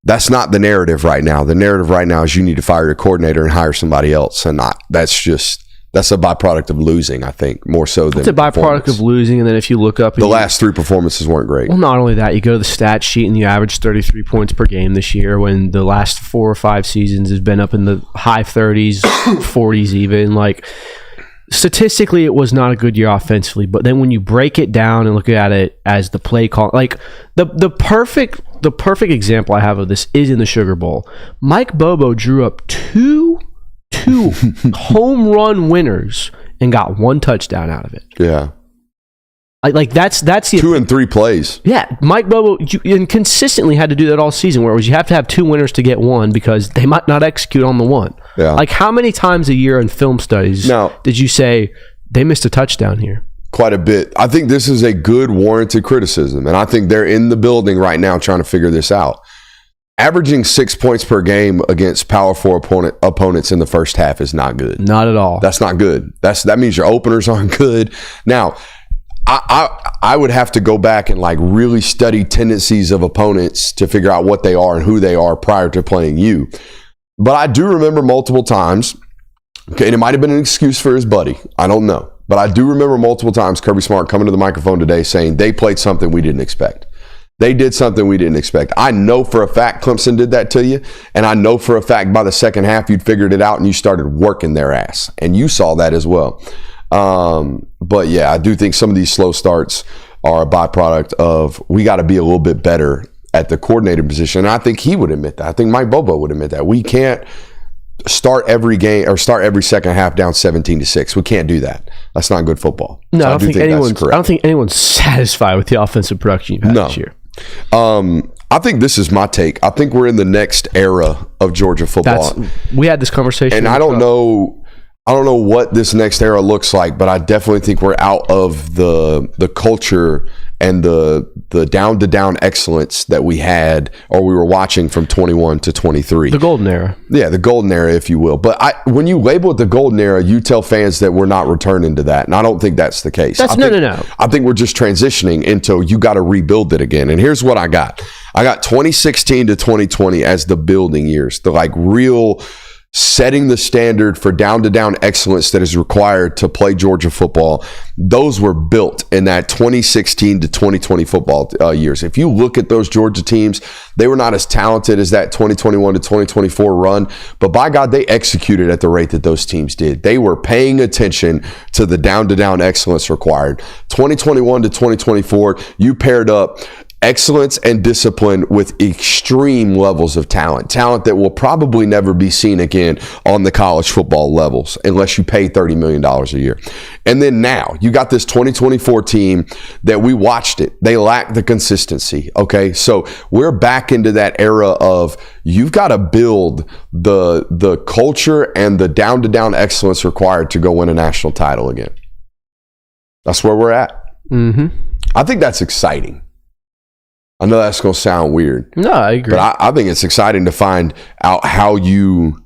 that's not the narrative right now. The narrative right now is you need to fire your coordinator and hire somebody else, and that's a byproduct of losing, I think, more so than it's a byproduct of losing. And then if you look up, the last 3 performances weren't great. Well, not only that, you go to the stat sheet and you average 33 points per game this year, when the last 4 or 5 seasons has been up in the high 30s, 40s even. Like, statistically, it was not a good year offensively. But then when you break it down and look at it as the play call, like the perfect example I have of this is in the Sugar Bowl. Mike Bobo drew up two home run winners and got 1 touchdown out of it. Yeah. Like that's the 2 and 3 plays. Yeah, Mike Bobo consistently had to do that all season, where it was you have to have 2 winners to get 1 because they might not execute on the 1. Yeah. Like, how many times a year in film studies did you say they missed a touchdown here? Quite a bit. I think this is a good warranted criticism, and I think they're in the building right now trying to figure this out. Averaging 6 points per game against Power 4 opponents in the first half is not good. Not at all. That's not good. That means your openers aren't good. Now, I would have to go back and like really study tendencies of opponents to figure out what they are and who they are prior to playing you. But I do remember multiple times, okay, and it might have been an excuse for his buddy. I don't know. But I do remember multiple times Kirby Smart coming to the microphone today saying they played something we didn't expect. They did something we didn't expect. I know for a fact Clemson did that to you, and I know for a fact by the second half you'd figured it out and you started working their ass, and you saw that as well. But yeah, I do think some of these slow starts are a byproduct of we got to be a little bit better at the coordinator position. And I think he would admit that. I think Mike Bobo would admit that. We can't start every game or start every second half down 17-6. We can't do that. That's not good football. No, so I don't think anyone's satisfied with the offensive production you've had this year. I think this is my take. I think we're in the next era of Georgia football. We had this conversation, and I don't know what this next era looks like, but I definitely think we're out of the culture and the down-to-down excellence that we had or we were watching from 21 to 23. The golden era. Yeah, the golden era, if you will. But when you label it the golden era, you tell fans that we're not returning to that. And I don't think that's the case. No. I think we're just transitioning into you got to rebuild it again. And here's what I got. I got 2016 to 2020 as the building years, the like real setting the standard for down-to-down excellence that is required to play Georgia football. Those were built in that 2016 to 2020 football years. If you look at those Georgia teams, they were not as talented as that 2021 to 2024 run, but by God, they executed at the rate that those teams did. They were paying attention to the down-to-down excellence required. 2021 to 2024, you paired up excellence and discipline with extreme levels of talent that will probably never be seen again on the college football levels unless you pay $30 million a year. And then now you got this 2024 team that we watched it. They lack the consistency. Okay. So we're back into that era of you've got to build the culture and the down-to-down excellence required to go win a national title again. That's where we're at. Mm-hmm. I think that's exciting. I know that's going to sound weird. No, I agree. But I think it's exciting to find out how you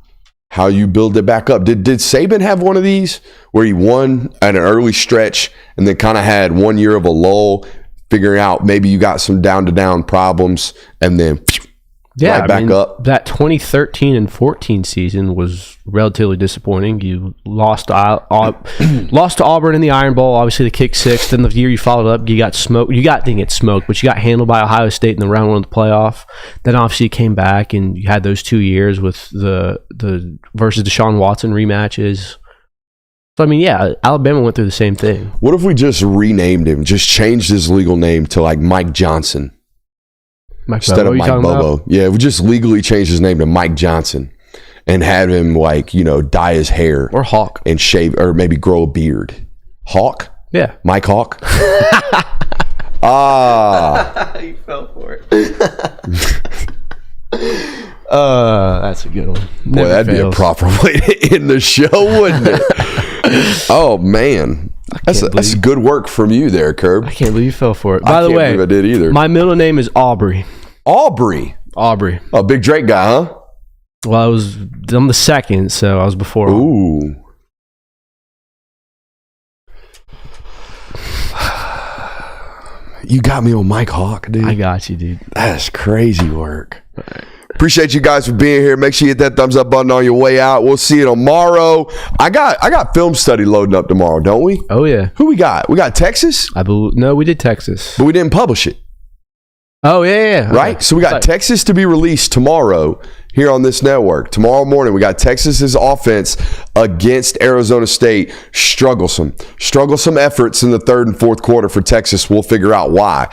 build it back up. Did Saban have one of these where he won at an early stretch and then kind of had 1 year of a lull, figuring out maybe you got some down-to-down problems and then right back up? That 2013 and 14 season was relatively disappointing. You lost to Auburn in the Iron Bowl, obviously the kick six. Then the year you followed up, you got smoked. Didn't get smoked, but you got handled by Ohio State in the round one of the playoff. Then obviously you came back and you had those 2 years with the versus Deshaun Watson rematches. So, I mean, yeah, Alabama went through the same thing. What if we just renamed him, just changed his legal name to like Mike Johnson? Instead of Mike Bobo. Yeah, we just legally changed his name to Mike Johnson and had him dye his hair. Or Hawk. And shave, or maybe grow a beard. Hawk? Yeah. Mike Hawk? You fell for it. That's a good one. Boy, that'd be a proper way to end the show, wouldn't it? Oh, man. That's good work from you there, Curb. I can't believe you fell for it. By the way, I can't believe I did either. My middle name is Aubrey. Aubrey. Oh, big Drake guy, huh? Well, I'm the second, so I was before. Ooh. You got me on Mike Hawk, dude. I got you, dude. That's crazy work. Right. Appreciate you guys for being here. Make sure you hit that thumbs up button on your way out. We'll see you tomorrow. I got film study loading up tomorrow, don't we? Oh, yeah. Who we got? We got Texas? No, we did Texas. But we didn't publish it. Oh, yeah. Right? Okay. So we got Texas to be released tomorrow here on this network. Tomorrow morning, we got Texas's offense against Arizona State. Strugglesome efforts in the third and fourth quarter for Texas. We'll figure out why.